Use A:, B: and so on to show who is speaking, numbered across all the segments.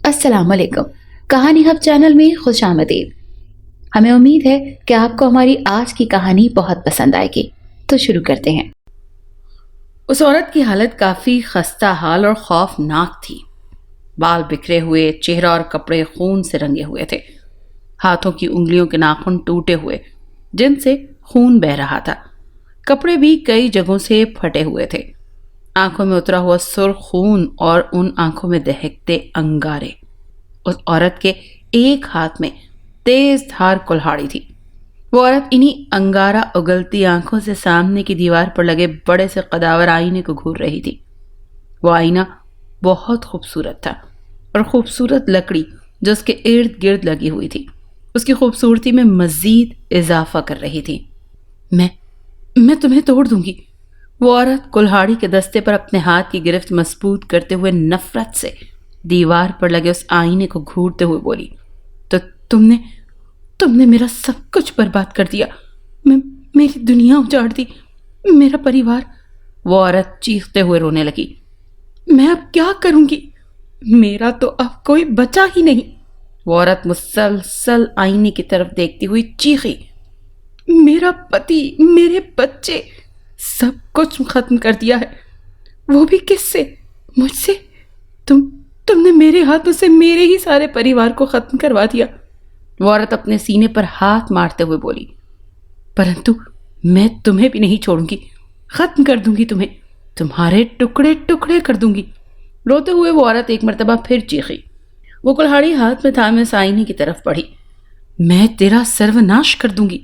A: अस्सलाम वालेकुम। कहानी हब चैनल में खुश आमदीद। हमें उम्मीद है कि आपको हमारी आज की कहानी बहुत पसंद आएगी। तो शुरू करते हैं।
B: उस औरत की हालत काफी खस्ता हाल और खौफनाक थी। बाल बिखरे हुए, चेहरा और कपड़े खून से रंगे हुए थे। हाथों की उंगलियों के नाखून टूटे हुए, जिनसे खून बह रहा था। कपड़े भी कई जगहों से फटे हुए थे। आंखों में उतरा हुआ सुर्ख खून और उन आंखों में दहकते अंगारे। उस औरत के एक हाथ में तेज धार कुल्हाड़ी थी। वो औरत इन्हीं अंगारा उगलती आंखों से सामने की दीवार पर लगे बड़े से कदावर आईने को घूर रही थी। वो आईना बहुत खूबसूरत था और खूबसूरत लकड़ी जो उसके इर्द गिर्द लगी हुई थी उसकी खूबसूरती में मजीद इजाफा कर रही थी। मैं तुम्हें तोड़ दूंगी। वो औरत कुल्हाड़ी के दस्ते पर अपने हाथ की गिरफ्त मजबूत करते हुए नफरत से दीवार पर लगे उस आईने को घूरते हुए बोली, तो तुमने तुमने मेरा सब कुछ बर्बाद कर दिया। मैं मेरी दुनिया उजाड़ दी, मेरा परिवार। वो औरत चीखते हुए रोने लगी। मैं अब क्या करूंगी? मेरा तो अब कोई बचा ही नहीं। वो औरत मुसलसल आईने की तरफ देखती हुई चीखी, मेरा पति, मेरे बच्चे, सब कुछ खत्म कर दिया है। वो भी किससे? मुझसे। तुमने मेरे हाथों से मेरे ही सारे परिवार को खत्म करवा दिया। वो औरत अपने सीने पर हाथ मारते हुए बोली, परंतु मैं तुम्हें भी नहीं छोड़ूंगी। खत्म कर दूंगी तुम्हें, तुम्हारे टुकड़े टुकड़े कर दूंगी। रोते हुए वो औरत एक मर्तबा फिर चीखी। वो कुल्हाड़ी हाथ में थामे साइनी की तरफ बढ़ी। मैं तेरा सर्वनाश कर दूंगी।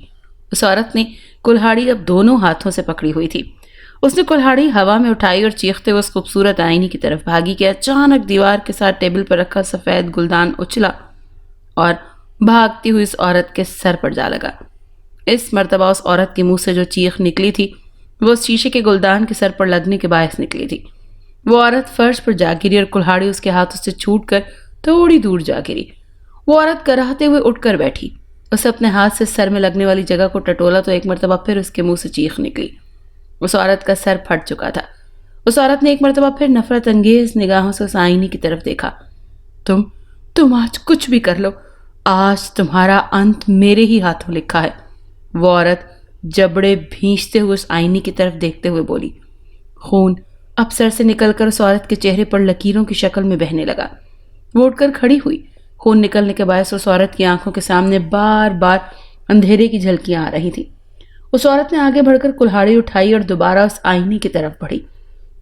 B: उस औरत ने कुल्हाड़ी अब दोनों हाथों से पकड़ी हुई थी। उसने कुल्हाड़ी हवा में उठाई और चीखते हुए उस खूबसूरत आईने की तरफ भागी कि अचानक दीवार के साथ टेबल पर रखा सफेद गुलदान उछला और भागती हुई उस औरत के सर पर जा लगा। इस मर्तबा उस औरत के मुंह से जो चीख निकली थी वो उस शीशे के गुलदान के सर पर लगने के बायस निकली थी। वो औरत फर्श पर जा गिरी और कुल्हाड़ी उसके हाथों से छूटकर थोड़ी दूर जा गिरी। वो औरत कराहते हुए उठकर बैठी। उसे अपने हाथ से सर में लगने वाली जगह को टटोला तो एक मर्तबा फिर उसके मुंह से चीख निकली। उस औरत का सर फट चुका था। उस औरत ने एक मर्तबा फिर नफरत अंगेज निगाहों से उस आईने की तरफ देखा। तुम आज कुछ भी कर लो, आज तुम्हारा अंत मेरे ही हाथों लिखा है। वो औरत जबड़े भींचते हुए उस आईने की तरफ देखते हुए बोली। खून अब सर से निकलकर उस औरत के चेहरे पर लकीरों की शक्ल में बहने लगा। वो उठकर खड़ी हुई। खून निकलने के बायस उस औरत की आंखों के सामने बार बार अंधेरे की झलकियां आ रही थी। उस औरत ने आगे बढ़कर कुल्हाड़ी उठाई और दोबारा उस आईने की तरफ बढ़ी।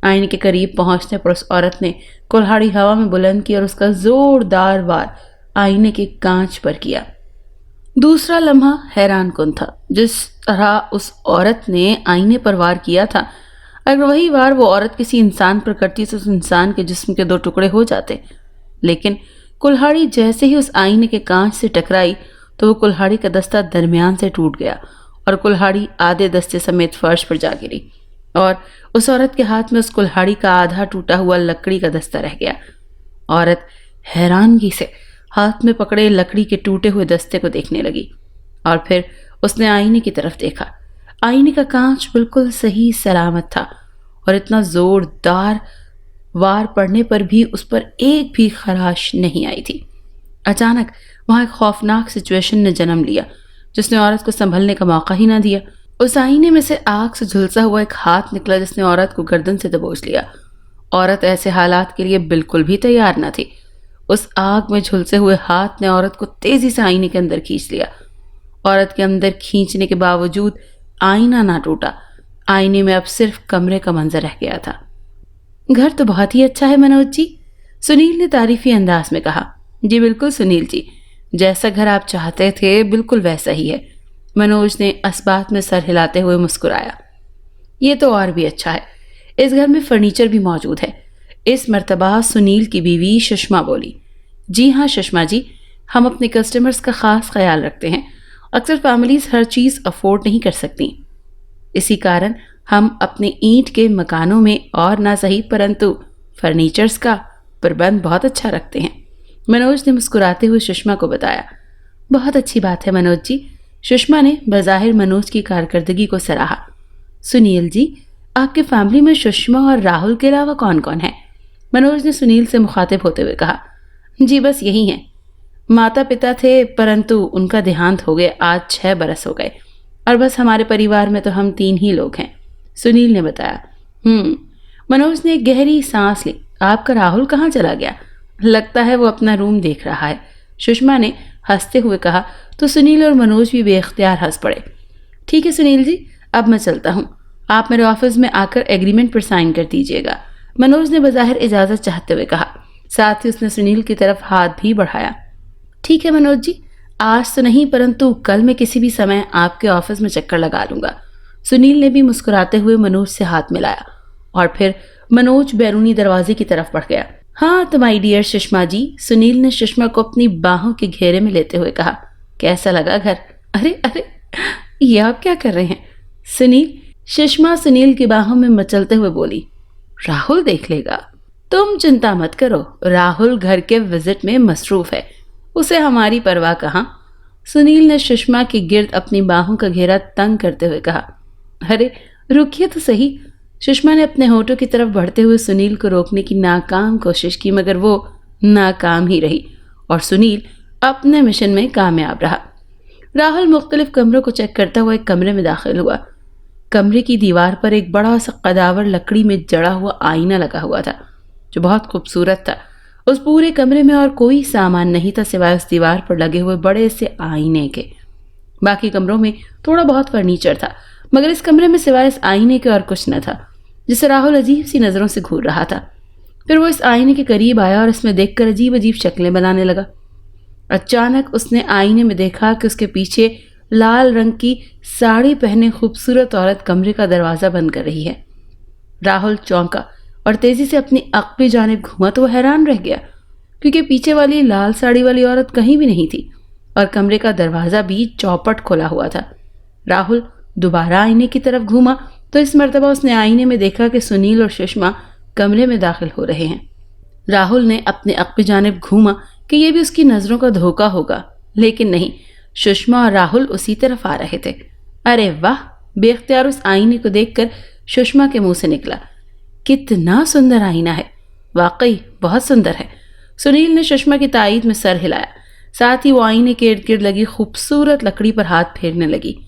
B: आईने के करीब पहुंचने पर उस औरत ने कुल्हाड़ी हवा में बुलंद की और उसका जोरदार वार आईने के कांच पर किया। दूसरा लम्हा हैरान कुन था। जिस तरह उस औरत ने आईने पर वार किया था, अगर वही वार वो औरत किसी इंसान पर करती तो उस इंसान के जिस्म के दो टुकड़े हो जाते। लेकिन कुल्हाड़ी जैसे ही उस आईने के कांच से टकराई तो वो कुल्हाड़ी का दस्ता दरमियान से टूट गया और कुल्हाड़ी आधे दस्ते समेत फर्श पर जा गिरी और उस औरत के हाथ में उस कुल्हाड़ी का आधा टूटा हुआ लकड़ी का दस्ता रह गया। औरत हैरानगी से हाथ में पकड़े लकड़ी के टूटे हुए दस्ते को देखने लगी और फिर उसने आईने की तरफ देखा। आईने का कांच बिल्कुल सही सलामत था और इतना जोरदार वार पड़ने पर भी उस पर एक भी खराश नहीं आई थी। अचानक वहां एक खौफनाक सिचुएशन ने जन्म लिया जिसने औरत को संभलने का मौका ही ना दिया। उस आईने में से आग से झुलसा हुआ एक हाथ निकला जिसने औरत को गर्दन से दबोच लिया। औरत ऐसे हालात के लिए बिल्कुल भी तैयार न थी। उस आग में झुलसे हुए हाथ ने औरत को तेजी से आईने के अंदर खींच लिया। औरत के अंदर खींचने के बावजूद आईना ना टूटा। आईने में अब सिर्फ कमरे का मंजर रह गया था। घर तो बहुत ही अच्छा है मनोज जी, सुनील ने तारीफी अंदाज में कहा। जी बिल्कुल सुनील जी, जैसा घर आप चाहते थे बिल्कुल वैसा ही है। मनोज ने अस्बात में सर हिलाते हुए मुस्कुराया। ये तो और भी अच्छा है, इस घर में फर्नीचर भी मौजूद है। इस मर्तबा सुनील की बीवी सुषमा बोली। जी हाँ सुषमा जी, हम अपने कस्टमर्स का खास ख्याल रखते हैं। अक्सर फैमिलीज हर चीज़ अफोर्ड नहीं कर सकती, इसी कारण हम अपने ईंट के मकानों में और ना सही परंतु फर्नीचर्स का प्रबंध बहुत अच्छा रखते हैं। मनोज ने मुस्कुराते हुए सुषमा को बताया। बहुत अच्छी बात है मनोज जी, सुषमा ने बज़ाहिर मनोज की कारकर्दगी को सराहा। सुनील जी, आपके फैमिली में सुषमा और राहुल के अलावा कौन कौन है? मनोज ने सुनील से मुखातिब होते हुए कहा। जी बस यही है। माता पिता थे परंतु उनका देहांत हो गया आज 6 बरस हो गए और बस हमारे परिवार में तो हम 3 ही लोग हैं, सुनील ने बताया। मनोज ने गहरी सांस ली। आपका राहुल कहाँ चला गया? लगता है वो अपना रूम देख रहा है, सुषमा ने हंसते हुए कहा तो सुनील और मनोज भी बेख्तियार हंस पड़े। ठीक है सुनील जी, अब मैं चलता हूँ। आप मेरे ऑफिस में आकर एग्रीमेंट पर साइन कर दीजिएगा, मनोज ने बज़ाहिर इजाजत चाहते हुए कहा। साथ ही उसने सुनील की तरफ हाथ भी बढ़ाया। ठीक है मनोज जी, आज तो नहीं परंतु कल मैं किसी भी समय आपके ऑफिस में चक्कर लगा लूंगा। सुनील ने भी मुस्कुराते हुए मनोज से हाथ मिलाया और फिर मनोज बैरूनी दरवाजे की तरफ बढ़ गया। हाँ तो माय डियर सुषमा जी, सुनील ने सुषमा को अपनी बाहों के घेरे में लेते हुए कहा। कैसा लगा घर? अरे अरे ये आप क्या कर रहे हैं? सुनील, सुषमा सुनील की बाहों में मचलते हुए बोली। राहुल देख लेगा, तुम चिंता मत करो, राहुल घर के विजिट में मसरूफ है, उसे हमारी परवाह कहाँ। सुनील ने सुषमा के गिर्द अपनी बाहों का घेरा तंग करते हुए कहा। अरे रुकिए तो सही। सुषमा ने अपने होठों की तरफ बढ़ते हुए सुनील को रोकने की नाकाम कोशिश की मगर वो नाकाम ही रही और सुनील अपने मिशन में कामयाब रहा। राहुल मुख्तलिफ कमरों को चेक करता हुआ एक कमरे में दाखिल हुआ। कमरे की दीवार पर एक बड़ा सा कदावर लकड़ी में जड़ा हुआ आईना लगा हुआ था जो बहुत खूबसूरत था। उस पूरे कमरे में और कोई सामान नहीं था सिवाय उस दीवार पर लगे हुए बड़े से आईने के। बाकी कमरों में थोड़ा बहुत फर्नीचर था मगर इस कमरे में सिवाय इस आईने के और कुछ न था, जिसे राहुल अजीब सी नजरों से घूर रहा था। फिर वो इस आईने के करीब आया और इसमें देखकर अजीब अजीब शक्लें बनाने लगा। अचानक उसने आईने में देखा कि उसके पीछे लाल रंग की साड़ी पहने खूबसूरत औरत कमरे का दरवाजा बंद कर रही है। राहुल चौंका और तेजी से अपनी अक्ल जानिब घूमा तो वो हैरान रह गया क्योंकि पीछे वाली लाल साड़ी वाली औरत कहीं भी नहीं थी और कमरे का दरवाजा भी चौपट खोला हुआ था। राहुल दोबारा आईने की तरफ घूमा तो इस मर्तबा उसने आईने में देखा कि सुनील और सुषमा कमरे में दाखिल हो रहे हैं। राहुल ने अपने अक्ल जानिब घूमा कि यह भी उसकी नजरों का धोखा होगा, लेकिन नहीं, सुषमा और राहुल उसी तरफ आ रहे थे। अरे वाह, बेख्तियार उस आईने को देखकर सुषमा के मुंह से निकला, कितना सुंदर आईना है, वाकई बहुत सुंदर है। सुनील ने सुषमा की तायीद में सर हिलाया, साथ ही वो आईने के इर्द गिर्द लगी खूबसूरत लकड़ी पर हाथ फेरने लगी।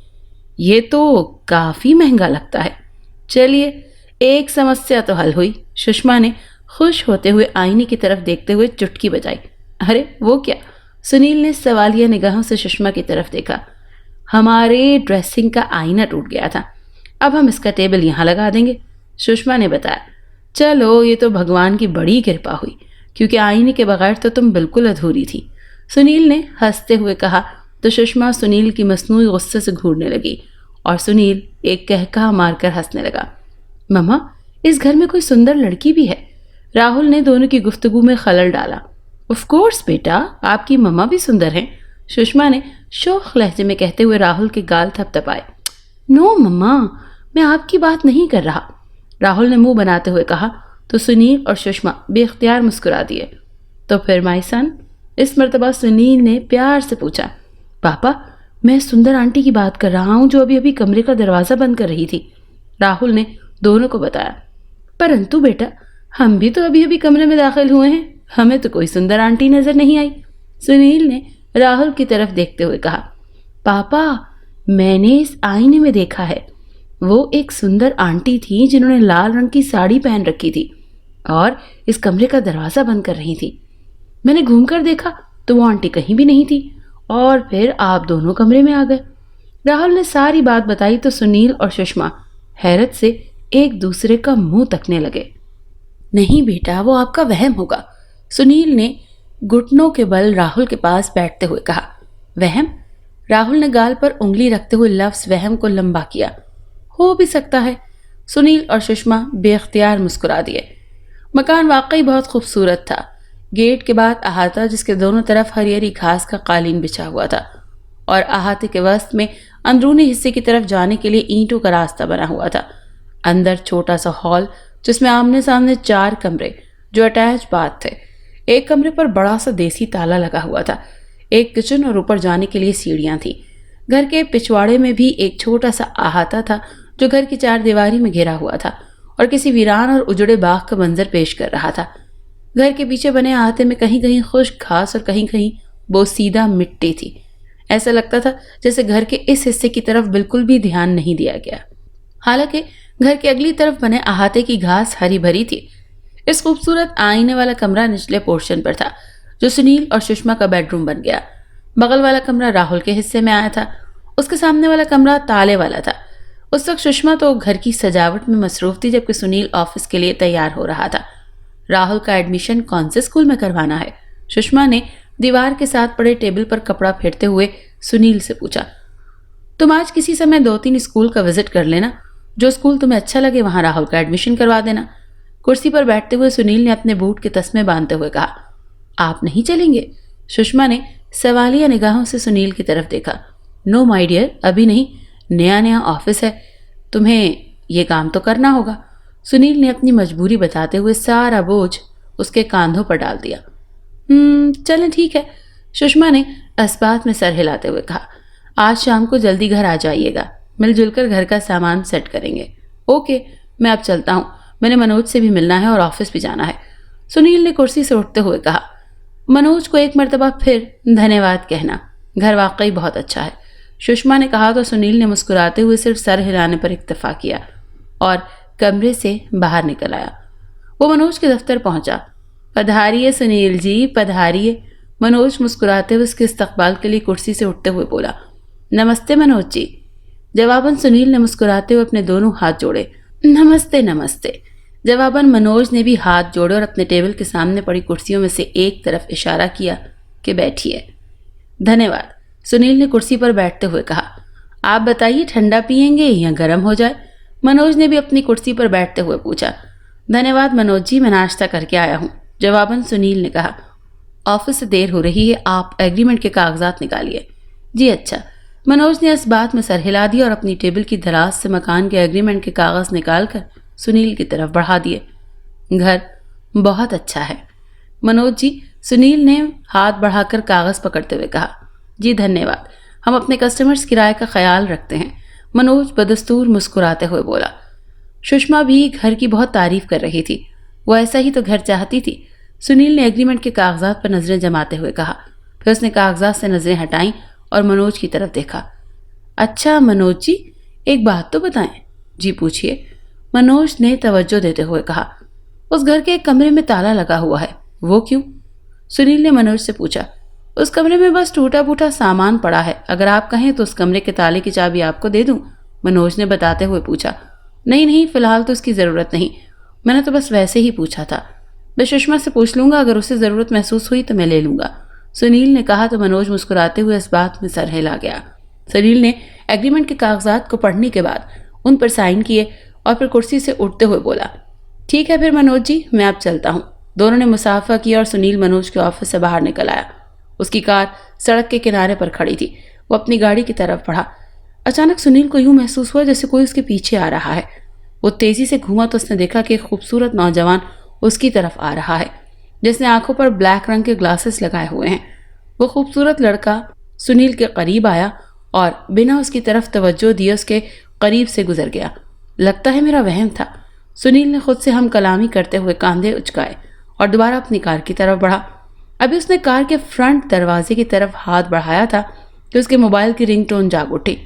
B: ये तो काफी महंगा लगता है। चलिए, एक समस्या तो हल हुई, सुषमा ने खुश होते हुए आईने की तरफ देखते हुए चुटकी बजाई। अरे वो क्या? सुनील ने सवालिया निगाहों से सुषमा की तरफ देखा। हमारे ड्रेसिंग का आईना टूट गया था, अब हम इसका टेबल यहाँ लगा देंगे, सुषमा ने बताया। चलो, ये तो भगवान की बड़ी कृपा हुई क्योंकि आईने के बगैर तो तुम बिल्कुल अधूरी थी, सुनील ने हंसते हुए कहा तो सुषमा सुनील की मसनूई गुस्से से घूरने लगी और सुनील एक कहकहा मारकर हंसने लगा। मम्मा, इस घर में कोई सुंदर लड़की भी है, राहुल ने दोनों की गुफ्तगू में खलल डाला। ऑफ कोर्स बेटा, आपकी मम्मा भी सुंदर हैं, सुषमा ने शौक लहजे में कहते हुए राहुल के गाल थपथपाए। नो मम्मा, मैं आपकी बात नहीं कर रहा, राहुल ने मुंह बनाते हुए कहा तो सुनील और सुषमा बेख्तियार मुस्कुरा दिए। तो फिर माय सन, इस मर्तबा सुनील ने प्यार से पूछा। पापा, मैं सुंदर आंटी की बात कर रहा हूँ जो अभी अभी कमरे का दरवाजा बंद कर रही थी, राहुल ने दोनों को बताया। परंतु बेटा, हम भी तो अभी अभी कमरे में दाखिल हुए हैं, हमें तो कोई सुंदर आंटी नजर नहीं आई, सुनील ने राहुल की तरफ देखते हुए कहा। पापा, मैंने इस आईने में देखा है, वो एक सुंदर आंटी थी जिन्होंने लाल रंग की साड़ी पहन रखी थी और इस कमरे का दरवाजा बंद कर रही थी। मैंने घूमकर देखा तो वो आंटी कहीं भी नहीं थी और फिर आप दोनों कमरे में आ गए। राहुल ने सारी बात बताई तो सुनील और सुषमा हैरत से एक दूसरे का मुंह तकने लगे। नहीं बेटा, वो आपका वहम होगा, सुनील ने घुटनों के बल राहुल के पास बैठते हुए कहा। वहम? राहुल ने गाल पर उंगली रखते हुए लफ्ज वहम को लंबा किया। हो भी सकता है, सुनील और सुषमा बेख्तियार मुस्कुरा दिए। मकान वाकई बहुत खूबसूरत था। गेट के बाद अहाता जिसके दोनों तरफ हरी हरी घास का कालीन बिछा हुआ था और अहाते के वस्त में अंदरूनी हिस्से की तरफ जाने के लिए ईंटों का रास्ता बना हुआ था। अंदर छोटा सा हॉल जिसमें आमने सामने 4 कमरे जो अटैच बाथ थे। एक कमरे पर बड़ा सा देसी ताला लगा हुआ था। एक किचन और ऊपर जाने के लिए सीढ़ियां थी। घर के पिछवाड़े में भी एक छोटा सा अहाता था जो घर की 4 दीवारी में घिरा हुआ था और किसी वीरान और उजड़े बाग का मंजर पेश कर रहा था। घर के पीछे बने अहाते में कहीं कहीं खुश्क घास और कहीं कहीं बोसीदा मिट्टी थी। ऐसा लगता था जैसे घर के इस हिस्से की तरफ बिल्कुल भी ध्यान नहीं दिया गया। हालांकि घर के अगली तरफ बने अहाते की घास हरी भरी थी। इस खूबसूरत आईने वाला कमरा निचले पोर्शन पर था, जो सुनील और सुषमा का बेडरूम बन गया। बगल वाला कमरा राहुल के हिस्से में आया था। उसके सामने वाला कमरा ताले वाला था। उस वक्त सुषमा तो घर की सजावट में मसरूफ थी, जबकि सुनील ऑफिस के लिए तैयार हो रहा था। राहुल का एडमिशन कौन से स्कूल में करवाना है? सुषमा ने दीवार के साथ पड़े टेबल पर कपड़ा फेरते हुए सुनील से पूछा। तुम आज किसी समय 2-3 स्कूल का विजिट कर लेना, जो स्कूल तुम्हें अच्छा लगे वहां राहुल का एडमिशन करवा देना। कुर्सी पर बैठते हुए सुनील ने अपने बूट के तस्मे बांधते हुए कहा। आप नहीं चलेंगे? सुषमा ने सवालिया निगाहों से सुनील की तरफ देखा। नो माय डियर, अभी नहीं, नया नया ऑफिस है, तुम्हें ये काम तो करना होगा। सुनील ने अपनी मजबूरी बताते हुए सारा बोझ उसके कांधों पर डाल दिया। चलें ठीक है, सुषमा ने अस्पात में सर हिलाते हुए कहा। आज शाम को जल्दी घर आ जाइएगा, मिलजुल कर घर का सामान सेट करेंगे। ओके, मैं अब चलता हूँ, मैंने मनोज से भी मिलना है और ऑफिस भी जाना है। सुनील ने कुर्सी से उठते हुए कहा। मनोज को एक मर्तबा फिर धन्यवाद कहना, घर वाकई बहुत अच्छा है, सुषमा ने कहा तो सुनील ने मुस्कुराते हुए सिर्फ सर हिलाने पर इक्तफा किया और कमरे से बाहर निकल आया। वो मनोज के दफ्तर पहुंचा। पधारिए सुनील जी, पधारिए। मनोज मुस्कुराते हुए उसके इस्तकबाल के लिए कुर्सी से उठते हुए बोला। नमस्ते मनोज जी। जवाबन सुनील ने मुस्कुराते हुए अपने दोनों हाथ जोड़े। नमस्ते नमस्ते। जवाबन मनोज ने भी हाथ जोड़े और अपने टेबल के सामने पड़ी कुर्सियों में से एक तरफ इशारा किया कि बैठिए। धन्यवाद, सुनील ने कुर्सी पर बैठते हुए कहा। आप बताइए, ठंडा पियेंगे या गर्म हो जाए? मनोज ने भी अपनी कुर्सी पर बैठते हुए पूछा। धन्यवाद मनोज जी, मैं नाश्ता करके आया हूँ, जवाबन सुनील ने कहा। ऑफिस से देर हो रही है, आप एग्रीमेंट के कागजात निकालिए। जी अच्छा। मनोज ने इस बात में सर हिला दिया और अपनी टेबल की दराज से मकान के एग्रीमेंट के कागज निकालकर सुनील की तरफ बढ़ा दिए। घर बहुत अच्छा है मनोज जी, सुनील ने हाथ बढ़ाकर कागज पकड़ते हुए कहा। जी धन्यवाद, हम अपने कस्टमर्स किराए का ख्याल रखते हैं, मनोज बदस्तूर मुस्कुराते हुए बोला। सुषमा भी घर की बहुत तारीफ कर रही थी, वो ऐसा ही तो घर चाहती थी। सुनील ने एग्रीमेंट के कागजात पर नजरें जमाते हुए कहा। फिर उसने कागजात से नजरें हटाईं और मनोज की तरफ देखा। अच्छा मनोज जी, एक बात तो बताएं। जी पूछिए, मनोज ने तवज्जो देते हुए कहा। उस घर के एक कमरे में ताला लगा हुआ है, वो क्यों? सुनील ने मनोज से पूछा। उस कमरे में बस टूटा फूटा सामान पड़ा है, अगर आप कहें तो उस कमरे के ताले की चाबी आपको दे दूं? मनोज ने बताते हुए पूछा। नहीं नहीं, फिलहाल तो उसकी जरूरत नहीं, मैंने तो बस वैसे ही पूछा था। मैं सुषमा से पूछ लूंगा, अगर उसे जरूरत महसूस हुई तो मैं ले लूंगा, सुनील ने कहा तो मनोज मुस्कुराते हुए इस बात में सर हिला गया। सुनील ने एग्रीमेंट के कागजात को पढ़ने के बाद उन पर साइन किए और फिर कुर्सी से उठते हुए बोला। ठीक है फिर मनोज जी, मैं अब चलता हूँ। दोनों ने मुसाफा किया और सुनील मनोज के ऑफिस से बाहर निकल आया। उसकी कार सड़क के किनारे पर खड़ी थी। वो अपनी गाड़ी की तरफ बढ़ा। अचानक सुनील को यूं महसूस हुआ जैसे कोई उसके पीछे आ रहा है। वो तेजी से घूमा तो उसने देखा कि एक खूबसूरत नौजवान उसकी तरफ आ रहा है, जिसने आंखों पर ब्लैक रंग के ग्लासेस लगाए हुए हैं। वो खूबसूरत लड़का सुनील के करीब आया और बिना उसकी तरफ तवज्जो दिए उसके करीब से गुजर गया। लगता है मेरा वहम था, सुनील ने खुद से हम कलामी करते हुए कांधे उचकाए और दोबारा अपनी कार की तरफ बढ़ा। अभी उसने कार के फ्रंट दरवाजे की तरफ हाथ बढ़ाया था कि उसके मोबाइल की रिंगटोन जाग उठी।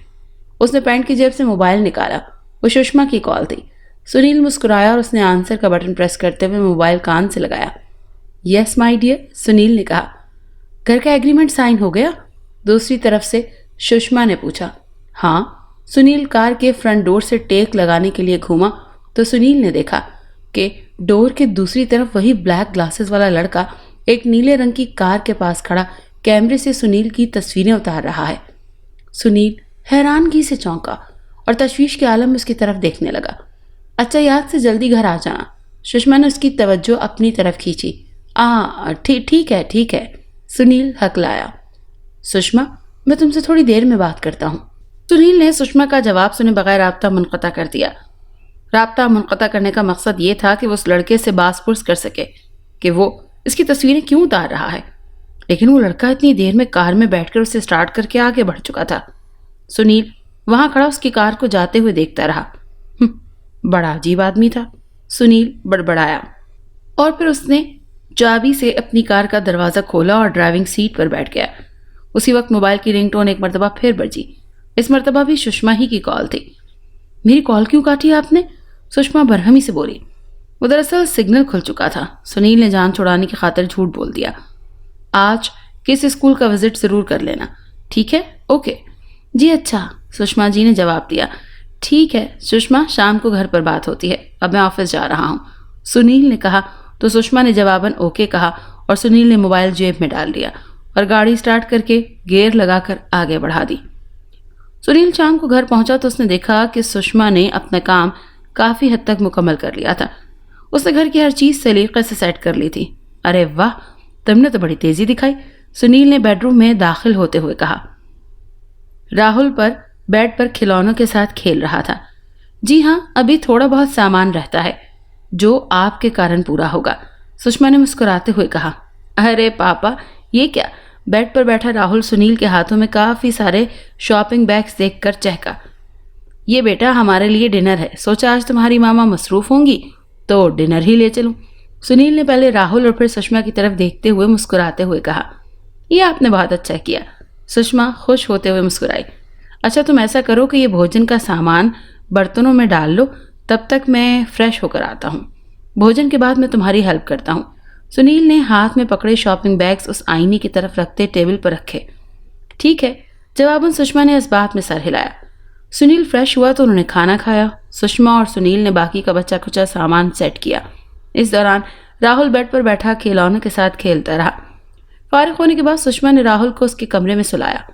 B: उसने पैंट की जेब से मोबाइल निकाला। वो सुषमा की कॉल थी। सुनील मुस्कुराया और उसने आंसर का बटन प्रेस करते हुए मोबाइल कान से लगाया। यस माय डियर, सुनील ने कहा। घर का एग्रीमेंट साइन हो गया? दूसरी तरफ से सुषमा ने पूछा। हाँ। सुनील कार के फ्रंट डोर से टेक लगाने के लिए घूमा तो सुनील ने देखा कि डोर के दूसरी तरफ वही ब्लैक ग्लासेस वाला लड़का एक नीले रंग की कार के पास खड़ा कैमरे से सुनील की तस्वीरें उतार रहा है। सुनील हैरानगी से चौंका और तशवीश के आलम में उसकी तरफ देखने लगा। अच्छा, याद से जल्दी घर आ जाना, सुषमा ने उसकी तवज्जो अपनी तरफ खींची। ठीक है, सुनील हकलाया। सुषमा, मैं तुमसे थोड़ी देर में बात करता हूँ। सुनील ने सुषमा का जवाब सुने बगैर राब्ता मुनक़ता कर दिया। राब्ता मुनक़ता करने का मकसद ये था कि वो उस लड़के से बासपुर्स कर सके कि वो इसकी तस्वीरें क्यों उतार रहा है, लेकिन वो लड़का इतनी देर में कार में बैठकर उसे स्टार्ट करके आगे बढ़ चुका था। सुनील वहां खड़ा उसकी कार को जाते हुए देखता रहा। बड़ा अजीब आदमी था, सुनील बड़बड़ाया और फिर उसने चाबी से अपनी कार का दरवाज़ा खोला और ड्राइविंग सीट पर बैठ गया। उसी वक्त मोबाइल की रिंगटोन एक मरतबा फिर बजी। इस मरतबा भी सुषमा ही की कॉल थी। मेरी कॉल क्यों काटी आपने? सुषमा बरहमी से बोली। वो दरअसल सिग्नल खुल चुका था। सुनील ने जान छुड़ाने की खातिर झूठ बोल दिया। आज किस स्कूल का विजिट जरूर कर लेना, ठीक है? ओके जी। अच्छा, सुषमा जी ने जवाब दिया। ठीक है सुषमा, शाम को घर पर बात होती है, अब मैं ऑफिस जा रहा हूँ, सुनील ने कहा। तो सुषमा ने जवाबन ओके कहा और सुनील ने मोबाइल जेब में डाल लिया और गाड़ी स्टार्ट करके गियर लगाकर आगे बढ़ा दी। सुनील शाम को घर पहुंचा तो उसने देखा कि सुषमा ने अपना काम काफी हद तक मुकम्मल कर लिया था। उसने घर की हर चीज सलीके से सेट कर ली थी। अरे वाह, तुमने तो बड़ी तेजी दिखाई, सुनील ने बेडरूम में दाखिल होते हुए कहा। राहुल पर बेड पर खिलौनों के साथ खेल रहा था। जी हाँ, अभी थोड़ा बहुत सामान रहता है जो आपके कारण पूरा होगा, सुषमा ने मुस्कुराते हुए कहा। अरे पापा, ये क्या? बेड पर बैठा राहुल सुनील के हाथों में काफी सारे शॉपिंग बैग्स देखकर चहका। ये बेटा हमारे लिए डिनर है, सोचा आज तुम्हारी मामा मसरूफ होंगी तो डिनर ही ले चलूं, सुनील ने पहले राहुल और फिर सुषमा की तरफ देखते हुए मुस्कुराते हुए कहा। यह आपने बहुत अच्छा किया, सुषमा खुश होते हुए मुस्कुराई। अच्छा, तुम ऐसा करो कि ये भोजन का सामान बर्तनों में डाल लो, तब तक मैं फ्रेश होकर आता हूँ। भोजन के बाद मैं तुम्हारी हेल्प करता हूँ। सुनील ने हाथ में पकड़े शॉपिंग बैग्स उस आईने की तरफ रखते टेबल पर रखे। ठीक है, जवाबन सुषमा ने इस बात में सर हिलाया। सुनील फ्रेश हुआ तो उन्होंने खाना खाया। सुषमा और सुनील ने बाकी का बचा खुचा सामान सेट किया। इस दौरान राहुल बेड पर बैठा खिलौनों के साथ खेलता रहा। फारिग होने के बाद सुषमा ने राहुल को उसके कमरे में सुलाया।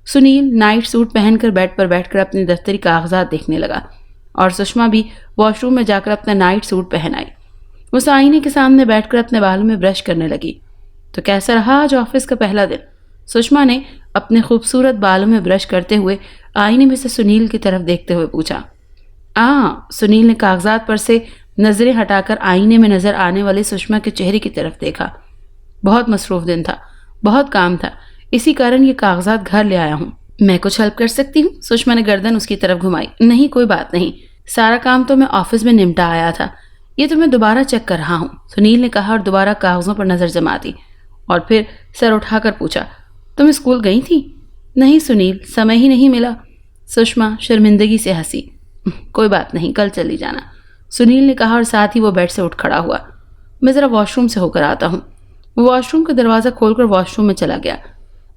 B: सुनील नाइट सूट पहनकर बेड पर बैठकर अपने दफ्तरी कागजात देखने लगा और सुषमा भी वॉशरूम में जाकर अपना नाइट सूट पहन आई। उस आईने के सामने बैठकर अपने बालों में ब्रश करने लगी। तो कैसा रहा आज ऑफिस का पहला दिन? सुषमा ने अपने खूबसूरत बालों में ब्रश करते हुए आईने में से सुनील की तरफ देखते हुए पूछा। सुनील ने कागजात पर से नजरें हटाकर आईने में नजर आने वाले सुषमा के चेहरे की तरफ देखा। बहुत मसरूफ दिन था, बहुत काम था, इसी कारण ये कागजात घर ले आया हूँ। मैं कुछ हेल्प कर सकती हूँ? सुषमा ने गर्दन उसकी तरफ घुमाई। नहीं, कोई बात नहीं, सारा काम तो मैं ऑफिस में निपटा आया था, ये तो मैं दोबारा चेक कर रहा हूँ, सुनील ने कहा और दोबारा कागजों पर नजर जमा दी और फिर सर उठाकर पूछा। तुम स्कूल गई थी? नहीं सुनील, समय ही नहीं मिला, सुषमा शर्मिंदगी से हंसी। कोई बात नहीं, कल चली जाना, सुनील ने कहा और साथ ही वो बेड से उठ खड़ा हुआ। मैं जरा वॉशरूम से होकर आता हूँ। वो वॉशरूम का दरवाजा खोलकर वॉशरूम में चला गया।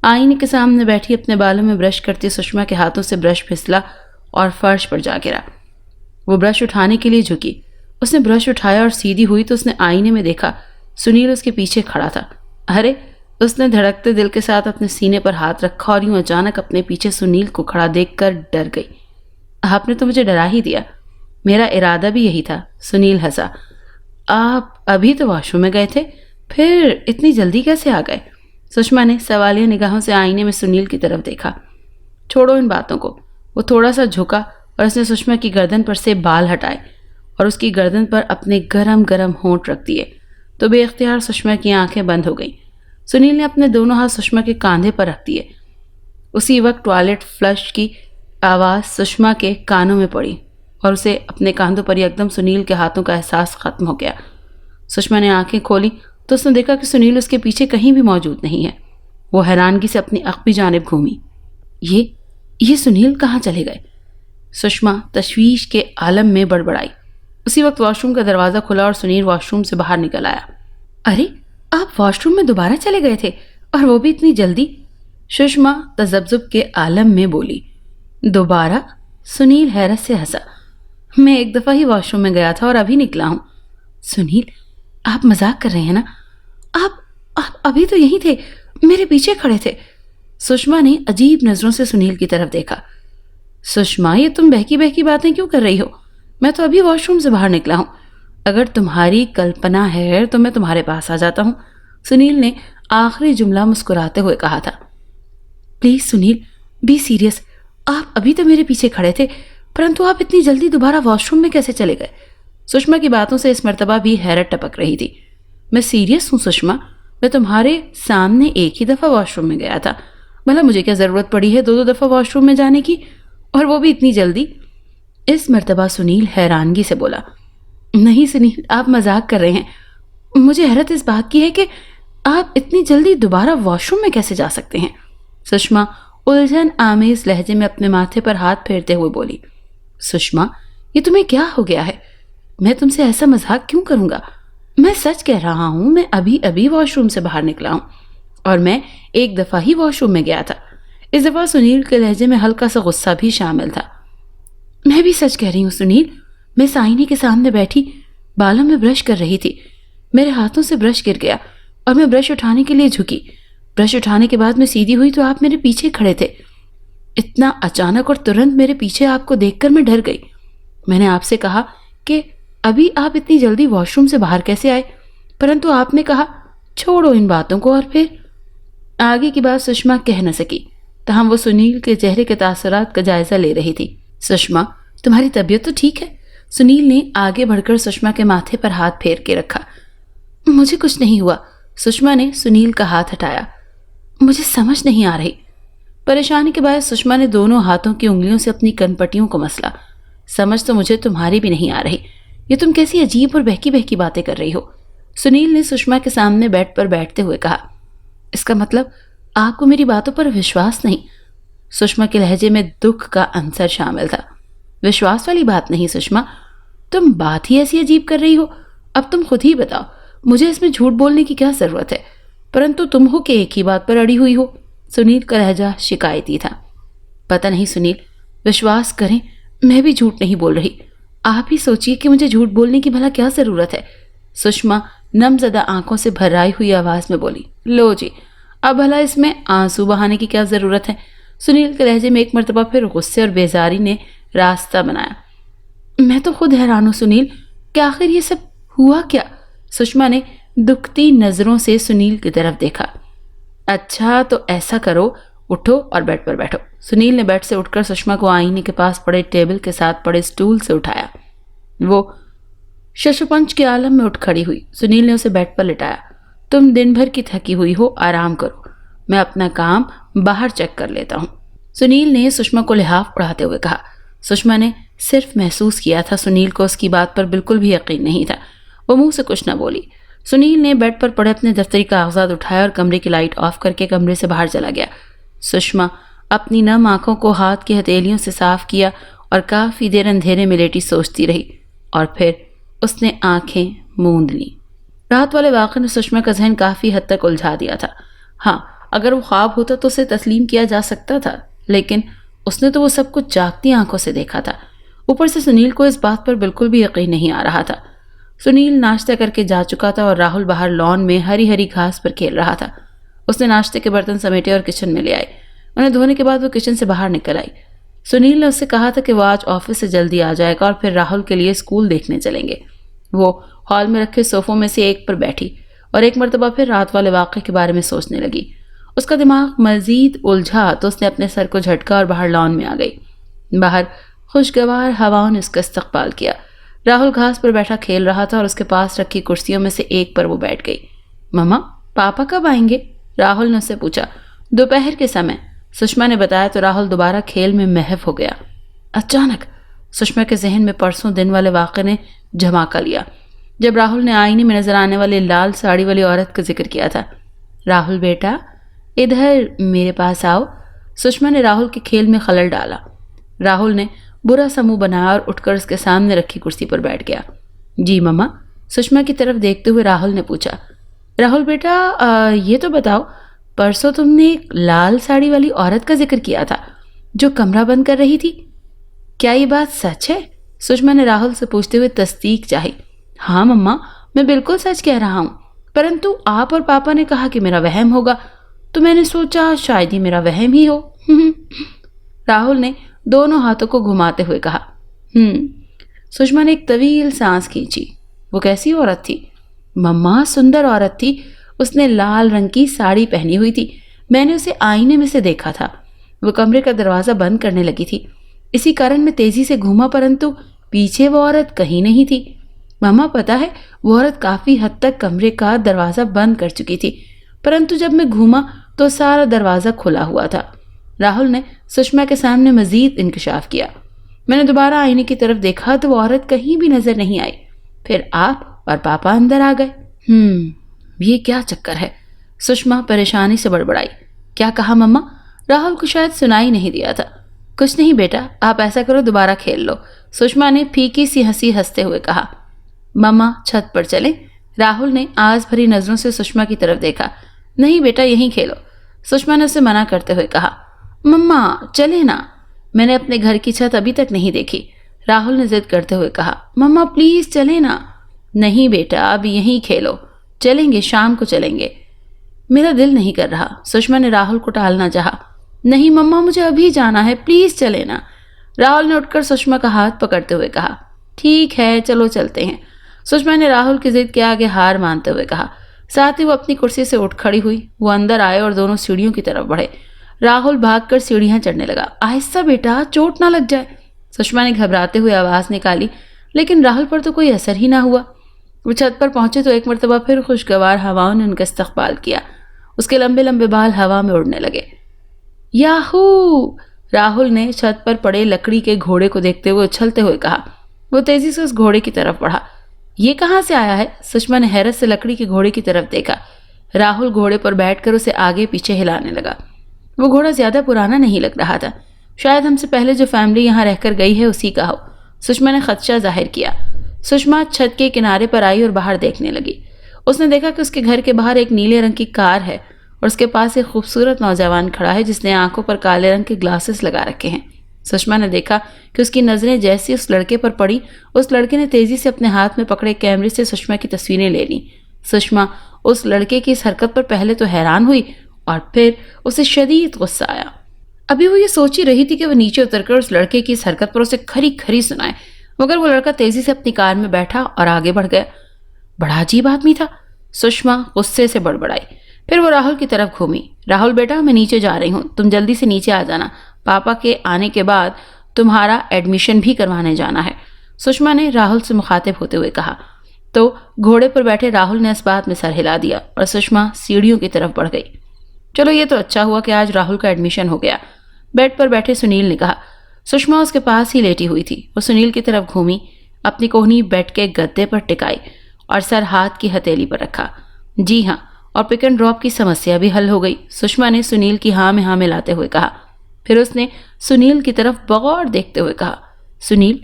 B: आईने के सामने बैठी अपने बालों में ब्रश करती सुषमा के हाथों से ब्रश फिसला और फर्श पर जा गिरा। वो ब्रश उठाने के लिए झुकी। उसने ब्रश उठाया और सीधी हुई तो उसने आईने में देखा सुनील उसके पीछे खड़ा था। अरे, उसने धड़कते दिल के साथ अपने सीने पर हाथ रखा और यूं अचानक अपने पीछे सुनील को खड़ा देखकर डर गई। आपने तो मुझे डरा ही दिया, मेरा इरादा भी यही था, सुनील हंसा। आप अभी तो वॉशरूम में गए थे, फिर इतनी जल्दी कैसे आ गए? सुषमा ने सवालिया निगाहों से आईने में सुनील की तरफ देखा। छोड़ो इन बातों को। वो थोड़ा सा झुका और उसने सुषमा की गर्दन पर से बाल हटाए और उसकी गर्दन पर अपने गरम गरम होंठ रख दिए तो बेख्तियार सुषमा की आंखें बंद हो गईं। सुनील ने अपने दोनों हाथ सुषमा के कांधे पर रख दिए। उसी वक्त टॉयलेट फ्लश की आवाज़ सुषमा के कानों में पड़ी और उसे अपने कांधों पर एकदम सुनील के हाथों का एहसास खत्म हो गया। सुषमा ने आंखें खोली तो उसने देखा कि सुनील उसके पीछे कहीं भी मौजूद नहीं है। वो हैरानगी से अपनी अखबी जानिब घूमी। ये सुनील कहाँ चले गए? सुषमा तशवीश के आलम में बड़बड़ाई। उसी वक्त वॉशरूम का दरवाज़ा खुला और सुनील वॉशरूम से बाहर निकल आया। अरे, आप वॉशरूम में दोबारा चले गए थे, और वो भी इतनी जल्दी? सुषमा तजब्जुब के आलम में बोली। दोबारा? सुनील हैरत से हंसा। मैं एक दफ़ा ही वॉशरूम में गया था और अभी निकला हूँ। सुनील, आप मजाक कर रहे हैं ना? आप अभी तो यहीं थे, मेरे पीछे खड़े थे। सुषमा ने अजीब नजरों से सुनील की तरफ देखा। सुषमा, ये तुम बहकी बहकी बातें क्यों कर रही हो? मैं तो अभी वॉशरूम से बाहर निकला हूँ। अगर तुम्हारी कल्पना है तो मैं तुम्हारे पास आ जाता हूँ, सुनील ने आखिरी जुमला मुस्कुराते हुए कहा था। Please Sunil, be serious. आप अभी तो मेरे पीछे खड़े थे, परंतु आप इतनी जल्दी दोबारा वॉशरूम में कैसे चले गए? सुषमा की बातों से इस मर्तबा भी हैरत टपक रही थी। मैं सीरियस हूँ सुषमा, मैं तुम्हारे सामने एक ही दफ़ा वॉशरूम में गया था। भला मुझे क्या ज़रूरत पड़ी है 2-2 दफ़ा वॉशरूम में जाने की, और वो भी इतनी जल्दी? इस मर्तबा सुनील हैरानगी से बोला। नहीं सुनील, आप मजाक कर रहे हैं। मुझे हैरत इस बात की है कि आप इतनी जल्दी दोबारा वॉशरूम में कैसे जा सकते हैं? सुषमा उलझन आमेज लहजे में अपने माथे पर हाथ फेरते हुए बोली। सुषमा, ये तुम्हें क्या हो गया है? मैं तुमसे ऐसा मजाक क्यों करूंगा? मैं सच कह रहा हूं, मैं अभी अभी वॉशरूम से बाहर निकला हूं और मैं एक दफा ही वॉशरूम में गया था। इस दफा सुनील के लहजे में हल्का सा गुस्सा भी शामिल था। मैं भी सच कह रही हूँ सुनील, मैं साइनी के सामने बैठी बालों में ब्रश कर रही थी। मेरे हाथों से ब्रश गिर गया और मैं ब्रश उठाने के लिए झुकी। ब्रश उठाने के बाद मैं सीधी हुई तो आप मेरे पीछे खड़े थे। इतना अचानक और तुरंत मेरे पीछे आपको देखकर मैं डर गई। मैंने आपसे कहा कि अभी आप इतनी जल्दी वॉशरूम से बाहर कैसे आए, परंतु आपने कहा छोड़ो इन बातों को, और फिर आगे की बात सुषमा कह न सकी। तहम वो सुनील के चेहरे के तासुरात का जायजा ले रही थी। सुषमा, तुम्हारी तबीयत तो ठीक है? सुनील ने आगे बढ़कर सुषमा के माथे पर हाथ फेर के रखा। मुझे कुछ नहीं हुआ। सुषमा ने सुनील का हाथ हटाया। मुझे समझ नहीं आ रही। परेशानी के बाद सुषमा ने दोनों हाथों की उंगलियों से अपनी कनपट्टियों को मसला। समझ तो मुझे तुम्हारी भी नहीं आ रही। ये तुम कैसी अजीब और बहकी बहकी बातें कर रही हो? सुनील ने सुषमा के सामने बेड पर बैठते हुए कहा। इसका मतलब आपको मेरी बातों पर विश्वास नहीं? सुषमा के लहजे में दुख का अंसर शामिल था। विश्वास वाली बात नहीं सुषमा, तुम बात ही ऐसी अजीब कर रही हो। अब तुम खुद ही बताओ, मुझे इसमें झूठ बोलने की क्या जरूरत है? परंतु तुम हो कि एक ही बात पर अड़ी हुई हो। सुनील का लहजा शिकायती था। पता नहीं सुनील, विश्वास करें मैं भी झूठ नहीं बोल रही। आप ही सोचिए कि मुझे झूठ बोलने की भला क्या जरूरत है? सुषमा नमजदा आंखों से भर्राई हुई आवाज में बोली। लो जी, अब भला इसमें आंसू बहाने की क्या जरूरत है? सुनील के लहजे में एक मर्तबा फिर गुस्से और बेजारी ने रास्ता बनाया। मैं तो खुद हैरान हूं सुनील कि आखिर ये सब हुआ क्या? सुषमा ने दुखती नजरों से सुनील की तरफ देखा। अच्छा तो ऐसा करो, उठो और बेड पर बैठो। सुनील ने बेड से उठकर सुषमा को आईने के पास पड़े टेबल के साथ पड़े स्टूल से उठाया। वो शशुपंच के आलम में उठ खड़ी हुई। सुनील ने उसे बेड पर लिटाया। तुम दिन भर की थकी हुई हो, आराम करो, मैं अपना काम बाहर चेक कर लेता हूँ। सुनील ने सुषमा को लिहाफ उड़ाते हुए कहा। सुषमा ने सिर्फ महसूस किया था सुनील को उसकी बात पर बिल्कुल भी यकीन नहीं था। वो मुंह से कुछ न बोली। सुनील ने बेड पर पड़े अपने दफ्तरी कागजात उठाया और कमरे की लाइट ऑफ करके कमरे से बाहर चला गया। सुषमा अपनी नम आंखों को हाथ की हथेलियों से साफ किया और काफी देर अंधेरे में लेटी सोचती रही और फिर उसने आंखें मूंद ली। रात वाले वाक़े ने सुषमा का जहन काफी हद तक उलझा दिया था। हाँ, अगर वो ख्वाब होता तो उसे तस्लीम किया जा सकता था, लेकिन उसने तो वो सब कुछ जागती आंखों से देखा था। ऊपर से सुनील को इस बात पर बिल्कुल भी यकीन नहीं आ रहा था। सुनील नाश्ता करके जा चुका था और राहुल बाहर लॉन में हरी हरी घास पर खेल रहा था। उसने नाश्ते के बर्तन समेटे और किचन में ले आए। उन्हें धोने के बाद वो किचन से बाहर निकल आई। सुनील ने उससे कहा था कि वो आज ऑफिस से जल्दी आ जाएगा और फिर राहुल के लिए स्कूल देखने चलेंगे। वो हॉल में रखे सोफों में से एक पर बैठी और एक मरतबा फिर रात वाले वाक़े के बारे में सोचने लगी। उसका दिमाग मजीद उलझा तो उसने अपने सर को झटका और बाहर लॉन में आ गई। बाहर खुशगवार हवाओं ने उसका इस्तकबाल किया। राहुल घास पर बैठा खेल रहा था और उसके पास रखी कुर्सियों में से एक पर वो बैठ गई। मम्मा, पापा कब आएंगे? राहुल ने उससे पूछा। दोपहर के समय, सुषमा ने बताया तो राहुल दोबारा खेल में महव हो गया। अचानक सुषमा के जहन में परसों दिन वाले वाक़े ने झमाका लिया जब राहुल ने आईने में नजर आने वाली लाल साड़ी वाली औरत का जिक्र किया था। राहुल बेटा, इधर मेरे पास आओ। सुषमा ने राहुल के खेल में खलल डाला। राहुल ने बुरा सा मुंह बनाया और उठकर उसके सामने रखी कुर्सी पर बैठ गया। जी मम्मा, सुषमा की तरफ देखते हुए राहुल ने पूछा। राहुल बेटा, ये तो बताओ, परसों तुमने एक लाल साड़ी वाली औरत का जिक्र किया था जो कमरा बंद कर रही थी, क्या ये बात सच है? सुषमा ने राहुल से पूछते हुए तस्दीक चाही। हाँ मम्मा, मैं बिल्कुल सच कह रहा हूँ, परंतु आप और पापा ने कहा कि मेरा वहम होगा, तो मैंने सोचा शायद ही मेरा वहम ही हो। राहुल ने दोनों हाथों को घुमाते हुए कहा। सुषमा ने एक तवील सांस खींची। वो कैसी औरत थी? मम्मा, सुंदर औरत थी। उसने लाल रंग की साड़ी पहनी हुई थी। मैंने उसे आईने में से देखा था। वो कमरे का दरवाजा बंद करने लगी थी। इसी कारण मैं तेजी से घूमा, परंतु पीछे वो औरत कहीं नहीं थी। मामा, पता है, वो औरत काफी हद तक कमरे का दरवाजा बंद कर चुकी थी, परंतु जब मैं घूमा तो सारा दरवाजा खुला हुआ था। राहुल ने सुषमा के सामने मजीद इंकशाफ किया। मैंने दोबारा आईने की तरफ देखा तो वो औरत कहीं भी नजर नहीं आई। फिर आप और पापा अंदर आ गए। ये क्या चक्कर है? सुषमा परेशानी से बड़बड़ाई। क्या कहा मम्मा? राहुल को शायद सुनाई नहीं दिया था। कुछ नहीं बेटा, आप ऐसा करो, दोबारा खेल लो, सुषमा ने फीकी सी हंसी हंसते हुए कहा। मम्मा छत पर चलें? राहुल ने आस भरी नजरों से सुषमा की तरफ देखा। नहीं बेटा, यहीं खेलो, सुषमा ने उसे मना करते हुए कहा। मम्मा चले ना, मैंने अपने घर की छत अभी तक नहीं देखी, राहुल ने जिद करते हुए कहा। मम्मा प्लीज चले ना। नहीं बेटा, अब यहीं खेलो, चलेंगे, शाम को चलेंगे। मेरा दिल नहीं कर रहा, सुषमा ने राहुल को टालना चाहा। नहीं मम्मा, मुझे अभी जाना है, प्लीज चले ना, राहुल ने उठकर सुषमा का हाथ पकड़ते हुए कहा। ठीक है, चलो चलते हैं, सुषमा ने राहुल की जिद के आगे हार मानते हुए कहा। साथ ही वो अपनी कुर्सी से उठ खड़ी हुई। वो अंदर आए और दोनों सीढ़ियों की तरफ बढ़े। राहुल भागकर सीढ़ियां चढ़ने लगा। आहिस्ता बेटा, चोट ना लग जाए, सुषमा ने घबराते हुए आवाज निकाली, लेकिन राहुल पर तो कोई असर ही ना हुआ। वो छत पर पहुंचे तो एक मरतबा फिर खुशगवार हवाओं ने उनका इस्तकबाल किया। उसके लंबे लंबे बाल हवा में उड़ने लगे। याहू! राहुल ने छत पर पड़े लकड़ी के घोड़े को देखते हुए उछलते हुए कहा। वो तेजी से उस घोड़े की तरफ बढ़ा। ये कहाँ से आया है? सुषमा ने हैरत से लकड़ी के घोड़े की तरफ देखा। राहुल घोड़े पर बैठकर उसे आगे पीछे हिलाने लगा। वो घोड़ा ज्यादा पुराना नहीं लग रहा था, शायद हमसे पहले जो फैमिली यहाँ रहकर गई है उसी का हो। सुषमा ने खदशा जाहिर किया। सुषमा छत के किनारे पर आई और बाहर देखने लगी। उसने देखा कि उसके घर के बाहर एक नीले रंग की कार है और उसके पास एक खूबसूरत नौजवान खड़ा है जिसने आंखों पर काले रंग के ग्लासेस लगा रखे हैं। सुषमा ने देखा कि उसकी नजरें जैसी उस लड़के पर पड़ी, उस लड़के ने तेजी से अपने हाथ में पकड़े कैमरे से सुषमा की तस्वीरें ले ली। सुषमा उस लड़के की इस हरकत पर पहले तो हैरान हुई और फिर उसे शदीद गुस्सा आया। अभी वो ये सोच ही रही थी कि वो नीचे उतरकर उस लड़के की इस हरकत पर उसे खरी खरी सुनाए, मगर वो लड़का तेजी से अपनी कार में बैठा और आगे बढ़ गया। बड़ा अजीब आदमी था, सुषमा गुस्से से बड़बड़ाई। फिर वो राहुल की तरफ घूमी। राहुल बेटा, मैं नीचे जा रही हूँ, तुम जल्दी से नीचे आ जाना, पापा के आने के बाद तुम्हारा एडमिशन भी करवाने जाना है, सुषमा ने राहुल से मुखातिब होते हुए कहा। तो घोड़े पर बैठे राहुल ने इस बात में सर हिला दिया और सुषमा सीढ़ियों की तरफ बढ़ गई। चलो ये तो अच्छा हुआ कि आज राहुल का एडमिशन हो गया, बेड पर बैठे सुनील ने कहा। सुषमा उसके पास ही लेटी हुई थी। वो सुनील की तरफ घूमी, अपनी कोहनी बेड के गद्दे पर टिकाई और सर हाथ की हथेली पर रखा। जी हाँ, और पिक एंड ड्रॉप की समस्या भी हल हो गई, सुषमा ने सुनील की हाँ में हाँ मिलाते हुए कहा। फिर उसने सुनील की तरफ बगौर देखते हुए कहा, सुनील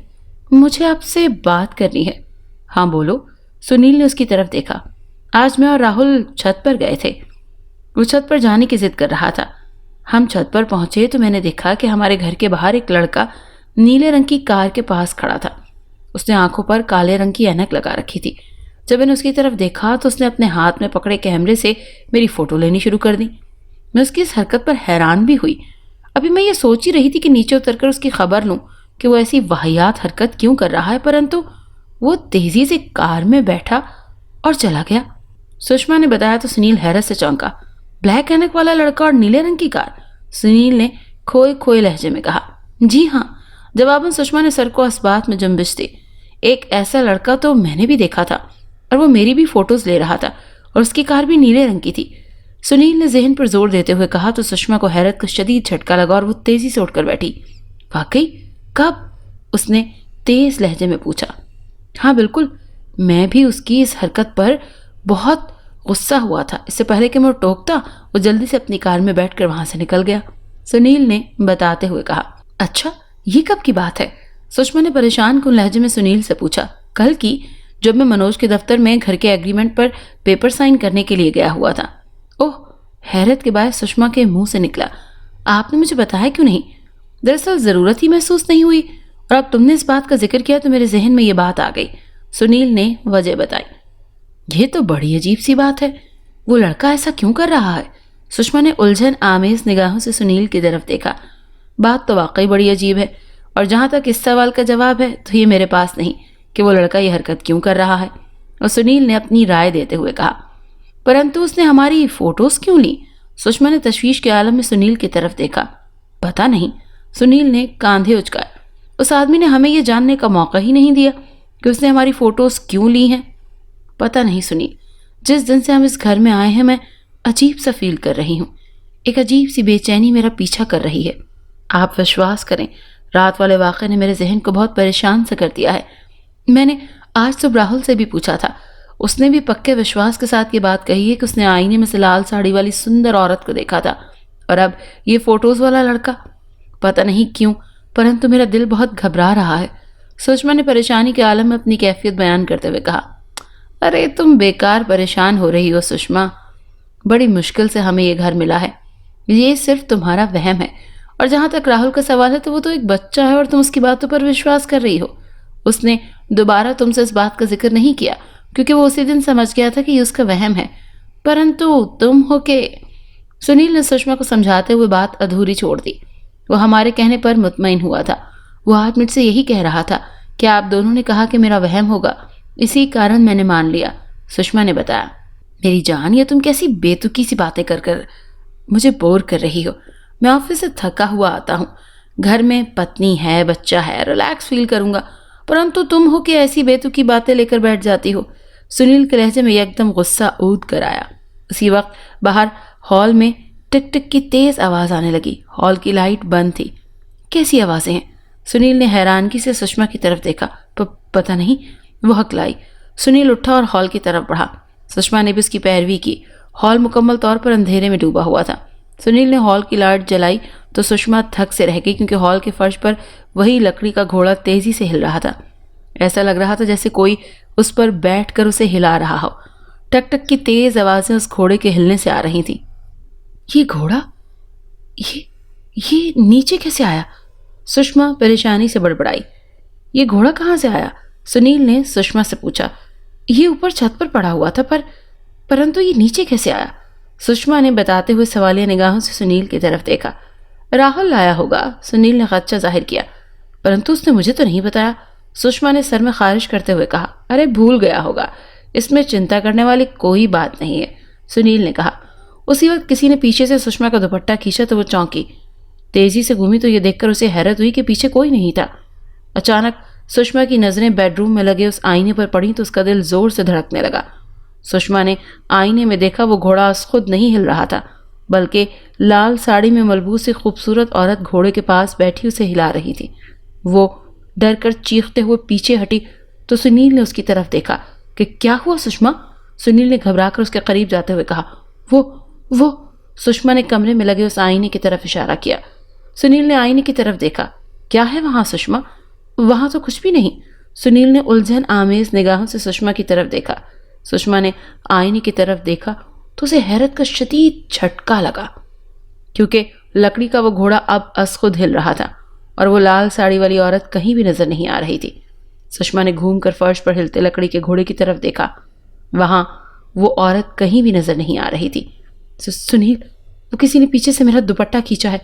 B: मुझे आपसे बात करनी है। हाँ बोलो, सुनील ने उसकी तरफ देखा। आज मैं और राहुल छत पर गए थे। वो छत पर जाने की जिद कर रहा था। हम छत पर पहुंचे तो मैंने देखा कि हमारे घर के बाहर एक लड़का नीले रंग की कार के पास खड़ा था। उसने आंखों पर काले रंग की ऐनक लगा रखी थी। जब मैंने उसकी तरफ देखा तो उसने अपने हाथ में पकड़े कैमरे से मेरी फोटो लेनी शुरू कर दी। मैं उसकी इस हरकत पर हैरान भी हुई। अभी मैं ये सोच ही रही थी कि नीचे उतरकर उसकी खबर लूं कि वो ऐसी वाहियात हरकत क्यों कर रहा है, परंतु वो तेजी से कार में बैठा और चला गया। सुषमा ने बताया तो सुनील हैरत से चौंका। ब्लैक ऐनक वाला लड़का और नीले रंग की कार, सुनील ने खोए खोए लहजे में कहा। जी हाँ, जवाबन सुषमा ने सर को इस बात में जुम्बिश दी। एक ऐसा लड़का तो मैंने भी देखा था और वो मेरी भी फोटोज ले रहा था और उसकी कार भी नीले रंग की थी, सुनील ने जहन पर जोर देते हुए कहा। तो सुषमा को हैरत का शदीद झटका लगा और वो तेजी से उठकर बैठी। वाकई? कब? उसने तेज लहजे में पूछा। हाँ बिल्कुल, मैं भी उसकी इस हरकत पर बहुत गुस्सा हुआ था। इससे पहले कि मैं टोकता, वो जल्दी से अपनी कार में बैठकर वहां से निकल गया, सुनील ने बताते हुए कहा। अच्छा, ये कब की बात है? सुषमा ने परेशान कुन लहजे में सुनील से पूछा। कल की, जब मैं मनोज के दफ्तर में घर के एग्रीमेंट पर पेपर साइन करने के लिए गया हुआ था। ओह, हैरत के बाद सुषमा के मुंह से निकला। आपने मुझे बताया क्यों नहीं? दरअसल जरूरत ही महसूस नहीं हुई और अब तुमने इस बात का जिक्र किया तो मेरे जहन में ये बात आ गई, सुनील ने वजह बताई। यह तो बड़ी अजीब सी बात है, वो लड़का ऐसा क्यों कर रहा है? सुषमा ने उलझन आमेज निगाहों से सुनील की तरफ देखा। बात तो वाकई बड़ी अजीब है और जहां तक इस सवाल का जवाब है तो ये मेरे पास नहीं कि वो लड़का ये हरकत क्यों कर रहा है, और सुनील ने अपनी राय देते हुए कहा। परंतु उसने हमारी फोटोज क्यों ली? सुषमा ने तशवीश के आलम में सुनील की तरफ देखा। पता नहीं, सुनील ने कांधे उचकाए। उस आदमी ने हमें यह जानने का मौका ही नहीं दिया कि उसने हमारी फोटोज क्यों ली हैं। पता नहीं सुनील, जिस दिन से हम इस घर में आए हैं मैं अजीब सा फील कर रही हूँ। एक अजीब सी बेचैनी मेरा पीछा कर रही है। आप विश्वास करें, रात वाले वाक़े ने मेरे जहन को बहुत परेशान सा कर दिया है। मैंने आज सुबह राहुल से भी पूछा था, उसने भी पक्के विश्वास के साथ ये बात कही है कि उसने आईने में से लाल साड़ी वाली सुंदर औरत को देखा था, और अब ये फोटोज वाला लड़का। पता नहीं क्यों, परंतु मेरा दिल बहुत घबरा रहा है। सुषमा ने परेशानी के आलम में अपनी कैफियत बयान करते हुए कहा। अरे तुम बेकार परेशान हो रही हो सुषमा, बड़ी मुश्किल से हमें ये घर मिला है, ये सिर्फ तुम्हारा वहम है। और जहां तक राहुल का सवाल है तो वो तो एक बच्चा है और तुम उसकी बातों पर विश्वास कर रही हो। उसने दोबारा तुमसे इस बात का जिक्र नहीं किया क्योंकि वो उसी दिन समझ गया था कि ये उसका वहम है, परंतु तुम हो के। सुनील ने सुषमा को समझाते हुए बात अधूरी छोड़ दी। वो हमारे कहने पर मुतमईन हुआ था। वो 8 मिनट से यही कह रहा था कि आप दोनों ने कहा कि मेरा वहम होगा, इसी कारण मैंने मान लिया। सुषमा ने बताया। मेरी जान, ये तुम कैसी बेतुकी सी बातें कर कर मुझे बोर कर रही हो। मैं ऑफिस से थका हुआ आता हूँ, घर में पत्नी है, बच्चा है, रिलैक्स फील करूंगा, परंतु तुम हो कि ऐसी बेतुकी बातें लेकर बैठ जाती हो। सुनील के लहजे में एकदम गुस्सा ऊद कर आया। उसी वक्त बाहर हॉल में टिक टिक की तेज आवाज आने लगी। हॉल की लाइट बंद थी। कैसी आवाजें हैं? सुनील ने हैरानगी से सुषमा की तरफ देखा। पता नहीं, वो हकलाई। सुनील उठा और हॉल की तरफ बढ़ा। सुषमा ने भी उसकी पैरवी की। हॉल मुकम्मल तौर पर अंधेरे में डूबा हुआ था। सुनील ने हॉल की लाइट जलाई तो सुषमा थक से रह गई क्योंकि हॉल के फर्श पर वही लकड़ी का घोड़ा तेजी से हिल रहा था। ऐसा लग रहा था जैसे कोई उस पर बैठकर उसे हिला रहा हो। टक टक की तेज आवाजें उस घोड़े के हिलने से आ रही थी। ये घोड़ा, ये नीचे कैसे आया? सुषमा परेशानी से बड़बड़ाई। ये घोड़ा कहाँ से आया? सुनील ने सुषमा से पूछा। ये ऊपर छत पर पड़ा हुआ था, परंतु ये नीचे कैसे आया? सुषमा ने बताते हुए सवालिया निगाहों से सुनील की तरफ देखा। राहुल लाया होगा, सुनील ने खदशा जाहिर किया। परंतु उसने मुझे तो नहीं बताया, सुषमा ने सर में खारिश करते हुए कहा। अरे भूल गया होगा, इसमें चिंता करने वाली कोई बात नहीं है, सुनील ने कहा। उसी वक्त किसी ने पीछे से सुषमा का दुपट्टा खींचा तो वो चौंकी। तेजी से घूमी तो ये देखकर उसे हैरत हुई कि पीछे कोई नहीं था। अचानक सुषमा की नजरें बेडरूम में लगे उस आईने पर पड़ी तो उसका दिल जोर से धड़कने लगा। सुषमा ने आईने में देखा वो घोड़ा खुद नहीं हिल रहा था, बल्कि लाल साड़ी में मलबूस सी खूबसूरत औरत घोड़े के पास बैठी उसे हिला रही थी। वो डर कर चीखते हुए पीछे हटी तो सुनील ने उसकी तरफ देखा। कि क्या हुआ सुषमा? सुनील ने घबराकर उसके करीब जाते हुए कहा। वो सुषमा ने कमरे में लगे उस आईने की तरफ इशारा किया। सुनील ने आईने की तरफ देखा। क्या है वहां सुषमा? वहां तो कुछ भी नहीं। सुनील ने उलझन आमेज निगाहों से सुषमा की तरफ देखा। सुषमा ने आईने की तरफ देखा तो उसे हैरत का शदीद झटका लगा, क्योंकि लकड़ी का वो घोड़ा अब खुद हिल रहा था और वो लाल साड़ी वाली औरत कहीं भी नजर नहीं आ रही थी। सुषमा ने घूमकर फर्श पर हिलते लकड़ी के घोड़े की तरफ देखा। वहां वो औरत कहीं भी नजर नहीं आ रही थी। सुनील, वो किसी ने पीछे से मेरा दुपट्टा खींचा है।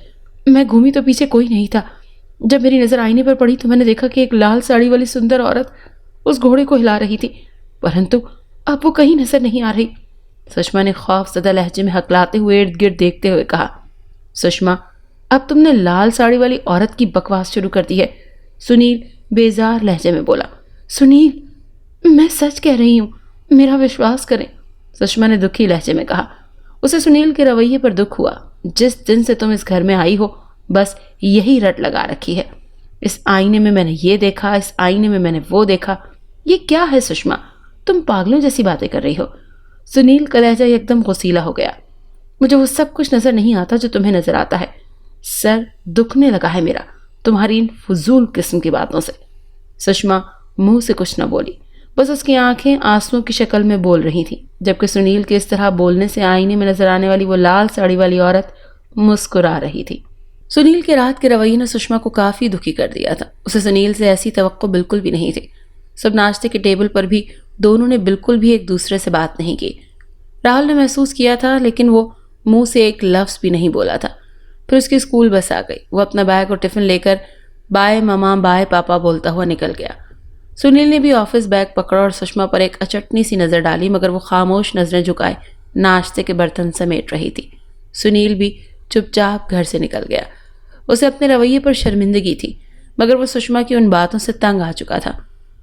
B: मैं घूमी तो पीछे कोई नहीं था। जब मेरी नजर आईने पर पड़ी तो मैंने देखा कि एक लाल साड़ी वाली सुंदर औरत उस घोड़े को हिला रही थी, परंतु अब वो कहीं नजर नहीं आ रही। सुषमा ने खौफजदा लहजे में हकलाते हुए इर्द गिर्द देखते हुए कहा। सुषमा, अब तुमने लाल साड़ी वाली औरत की बकवास शुरू कर दी है, सुनील बेजार लहजे में बोला। सुनील, मैं सच कह रही हूँ, मेरा विश्वास करें, सुषमा ने दुखी लहजे में कहा। उसे सुनील के रवैये पर दुख हुआ। जिस दिन से तुम इस घर में आई हो बस यही रट लगा रखी है। इस आईने में मैंने ये देखा, इस आईने में मैंने वो देखा। ये क्या है सुषमा? तुम पागलों जैसी बातें कर रही हो। सुनील का लहजा एकदम गुस्सीला हो गया। मुझे वो सब कुछ नजर नहीं आता जो तुम्हें नजर आता है। सर दुखने लगा है मेरा तुम्हारी इन फजूल किस्म की बातों से। सुषमा मुंह से कुछ न बोली, बस उसकी आंखें आंसुओं की शक्ल में बोल रही थी, जबकि सुनील के इस तरह बोलने से आईने में नजर आने वाली वो लाल साड़ी वाली औरत मुस्कुरा रही थी। सुनील के रात के रवैये ने सुषमा को काफी दुखी कर दिया था। उसे सुनील से ऐसी तवक्को बिल्कुल भी नहीं थी। सब नाश्ते के टेबल पर भी दोनों ने बिल्कुल भी एक दूसरे से बात नहीं की। राहुल ने महसूस किया था, लेकिन वो मुंह से एक लफ्ज भी नहीं बोला था। फिर उसकी स्कूल बस आ गई। वो अपना बैग और टिफिन लेकर बाय मामा बाय पापा बोलता हुआ निकल गया। सुनील ने भी ऑफिस बैग पकड़ा और सुषमा पर एक अचटनी सी नजर डाली, मगर वो खामोश नजरें झुकाए नाश्ते के बर्तन समेट रही थी। सुनील भी चुपचाप घर से निकल गया। उसे अपने रवैये पर शर्मिंदगी थी, मगर वो सुषमा की उन बातों से तंग आ चुका था।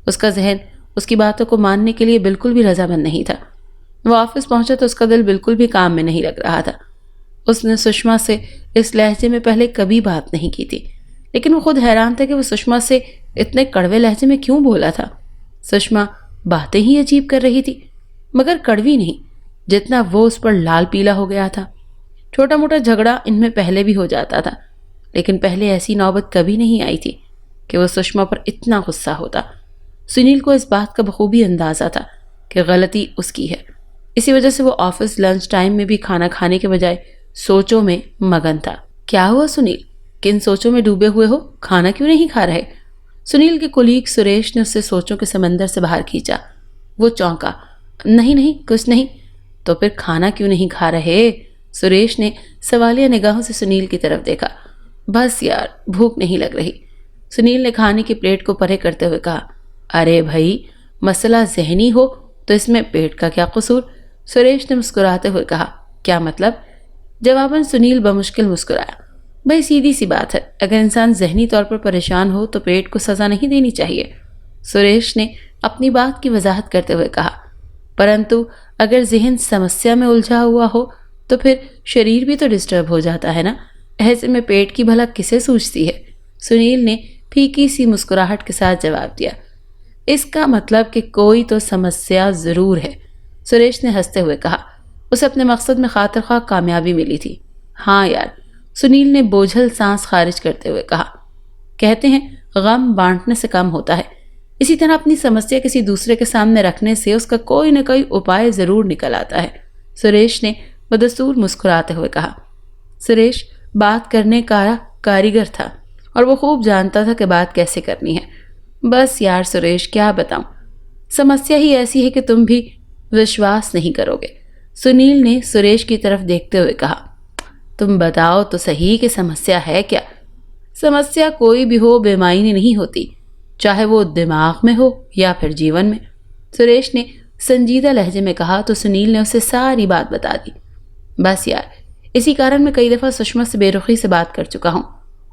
B: उसका जहन उसकी बातों को मानने के लिए बिल्कुल भी रजामंद नहीं था। वो ऑफिस पहुंचा तो उसका दिल बिल्कुल भी काम में नहीं लग रहा था। उसने सुषमा से इस लहजे में पहले कभी बात नहीं की थी, लेकिन वो खुद हैरान था कि वो सुषमा से इतने कड़वे लहजे में क्यों बोला था। सुषमा बातें ही अजीब कर रही थी। मगर कड़वी नहीं, जितना वो उस पर लाल पीला हो गया था। छोटा मोटा झगड़ा इनमें पहले भी हो जाता था, लेकिन पहले ऐसी नौबत कभी नहीं आई थी कि वो सुषमा पर इतना गुस्सा होता। सुनील को इस बात का बखूबी अंदाजा था कि गलती उसकी है। इसी वजह से वो ऑफिस लंच टाइम में भी खाना खाने के बजाय सोचों में मगन था। क्या हुआ सुनील, किन सोचों में डूबे हुए हो? खाना क्यों नहीं खा रहे? सुनील के कुलीग सुरेश ने उससे सोचों के समंदर से बाहर खींचा। वो चौंका। नहीं नहीं, कुछ नहीं। तो फिर खाना क्यों नहीं खा रहे? सुरेश ने सवालिया निगाहों से सुनील की तरफ देखा। बस यार, भूख नहीं लग रही। सुनील ने खाने की प्लेट को परे करते हुए कहा। अरे भाई, मसला जहनी हो तो इसमें पेट का क्या कसूर? सुरेश ने मुस्कुराते हुए कहा। क्या मतलब? जवाबन सुनील बमुश्किल मुस्कुराया। भाई सीधी सी बात है, अगर इंसान जहनी तौर पर परेशान हो तो पेट को सजा नहीं देनी चाहिए। सुरेश ने अपनी बात की वजाहत करते हुए कहा। परंतु अगर जहन समस्या में उलझा हुआ हो तो फिर शरीर भी तो डिस्टर्ब हो जाता है ना। ऐसे में पेट की भला किसे सूझती है? सुनील ने फीकी सी मुस्कुराहट के साथ जवाब दिया। इसका मतलब कि कोई तो समस्या जरूर है, सुरेश ने हंसते हुए कहा। उसे अपने मकसद में खातिर ख्वाह कामयाबी मिली थी। हाँ यार, सुनील ने बोझल सांस खारिज करते हुए कहा। कहते हैं गम बांटने से कम होता है। इसी तरह अपनी समस्या किसी दूसरे के सामने रखने से उसका कोई न कोई उपाय जरूर निकल आता है, सुरेश ने बदस्तूर मुस्कुराते हुए कहा। सुरेश बात करने का कारीगर था और वो खूब जानता था कि बात कैसे करनी है। बस यार सुरेश, क्या बताऊं, समस्या ही ऐसी है कि तुम भी विश्वास नहीं करोगे, सुनील ने सुरेश की तरफ देखते हुए कहा। तुम बताओ तो सही कि समस्या है क्या? समस्या कोई भी हो बेमायने नहीं होती, चाहे वो दिमाग में हो या फिर जीवन में, सुरेश ने संजीदा लहजे में कहा। तो सुनील ने उसे सारी बात बता दी। बस यार, इसी कारण मैं कई दफ़ा सुषमा से बेरुखी से बात कर चुका हूँ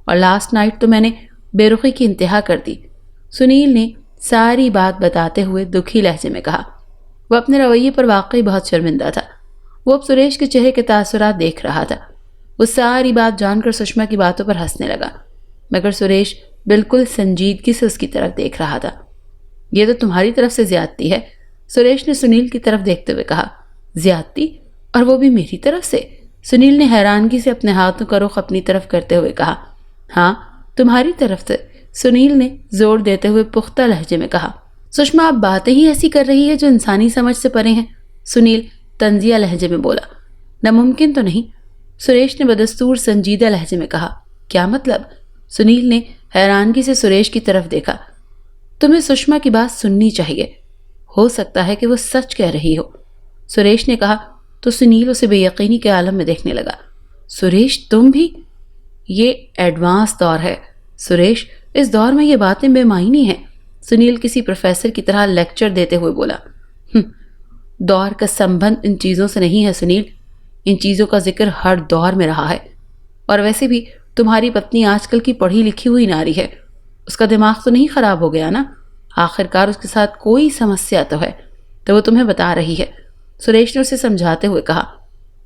B: और लास्ट नाइट तो मैंने बेरुखी की इंतहा कर दी, सुनील ने सारी बात बताते हुए दुखी लहजे में कहा। वह अपने रवैये पर वाकई बहुत शर्मिंदा था। वो अब सुरेश के चेहरे के तासुरात देख रहा था। वो सारी बात जानकर सुषमा की बातों पर हंसने लगा, मगर सुरेश बिल्कुल संजीदगी से उसकी तरफ देख रहा था। यह तो तुम्हारी तरफ से ज्यादती है, सुरेश ने सुनील की तरफ देखते हुए कहा। ज्यादती? और वो भी मेरी तरफ से? सुनील ने हैरानगी से अपने हाथों का रुख अपनी तरफ करते हुए कहा। हाँ, तुम्हारी तरफ से, सुनील ने जोर देते हुए पुख्ता लहजे में कहा। सुषमा अब बातें ही ऐसी कर रही है जो इंसानी समझ से परे हैं, सुनील तंजिया लहजे में बोला। नामुमकिन तो नहीं, सुरेश ने बदस्तूर संजीदा लहजे में कहा। क्या मतलब? सुनील ने हैरानगी से सुरेश की तरफ देखा। तुम्हें सुषमा की बात सुननी चाहिए, हो सकता है कि वो सच कह रही हो, सुरेश ने कहा। तो सुनील उसे बेयकीनी के आलम में देखने लगा। सुरेश, तुम भी? ये एडवांस दौर है सुरेश, इस दौर में ये बातें बेमायनी हैं, सुनील किसी प्रोफेसर की तरह लेक्चर देते हुए बोला। दौर का संबंध इन चीज़ों से नहीं है सुनील, इन चीज़ों का जिक्र हर दौर में रहा है। और वैसे भी तुम्हारी पत्नी आजकल की पढ़ी लिखी हुई नारी है, उसका दिमाग तो नहीं खराब हो गया ना? आखिरकार उसके साथ कोई समस्या तो है, तो वो तुम्हें बता रही है, सुरेश ने उसे समझाते हुए कहा।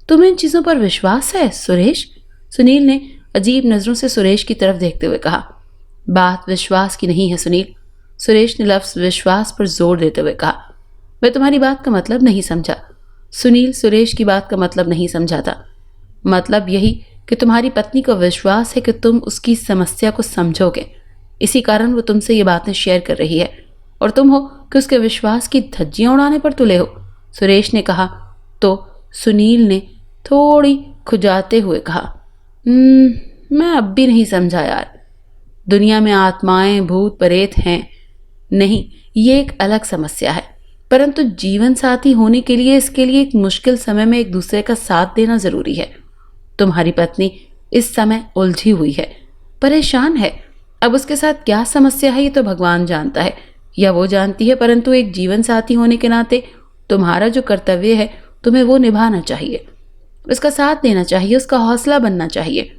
B: तुम्हें इन चीज़ों पर विश्वास है सुरेश? सुनील ने अजीब नज़रों से सुरेश की तरफ देखते हुए कहा। बात विश्वास की नहीं है सुनील, सुरेश ने लफ्ज़ विश्वास पर जोर देते हुए कहा। मैं तुम्हारी बात का मतलब नहीं समझा, सुनील सुरेश की बात का मतलब नहीं समझा था। मतलब यही कि तुम्हारी पत्नी को विश्वास है कि तुम उसकी समस्या को समझोगे, इसी कारण वो तुमसे ये बातें शेयर कर रही है, और तुम हो कि उसके विश्वास की धज्जियां उड़ाने पर तुले हो, सुरेश ने कहा। तो सुनील ने थोड़ी खुजाते हुए कहा। मैं अब भी नहीं समझा यार, दुनिया में आत्माएं भूत प्रेत हैं नहीं, ये एक अलग समस्या है, परंतु जीवन साथी होने के लिए इसके लिए एक मुश्किल समय में एक दूसरे का साथ देना जरूरी है। तुम्हारी पत्नी इस समय उलझी हुई है, परेशान है, अब उसके साथ क्या समस्या है ये तो भगवान जानता है या वो जानती है, परंतु एक जीवन साथी होने के नाते तुम्हारा जो कर्तव्य है तुम्हें वो निभाना चाहिए, उसका साथ देना चाहिए, उसका हौसला बनना चाहिए।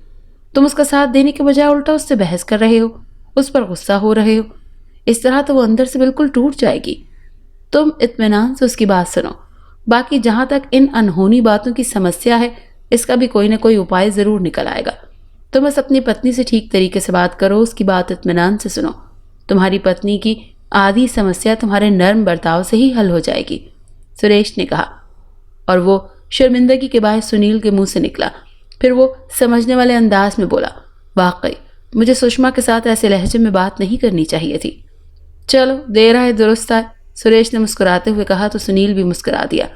B: तुम उसका साथ देने के बजाय उल्टा उससे बहस कर रहे हो, उस पर गुस्सा हो रहे हो, इस तरह तो वो अंदर से बिल्कुल टूट जाएगी। तुम इत्मीनान से उसकी बात सुनो, बाकी जहां तक इन अनहोनी बातों की समस्या है इसका भी कोई ना कोई उपाय जरूर निकल आएगा। तुम बस अपनी पत्नी से ठीक तरीके से बात करो, उसकी बात इत्मीनान से सुनो, तुम्हारी पत्नी की आधी समस्या तुम्हारे नर्म बर्ताव से ही हल हो जाएगी, सुरेश ने कहा, और वो शर्मिंदगी के बाद सुनील के मुंह से निकला। फिर वो समझने वाले अंदाज में बोला, वाकई मुझे सुषमा के साथ ऐसे लहजे में बात नहीं करनी चाहिए थी। चलो देर आए दुरुस्त आए, सुरेश ने मुस्कुराते हुए कहा तो सुनील भी मुस्कुरा दिया।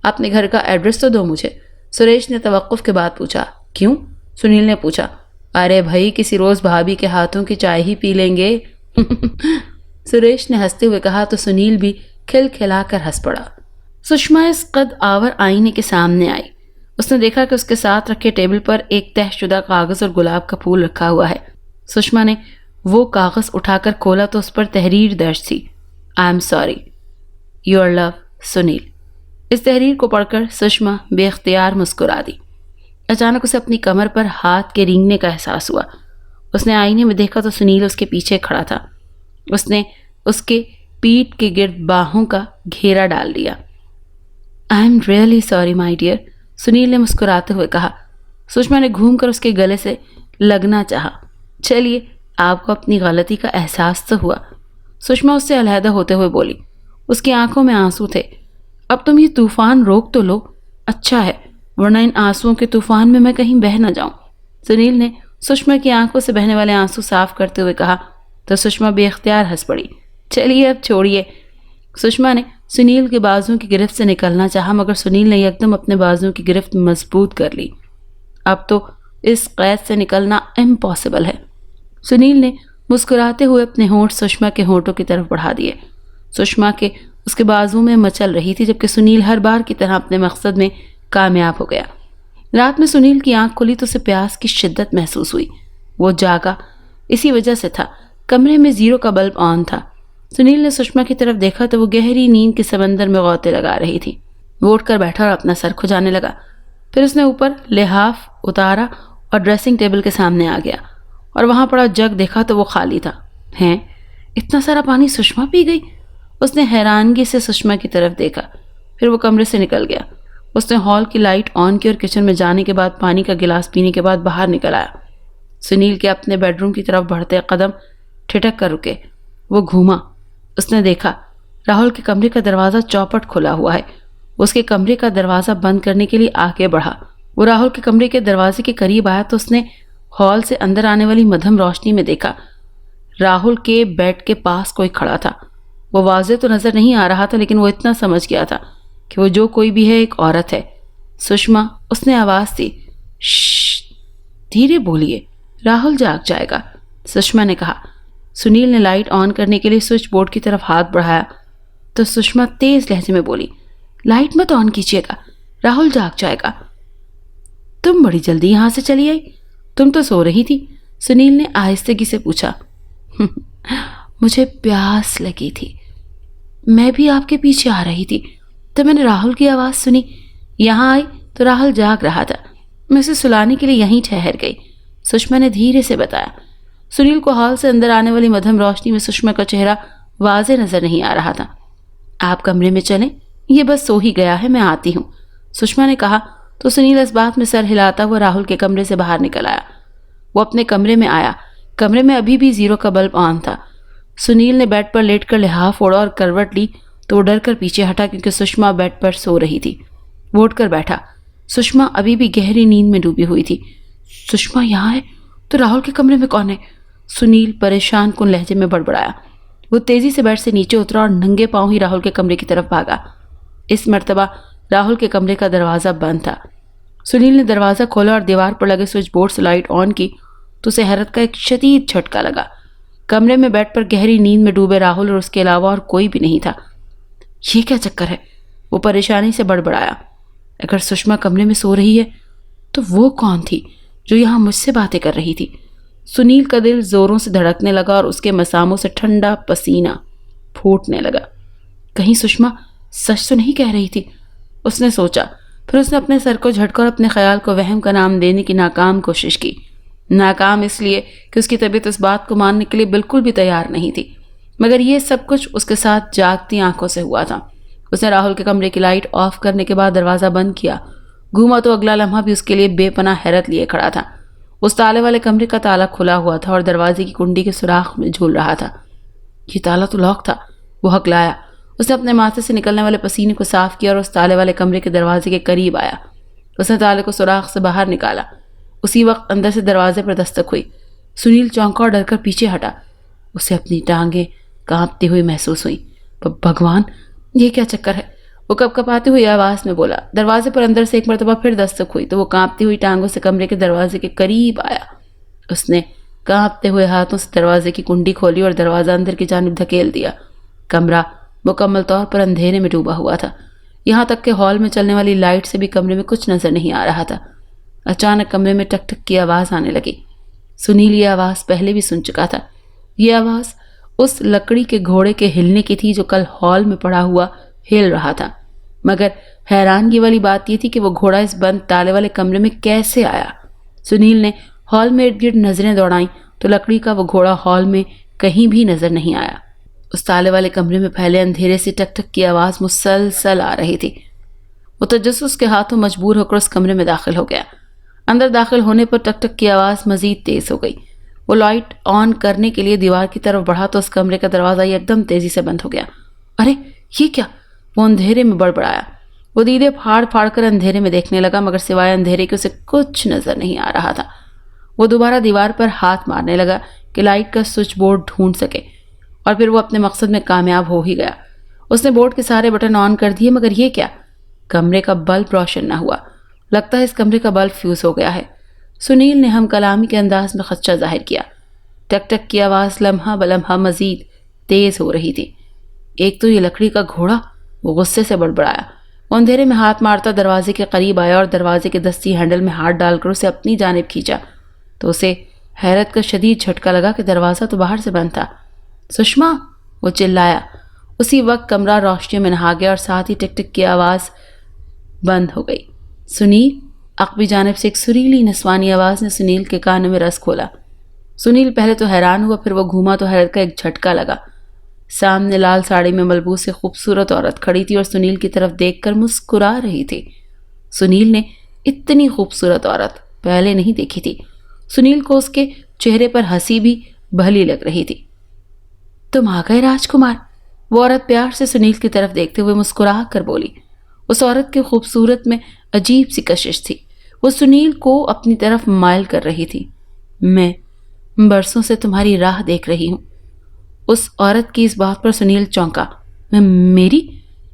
B: अपने घर का एड्रेस तो दो मुझे, सुरेश ने तवक्कुफ के बाद पूछा। क्यों? सुनील ने पूछा। अरे भाई, किसी रोज भाभी के हाथों की चाय ही पी लेंगे। सुरेश ने हंसते हुए कहा तो सुनील भी खिलखिलाकर हंस पड़ा। सुषमा इस कद आवर आईने के सामने आई। उसने देखा कि उसके साथ रखे टेबल पर एक तहशुदा कागज और गुलाब का फूल रखा हुआ है। सुषमा ने वो कागज उठाकर खोला तो उस पर तहरीर दर्ज थी, I am sorry, your love, Sunil. इस तहरीर को पढ़कर सुषमा बेख्तियार मुस्कुरा दी। अचानक उसे अपनी कमर पर हाथ के रेंगने का एहसास हुआ। उसने आईने में देखा तो सुनील उसके पीछे खड़ा था। उसने उसके पीठ के गिर्द बाहों का घेरा डाल दिया। I am really sorry my dear, Sunil ने मुस्कुराते हुए कहा। सुषमा ने घूमकर उसके गले से लगना चाहा। चलिए, आपको अपनी गलती का एहसास तो हुआ, सुषमा उससे अलहदा होते हुए बोली। उसकी आंखों में आंसू थे। अब तुम ये तूफान रोक तो लो, अच्छा है, वरना इन आंसुओं के तूफान में मैं कहीं बह न जाऊं। सुनील ने सुषमा की आंखों से बहने वाले आंसू साफ करते हुए कहा तो सुषमा बेख्तियार हंस पड़ी। चलिए अब छोड़िए। सुषमा ने सुनील के बाजुओं की गिरफ्त से निकलना चाहा, मगर सुनील ने एकदम अपने बाजुओं की गिरफ्त मजबूत कर ली। अब तो इस कैद से निकलना इम्पॉसिबल है। सुनील ने मुस्कुराते हुए अपने होंठ सुषमा के होंठों की तरफ बढ़ा दिए। सुषमा के उसके बाजुओं में मचल रही थी, जबकि सुनील हर बार की तरह अपने मकसद में कामयाब हो गया। रात में सुनील की आंख खुली तो उसे प्यास की शिद्दत महसूस हुई। वो जागा इसी वजह से था, कमरे में 0 का बल्ब ऑन था। सुनील ने सुषमा की तरफ देखा तो वो गहरी नींद के समंदर में गौते लगा रही थी। वो उठकर बैठा और अपना सर खुजाने लगा। फिर उसने ऊपर लिहाफ उतारा और ड्रेसिंग टेबल के सामने आ गया और वहां पड़ा जग देखा तो वो खाली था। हैं, इतना सारा पानी सुषमा पी गई? उसने हैरानगी से सुषमा की तरफ देखा। फिर वो कमरे से निकल गया। उसने हॉल की लाइट ऑन की और किचन में जाने के बाद पानी का गिलास पीने के बाद बाहर निकल आया। सुनील के अपने बेडरूम की तरफ बढ़ते कदम ठिठक कर रुके। वो घूमा। उसने देखा राहुल के कमरे का दरवाज़ा चौपट खुला हुआ है। उसके कमरे का दरवाज़ा बंद करने के लिए आगे बढ़ा। वो राहुल के कमरे के दरवाजे के करीब आया तो उसने हॉल से अंदर आने वाली मध्यम रोशनी में देखा राहुल के बेड के पास कोई खड़ा था। वो वाज़ेह तो नज़र नहीं आ रहा था, लेकिन वो इतना समझ गया था कि वो जो कोई भी है एक औरत है। सुषमा, उसने आवाज़ दी। श्श्श, धीरे बोलिए, राहुल जाग जाएगा, सुषमा ने कहा। सुनील ने लाइट ऑन करने के लिए स्विच बोर्ड की तरफ हाथ बढ़ाया तो सुषमा तेज लहजे में बोली, लाइट मत ऑन कीजिएगा, राहुल जाग जाएगा। तुम बड़ी जल्दी यहां से चली आई, तुम तो सो रही थी, सुनील ने आहिस्तगी से पूछा। मुझे प्यास लगी थी, मैं भी आपके पीछे आ रही थी तो मैंने राहुल की आवाज़ सुनी। यहाँ आई तो राहुल जाग रहा था, मैं उसे सुलाने के लिए यहीं ठहर गई, सुषमा ने धीरे से बताया। सुनील को हॉल से अंदर आने वाली मध्यम रोशनी में सुषमा का चेहरा वाज़े नजर नहीं आ रहा था। आप कमरे में चलें, ये बस सो ही गया है, मैं आती हूँ, सुषमा ने कहा तो सुनील इस बात में सर हिलाता हुआ राहुल के कमरे से बाहर निकल आया। वो अपने कमरे में आया। कमरे में अभी भी 0 का बल्ब ऑन था। सुनील ने बेड पर लेटकर लिहाफ ओढ़ा और करवट ली तो वो डर कर पीछे हटा क्योंकि सुषमा बेड पर सो रही थी। वो उठकर बैठा। सुषमा अभी भी गहरी नींद में डूबी हुई थी। सुषमा यहाँ है तो राहुल के कमरे में कौन है? सुनील परेशान कुन लहजे में बड़बड़ाया। वो तेजी से बेड से नीचे उतरा और नंगे पांव ही राहुल के कमरे की तरफ भागा। इस मर्तबा राहुल के कमरे का दरवाज़ा बंद था। सुनील ने दरवाज़ा खोला और दीवार पर लगे स्विच बोर्ड से लाइट ऑन की तो उसे हैरत का एक शदीद झटका लगा। कमरे में बेड पर गहरी नींद में डूबे राहुल और उसके अलावा और कोई भी नहीं था। ये क्या चक्कर है? वो परेशानी से बड़बड़ाया। अगर सुषमा कमरे में सो रही है तो वो कौन थी जो यहाँ मुझसे बातें कर रही थी? सुनील का दिल जोरों से धड़कने लगा और उसके मसामों से ठंडा पसीना फूटने लगा। कहीं सुषमा सच तो नहीं कह रही थी, उसने सोचा। फिर उसने अपने सर को झटका और अपने ख्याल को वहम का नाम देने की नाकाम कोशिश की। नाकाम इसलिए कि उसकी तबीयत इस बात को मानने के लिए बिल्कुल भी तैयार नहीं थी, मगर यह सब कुछ उसके साथ जागती आंखों से हुआ था। उसने राहुल के कमरे की लाइट ऑफ करने के बाद दरवाज़ा बंद किया। घूमा तो अगला लम्हा भी उसके लिए बेपनाह हैरत लिए खड़ा था। उस ताले वाले कमरे का ताला खुला हुआ था और दरवाजे की कुंडी के सुराख में झूल रहा था। ये ताला तो लॉक था। वो हकलाया। उसने अपने माथे से निकलने वाले पसीने को साफ किया और उस ताले वाले कमरे के दरवाजे के करीब आया। उसने ताले को सुराख से बाहर निकाला। उसी वक्त अंदर से दरवाजे पर दस्तक हुई। सुनील चौंका और डरकर पीछे हटा। उसे अपनी टांगें कांपती हुई महसूस हुई। भगवान, ये क्या चक्कर है? वो कपकपाती हुई आवाज में बोला। दरवाजे पर अंदर से एक मरतबा फिर दस्तक हुई तो वो कांपती हुई टांगों से कमरे के दरवाजे के करीब आया। उसने कांपते हुए हाथों से दरवाजे की कुंडी खोली और दरवाजा अंदर की जानिब धकेल दिया। कमरा मुकम्मल तौर पर अंधेरे में डूबा हुआ था। यहाँ तक कि हॉल में चलने वाली लाइट से भी कमरे में कुछ नजर नहीं आ रहा था। अचानक कमरे में टक टक की आवाज आने लगी। सुनील ये आवाज पहले भी सुन चुका था। ये आवाज उस लकड़ी के घोड़े के हिलने की थी जो कल हॉल में पड़ा हुआ हिल रहा था। मगर हैरानगी वाली बात यह थी कि वो घोड़ा इस बंद ताले वाले कमरे में कैसे आया। सुनील ने हॉल में इर्द गिर्द नजरें दौड़ाई तो लकड़ी का वो घोड़ा हॉल में कहीं भी नजर नहीं आया। उस ताले वाले कमरे में फैले अंधेरे से टक टक की आवाज मुसलसल आ रही थी। वो तजस्सुस के हाथों मजबूर होकर उस कमरे में दाखिल हो गया। अंदर दाखिल होने पर टक टक की आवाज मजीद तेज हो गई। वो लाइट ऑन करने के लिए दीवार की तरफ बढ़ा तो उस कमरे का दरवाजा एकदम तेजी से बंद हो गया। अरे ये क्या? वो अंधेरे में बड़बड़ाया। वो दीदे फाड़ फाड़ कर अंधेरे में देखने लगा मगर सिवाय अंधेरे के उसे कुछ नजर नहीं आ रहा था। वो दोबारा दीवार पर हाथ मारने लगा कि लाइट का स्विच बोर्ड ढूंढ सके और फिर वो अपने मकसद में कामयाब हो ही गया। उसने बोर्ड के सारे बटन ऑन कर दिए मगर ये क्या? कमरे का बल्ब रोशन न हुआ। लगता है इस कमरे का बल्ब फ्यूज हो गया है। सुनील ने हम कलामी के अंदाज में खदशा जाहिर किया। टक टक की आवाज लम्हा बलम्हा मजीद तेज हो रही थी। एक तो ये लकड़ी का घोड़ा, वो गुस्से से बड़बड़ाया। वो अंधेरे में हाथ मारता दरवाजे के करीब आया और दरवाजे के दस्ती हैंडल में हाथ डालकर उसे अपनी जानिब खींचा तो उसे हैरत का शदीद झटका लगा कि दरवाजा तो बाहर से बंद था। सुषमा, वो चिल्लाया। उसी वक्त कमरा रोशनी में नहा गया और साथ ही टिक टिक की आवाज बंद हो गई। सुनील, अकबी जानिब से एक सुरीली नस्वानी आवाज ने सुनील के कानों में रस खोला। सुनील पहले तो हैरान हुआ, फिर वो घूमा तो हैरत का एक झटका लगा। सामने लाल साड़ी में मलबूस से खूबसूरत औरत खड़ी थी और सुनील की तरफ देखकर मुस्कुरा रही थी। सुनील ने इतनी खूबसूरत औरत पहले नहीं देखी थी। सुनील को उसके चेहरे पर हंसी भी भली लग रही थी। तुम आ गए राजकुमार, वो औरत प्यार से सुनील की तरफ देखते हुए मुस्कुरा कर बोली। उस औरत के खूबसूरत में अजीब सी कशिश थी। वो सुनील को अपनी तरफ माइल कर रही थी। मैं बरसों से तुम्हारी राह देख रही हूं। उस औरत की इस बात पर सुनील चौंका। मेरी?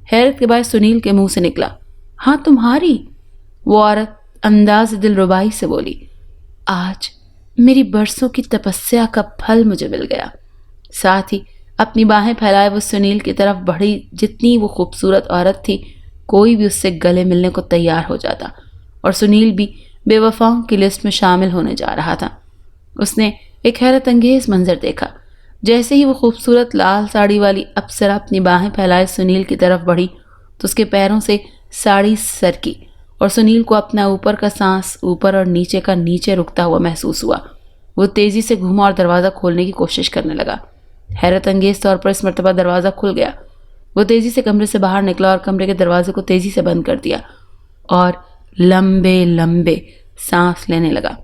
B: हैरत के बाद सुनील के मुंह से निकला, हाँ तुम्हारी। वो औरत अंदाज दिलरुबाई से बोली, आज मेरी बरसों की तपस्या का फल मुझे मिल गया। साथ ही अपनी बाहें फैलाए वो सुनील की तरफ बढ़ी। जितनी वो खूबसूरत औरत थी, कोई भी उससे गले मिलने को तैयार हो जाता और सुनील भी बेवफाओं की लिस्ट में शामिल होने जा रहा था। उसने एक हैरत अंगेज मंजर देखा। जैसे ही वो खूबसूरत लाल साड़ी वाली अप्सरा अपनी बाहें फैलाए सुनील की तरफ बढ़ी तो उसके पैरों से साड़ी सरकी और सुनील को अपना ऊपर का सांस ऊपर और नीचे का नीचे रुकता हुआ महसूस हुआ। वो तेजी से घूमा और दरवाज़ा खोलने की कोशिश करने लगा। हैरत अंगेज तौर पर इस मरतबा दरवाज़ा खुल गया। वो तेजी से कमरे से बाहर निकला और कमरे के दरवाजे को तेजी से बंद कर दिया और लंबे लंबे सांस लेने लगा।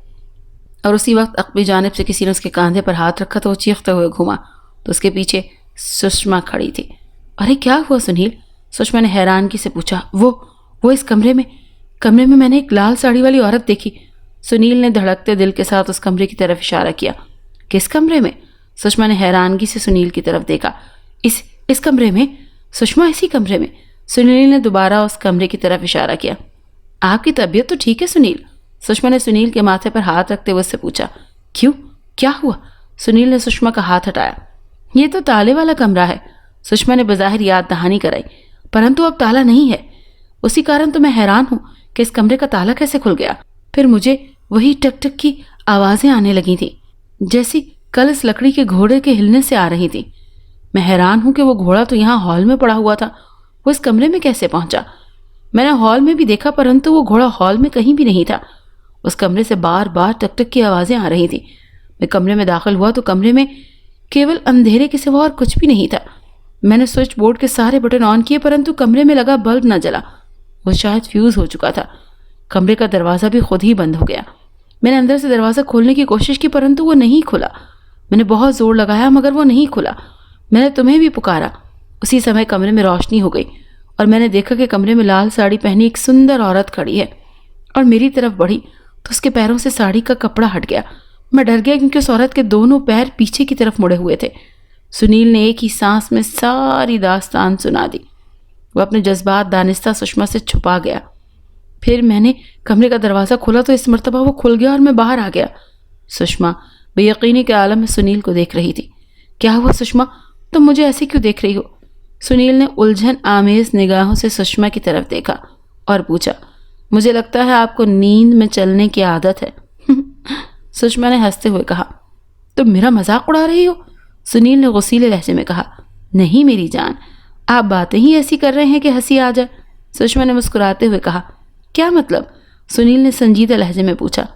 B: और उसी वक्त अकबी जानिब से किसी ने उसके कंधे पर हाथ रखा तो वो चीखते हुए घूमा तो उसके पीछे सुषमा खड़ी थी। अरे क्या हुआ सुनील? सुषमा ने हैरानगी से पूछा। वो इस कमरे में मैंने एक लाल साड़ी वाली औरत देखी। सुनील ने धड़कते दिल के साथ उस कमरे की तरफ इशारा किया। किस कमरे में? सुषमा ने हैरानगी से सुनील की तरफ देखा। इस कमरे में? सुषमा, इसी कमरे में। सुनील ने दोबारा उस कमरे की तरफ इशारा किया। आपकी तबीयत तो ठीक है सुनील? सुषमा ने सुनील के माथे पर हाथ रखते हुए उससे पूछा। क्यों, क्या हुआ? सुनील ने सुषमा का हाथ हटाया। ये तो ताले वाला कमरा है। सुषमा ने बज़ाहिर याद दहानी कराई, परंतु अब ताला नहीं है। उसी कारण तो मैं हैरान हूं कि इस कमरे का ताला कैसे खुल गया। फिर मुझे वही टक टक की आवाजें आने लगी थी जैसी कल इस लकड़ी के घोड़े के हिलने से आ रही थी। मैं हैरान हूं कि वो घोड़ा तो यहाँ हॉल में पड़ा हुआ था, वो इस कमरे में कैसे पहुंचा? मैंने हॉल में भी देखा परंतु वो घोड़ा हॉल में कहीं भी नहीं था। उस कमरे से बार बार टक टक की आवाजें आ रही थी। मैं कमरे में दाखिल हुआ तो कमरे में केवल अंधेरे के सिवा और कुछ भी नहीं था। मैंने स्विच बोर्ड के सारे बटन ऑन किए परंतु कमरे में लगा बल्ब न जला। वो शायद फ्यूज हो चुका था। कमरे का दरवाज़ा भी खुद ही बंद हो गया। मैंने अंदर से दरवाज़ा खोलने की कोशिश की परंतु वो नहीं खुला। मैंने बहुत जोर लगाया मगर वो नहीं खुला। मैंने तुम्हें भी पुकारा उसी समय कमरे में रोशनी हो गई और मैंने देखा कि कमरे में लाल साड़ी पहनी एक सुंदर औरत खड़ी है और मेरी तरफ बढ़ी तो उसके पैरों से साड़ी का कपड़ा हट गया। मैं डर गया क्योंकि उस औरत के दोनों पैर पीछे की तरफ मुड़े हुए थे। सुनील ने एक ही सांस में सारी दास्तान सुना दी। वो अपने जज्बात दानिस्ता सुषमा से छुपा गया। फिर मैंने कमरे का दरवाज़ा खोला तो इस मर्तबा वो खुल गया और मैं बाहर आ गया। सुषमा बेयकीनी के आलम में सुनील को देख रही थी। क्या हुआ सुषमा, तुम मुझे ऐसे क्यों देख रही हो? सुनील ने उलझन आमेज निगाहों से सुषमा की तरफ देखा और पूछा, मुझे लगता है आपको नींद में चलने की आदत है। सुषमा ने हंसते हुए कहा, तुम मेरा मजाक उड़ा रही हो? सुनील ने गुस्सीले लहजे में कहा, नहीं मेरी जान, आप बातें ही ऐसी कर रहे हैं कि हंसी आ जाए। सुषमा ने मुस्कुराते हुए कहा, क्या मतलब? सुनील ने संजीदा लहजे में पूछा,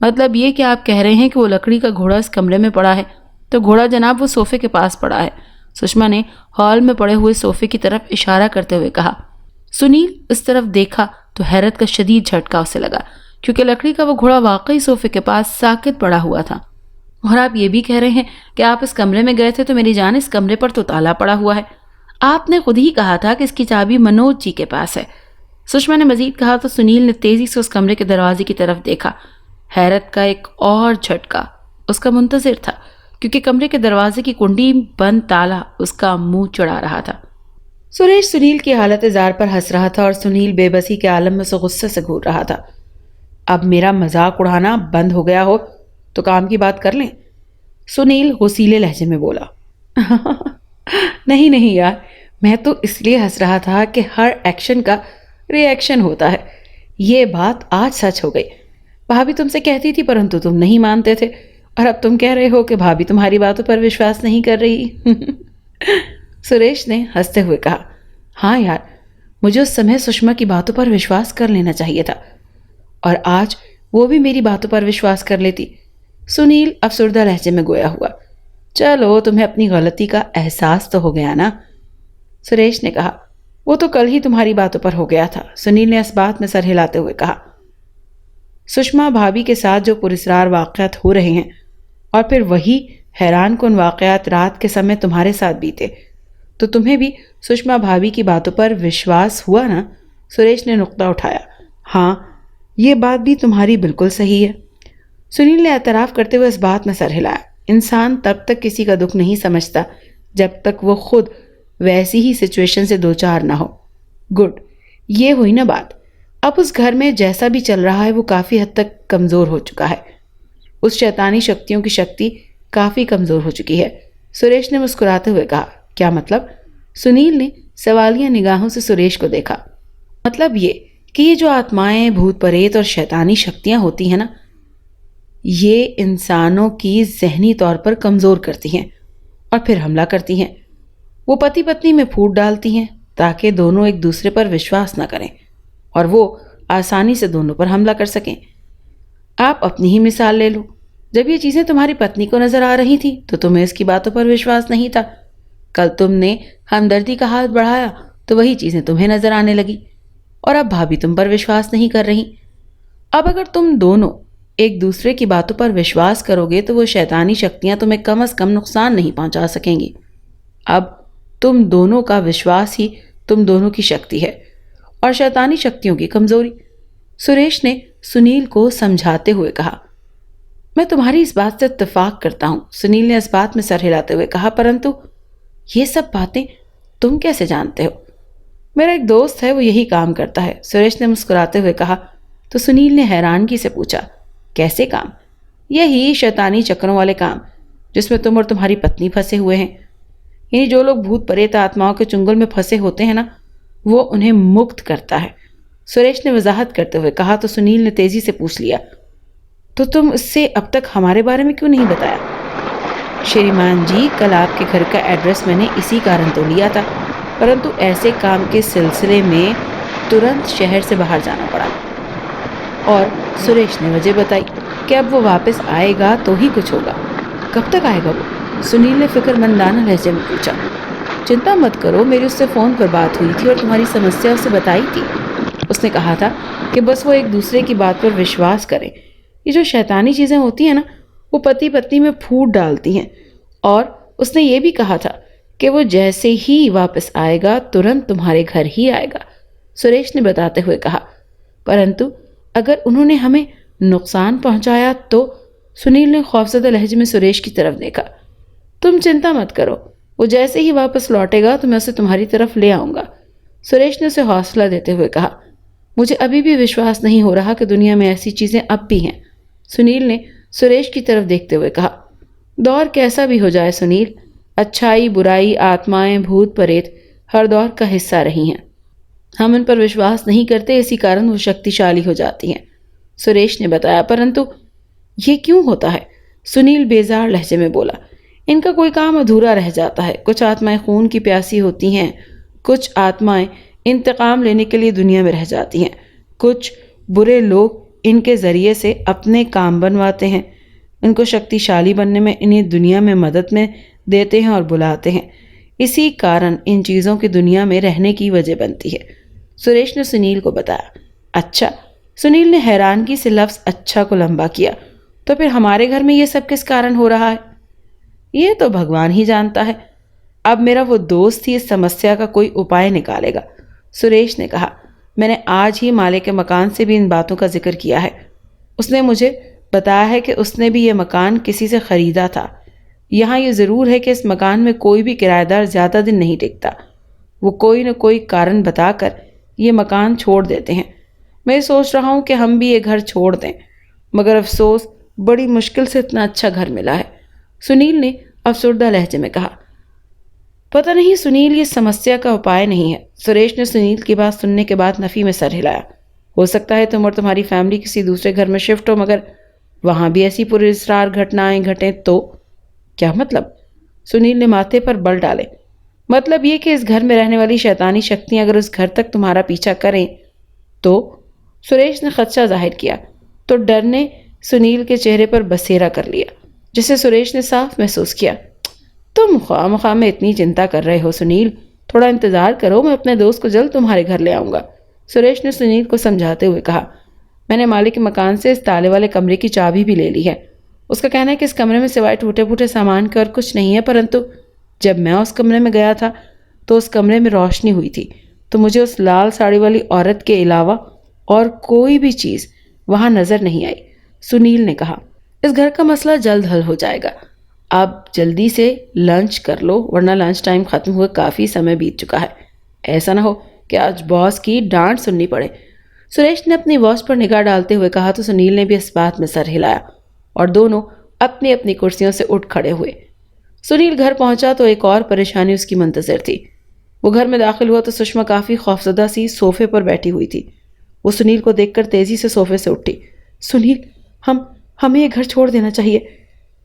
B: मतलब ये कि आप कह रहे हैं कि वो लकड़ी का घोड़ा इस कमरे में पड़ा है? तो घोड़ा जनाब वो सोफे के पास पड़ा है। सुषमा ने हॉल में पड़े हुए सोफे की तरफ इशारा करते हुए कहा। सुनील उस तरफ देखा तो हैरत का शदीद झटका उसे लगा, क्योंकि लकड़ी का वो घोड़ा वाकई सोफे के पास साकित पड़ा हुआ था। और आप ये भी कह रहे हैं कि आप इस कमरे में गए थे तो मेरी जान इस कमरे पर तो ताला पड़ा हुआ है। आपने खुद ही कहा था कि इसकी चाबी मनोज जी के पास है। सुषमा ने मजीद कहा तो सुनील ने तेजी से उस कमरे के दरवाजे की तरफ देखा। हैरत का एक और झटका उसका मुंतजिर था, क्योंकि कमरे के दरवाजे की कुंडी बंद ताला उसका मुंह चढ़ा रहा था। सुरेश सुनील की हालत जार पर हंस रहा था और सुनील बेबसी के आलम में से गुस्से से घूर रहा था। अब मेरा मजाक उड़ाना बंद हो गया हो तो काम की बात कर लें, सुनील गुस्सीले लहजे में बोला। नहीं नहीं यार, मैं तो इसलिए हंस रहा था कि हर एक्शन का रिएक्शन होता है। ये बात आज सच हो गई। भाभी तुमसे कहती थी परंतु तुम नहीं मानते थे, और अब तुम कह रहे हो कि भाभी तुम्हारी बातों पर विश्वास नहीं कर रही। सुरेश ने हंसते हुए कहा, हाँ यार, मुझे उस समय सुषमा की बातों पर विश्वास कर लेना चाहिए था, और आज वो भी मेरी बातों पर विश्वास कर लेती। सुनील अफसुर्दा लहजे में गोया हुआ। चलो, तुम्हें अपनी गलती का एहसास तो हो गया ना? सुरेश ने कहा, वो तो कल ही तुम्हारी बातों पर हो गया था। सुनील ने इस बात में सर हिलाते हुए कहा, सुषमा भाभी के साथ जो पुरस्कार वाक़यात हो रहे हैं और फिर वही हैरान कुन वाक़यात रात के समय तुम्हारे साथ बीते, तो तुम्हें भी सुषमा भाभी की बातों पर विश्वास हुआ ना? सुरेश ने नुक्ता उठाया। हाँ, ये बात भी तुम्हारी बिल्कुल सही है। सुनील ने एतराफ़ करते हुए इस बात में सर हिलाया। इंसान तब तक किसी का दुख नहीं समझता जब तक वो खुद वैसी ही सिचुएशन से दो चार ना हो। गुड, ये हुई ना बात। अब उस घर में जैसा भी चल रहा है वो काफ़ी हद तक कमज़ोर हो चुका है। उस शैतानी शक्तियों की शक्ति काफ़ी कमज़ोर हो चुकी है। सुरेश ने मुस्कुराते हुए कहा, क्या मतलब? सुनील ने सवालिया निगाहों से सुरेश को देखा। मतलब ये कि ये जो आत्माएं, भूत प्रेत और शैतानी शक्तियां होती हैं ना, ये इंसानों की जहनी तौर पर कमज़ोर करती हैं और फिर हमला करती हैं। वो पति पत्नी में फूट डालती हैं ताकि दोनों एक दूसरे पर विश्वास न करें और वो आसानी से दोनों पर हमला कर सकें। आप अपनी ही मिसाल ले लो। जब ये चीज़ें तुम्हारी पत्नी को नज़र आ रही थी तो तुम्हें इसकी बातों पर विश्वास नहीं था। कल तुमने हमदर्दी का हाथ बढ़ाया तो वही चीज़ें तुम्हें नज़र आने लगी, और अब भाभी तुम पर विश्वास नहीं कर रही। अब अगर तुम दोनों एक दूसरे की बातों पर विश्वास करोगे तो वो शैतानी शक्तियां तुम्हें कम से कम नुकसान नहीं पहुंचा सकेंगी। अब तुम दोनों का विश्वास ही तुम दोनों की शक्ति है और शैतानी शक्तियों की कमजोरी। सुरेश ने सुनील को समझाते हुए कहा। मैं तुम्हारी इस बात से इत्तेफाक करता हूं, सुनील ने इस बात में सर हिलाते हुए कहा, परंतु ये सब बातें तुम कैसे जानते हो? मेरा एक दोस्त है, वो यही काम करता है, सुरेश ने मुस्कुराते हुए कहा। तो सुनील ने हैरानगी से पूछा, कैसे काम? यही शैतानी चक्रों वाले काम जिसमें तुम और तुम्हारी पत्नी फंसे हुए हैं। यानी जो लोग भूत प्रेत आत्माओं के चुंगल में फंसे होते हैं ना, वो उन्हें मुक्त करता है, सुरेश ने वजाहत करते हुए कहा। तो सुनील ने तेजी से पूछ लिया, तो तुम इससे अब तक हमारे बारे में क्यों नहीं बताया? श्रीमान जी, कल आपके घर का एड्रेस मैंने इसी कारण तो लिया था, परंतु ऐसे काम के सिलसिले में तुरंत शहर से बाहर जाना पड़ा। और सुरेश ने वजह बताई कि अब वो वापस आएगा तो ही कुछ होगा। कब तक आएगा वो? सुनील ने फिक्रमंदाना लहजे में पूछा। चिंता मत करो, मेरी उससे फ़ोन पर बात हुई थी और तुम्हारी समस्या उसे बताई थी। उसने कहा था कि बस वो एक दूसरे की बात पर विश्वास करें। ये जो शैतानी चीज़ें होती हैं ना, वो पति पत्नी में फूट डालती हैं। और उसने ये भी कहा था कि वो जैसे ही वापस आएगा तुरंत तुम्हारे घर ही आएगा, सुरेश ने बताते हुए कहा। परंतु अगर उन्होंने हमें नुकसान पहुंचाया तो? सुनील ने खौफजदा लहजे में सुरेश की तरफ देखा। तुम चिंता मत करो, वो जैसे ही वापस लौटेगा तो मैं उसे तुम्हारी तरफ ले आऊंगा, सुरेश ने उसे हौसला देते हुए कहा। मुझे अभी भी विश्वास नहीं हो रहा कि दुनिया में ऐसी चीजें अब भी हैं, सुनील ने सुरेश की तरफ देखते हुए कहा। दौर कैसा भी हो जाए सुनील, अच्छाई बुराई आत्माएं भूत प्रेत हर दौर का हिस्सा रही हैं। हम उन पर विश्वास नहीं करते, इसी कारण वो शक्तिशाली हो जाती हैं, सुरेश ने बताया। परंतु ये क्यों होता है, सुनील बेजार लहजे में बोला। इनका कोई काम अधूरा रह जाता है। कुछ आत्माएं खून की प्यासी होती हैं, कुछ आत्माएं इंतकाम लेने के लिए दुनिया में रह जाती हैं, कुछ बुरे लोग इनके जरिए से अपने काम बनवाते हैं, इनको शक्तिशाली बनने में इन्हें दुनिया में मदद में देते हैं और बुलाते हैं। इसी कारण इन चीज़ों की दुनिया में रहने की वजह बनती है, सुरेश ने सुनील को बताया। अच्छा, सुनील ने हैरानगी से लफ्ज़ अच्छा को लंबा किया। तो फिर हमारे घर में ये सब किस कारण हो रहा है? ये तो भगवान ही जानता है। अब मेरा वो दोस्त ही इस समस्या का कोई उपाय निकालेगा, सुरेश ने कहा। मैंने आज ही मालिक के मकान से भी इन बातों का जिक्र किया है। उसने मुझे बताया है कि उसने भी ये मकान किसी से ख़रीदा था। यहाँ ये ज़रूर है कि इस मकान में कोई भी किराएदार ज़्यादा दिन नहीं टिकता। वो कोई न कोई कारण बताकर ये मकान छोड़ देते हैं। मैं सोच रहा हूँ कि हम भी ये घर छोड़ दें, मगर अफसोस बड़ी मुश्किल से इतना अच्छा घर मिला है, सुनील ने अफसुर्दा लहजे में कहा। पता नहीं सुनील, ये समस्या का उपाय नहीं है, सुरेश ने सुनील की बात सुनने के बाद नफ़ी में सर हिलाया। हो सकता है तुम और तुम्हारी फैमिली किसी दूसरे घर में शिफ्ट हो, मगर वहाँ भी ऐसी पुरस्कार घटनाएं घटें तो? क्या मतलब? सुनील ने माथे पर बल डाले। मतलब ये कि इस घर में रहने वाली शैतानी शक्तियां अगर उस घर तक तुम्हारा पीछा करें तो? सुरेश ने खदशा जाहिर किया तो डर ने सुनील के चेहरे पर बसेरा कर लिया, जिसे सुरेश ने साफ महसूस किया। तुम ख्वामख्वाह में इतनी चिंता कर रहे हो सुनील, थोड़ा इंतजार करो, मैं अपने दोस्त को जल्द तुम्हारे घर ले आऊँगा, सुरेश ने सुनील को समझाते हुए कहा। मैंने मालिक के मकान से इस ताले वाले कमरे की चाबी भी ले ली है। उसका कहना है कि इस कमरे में सिवाय टूटे फूटे सामान के और कुछ नहीं है, परंतु जब मैं उस कमरे में गया था तो उस कमरे में रोशनी हुई थी, तो मुझे उस लाल साड़ी वाली औरत के अलावा और कोई भी चीज़ वहाँ नज़र नहीं आई, सुनील ने कहा। इस घर का मसला जल्द हल हो जाएगा, आप जल्दी से लंच कर लो, वरना लंच टाइम ख़त्म हुए काफ़ी समय बीत चुका है। ऐसा ना हो कि आज बॉस की डांट सुननी पड़े, सुरेश ने अपनी वॉच पर निगाह डालते हुए कहा। तो सुनील ने भी इस बात में सर हिलाया और दोनों अपनी अपनी कुर्सियों से उठ खड़े हुए। सुनील घर पहुंचा तो एक और परेशानी उसकी मुंतज़िर थी। वो घर में दाखिल हुआ तो सुषमा काफ़ी खौफजदा सी सोफे पर बैठी हुई थी। वो सुनील को देखकर तेज़ी से सोफे से उठी। सुनील, हमें ये घर छोड़ देना चाहिए,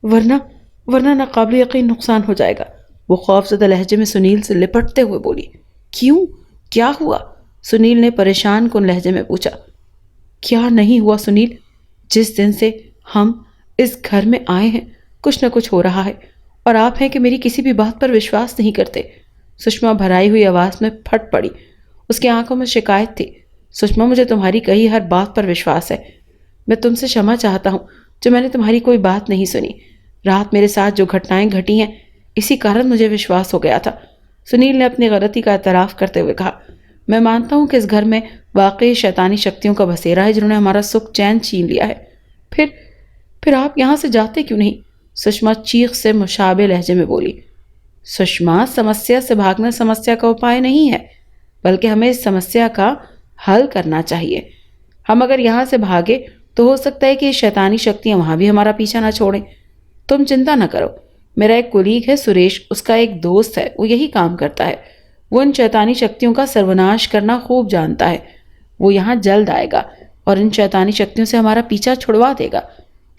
B: वरना नाकाबिल यकीन नुकसान हो जाएगा, वो खौफजदा लहजे में सुनील से लिपटते हुए बोली। क्यों, क्या हुआ? सुनील ने परेशान कुन लहजे में पूछा। क्या नहीं हुआ सुनील, जिस दिन से हम इस घर में आए हैं कुछ न कुछ हो रहा है, और आप हैं कि मेरी किसी भी बात पर विश्वास नहीं करते, सुषमा भराई हुई आवाज़ में फट पड़ी। उसकी आंखों में शिकायत थी। सुषमा, मुझे तुम्हारी कही हर बात पर विश्वास है। मैं तुमसे क्षमा चाहता हूँ जो मैंने तुम्हारी कोई बात नहीं सुनी। रात मेरे साथ जो घटनाएं घटी हैं, इसी कारण मुझे विश्वास हो गया था, सुनील ने अपनी गलती का एतराफ़ करते हुए कहा। मैं मानता हूँ कि इस घर में वाकई शैतानी शक्तियों का बसेरा है जिन्होंने हमारा सुख चैन छीन लिया है। फिर आप यहाँ से जाते क्यों नहीं? सुषमा चीख से मुशाबे लहजे में बोली। सुषमा, समस्या से भागना समस्या का उपाय नहीं है, बल्कि हमें इस समस्या का हल करना चाहिए। हम अगर यहाँ से भागे तो हो सकता है कि ये शैतानी शक्तियाँ वहाँ भी हमारा पीछा ना छोड़ें। तुम चिंता न करो, मेरा एक कुलीग है सुरेश, उसका एक दोस्त है, वो यही काम करता है। वो इन शैतानी शक्तियों का सर्वनाश करना खूब जानता है। वो यहाँ जल्द आएगा और इन शैतानी शक्तियों से हमारा पीछा छुड़वा देगा,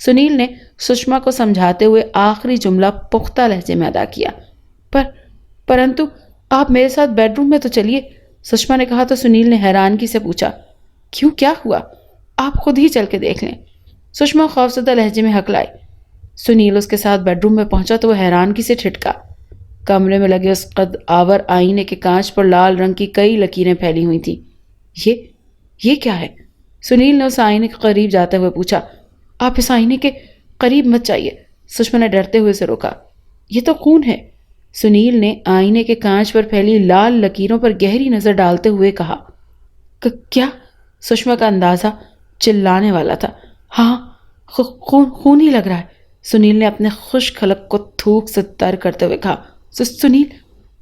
B: सुनील ने सुषमा को समझाते हुए आखिरी जुमला पुख्ता लहजे में अदा किया। परंतु आप मेरे साथ बेडरूम में तो चलिए, सुषमा ने कहा। तो सुनील ने हैरानगी से पूछा, क्यों, क्या हुआ? आप खुद ही चल के देख लें, सुषमा खौफजदा लहजे में हकलाई। सुनील उसके साथ बेडरूम में पहुंचा तो वह हैरानगी से ठिठका। कमरे में लगे उस कद आवर आईने के कांच पर लाल रंग की कई लकीरें फैली हुई थी। ये क्या है? सुनील ने उस आईने के करीब जाते हुए पूछा। आप इस आईने के करीब मत जाइए, सुषमा ने डरते हुए उसे रोका। ये तो खून है, सुनील ने आईने के कांच पर फैली लाल लकीरों पर गहरी नजर डालते हुए कहा। क्या? सुषमा का अंदाजा चिल्लाने वाला था। हाँ, खून ही लग रहा है। सुनील ने अपने खुश्क हलक को थूक से तर करते हुए कहा। सुनील,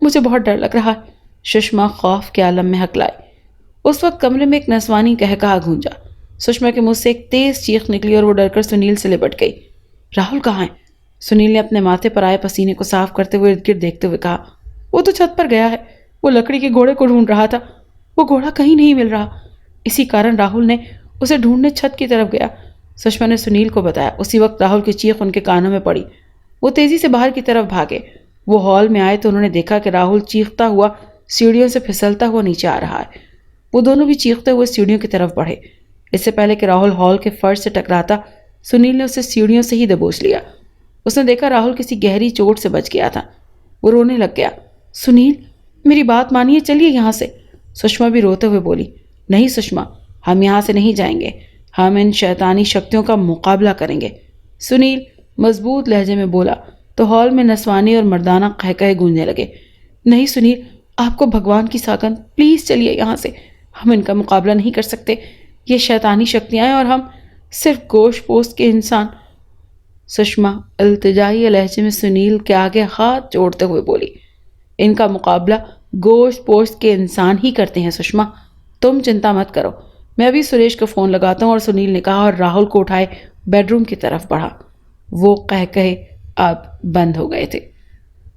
B: मुझे बहुत डर लग रहा है। सुषमा खौफ के आलम में हकलाई। उस वक्त कमरे में एक नस्वानी कहकहा गूंजा। सुषमा के मुंह से एक तेज चीख निकली और वो डरकर सुनील से लिपट गई। राहुल कहाँ है? सुनील ने अपने माथे पर आए पसीने को साफ करते हुए इर्द गिर्द देखते हुए कहा। वो तो छत पर गया है। वो लकड़ी के घोड़े को ढूंढ रहा था। वो घोड़ा कहीं नहीं मिल रहा। इसी कारण राहुल ने उसे ढूंढने छत की तरफ गया। सुषमा ने सुनील को बताया। उसी वक्त राहुल की चीख उनके कानों में पड़ी। वो तेजी से बाहर की तरफ भागे। वो हॉल में आए तो उन्होंने देखा कि राहुल चीखता हुआ सीढ़ियों से फिसलता हुआ नीचे आ रहा है। वो दोनों भी चीखते हुए सीढ़ियों की तरफ बढ़े। इससे पहले कि राहुल हॉल के फर्श से टकराता, सुनील ने उसे सीढ़ियों से ही दबोच लिया। उसने देखा राहुल किसी गहरी चोट से बच गया था। वो रोने लग गया। सुनील, मेरी बात मानिए, चलिए यहाँ से। सुषमा भी रोते हुए बोली। नहीं सुषमा, हम यहाँ से नहीं जाएंगे। हम इन शैतानी शक्तियों का मुकाबला करेंगे। सुनील मजबूत लहजे में बोला तो हॉल में नस्वानी और मर्दाना कहकहे गूंजने लगे। नहीं सुनील, आपको भगवान की सौगंध, प्लीज चलिए यहाँ से। हम इनका मुकाबला नहीं कर सकते। ये शैतानी शक्तियां हैं और हम सिर्फ गोश्त पोस्ट के इंसान। सुषमा इल्तिजाई लहजे में सुनील के आगे हाथ जोड़ते हुए बोली। इनका मुकाबला गोश्त पोस्ट के इंसान ही करते हैं सुषमा, तुम चिंता मत करो। मैं अभी सुरेश को फ़ोन लगाता हूँ। और सुनील ने कहा और राहुल को उठाए बेडरूम की तरफ बढ़ा। वो कहे अब बंद हो गए थे।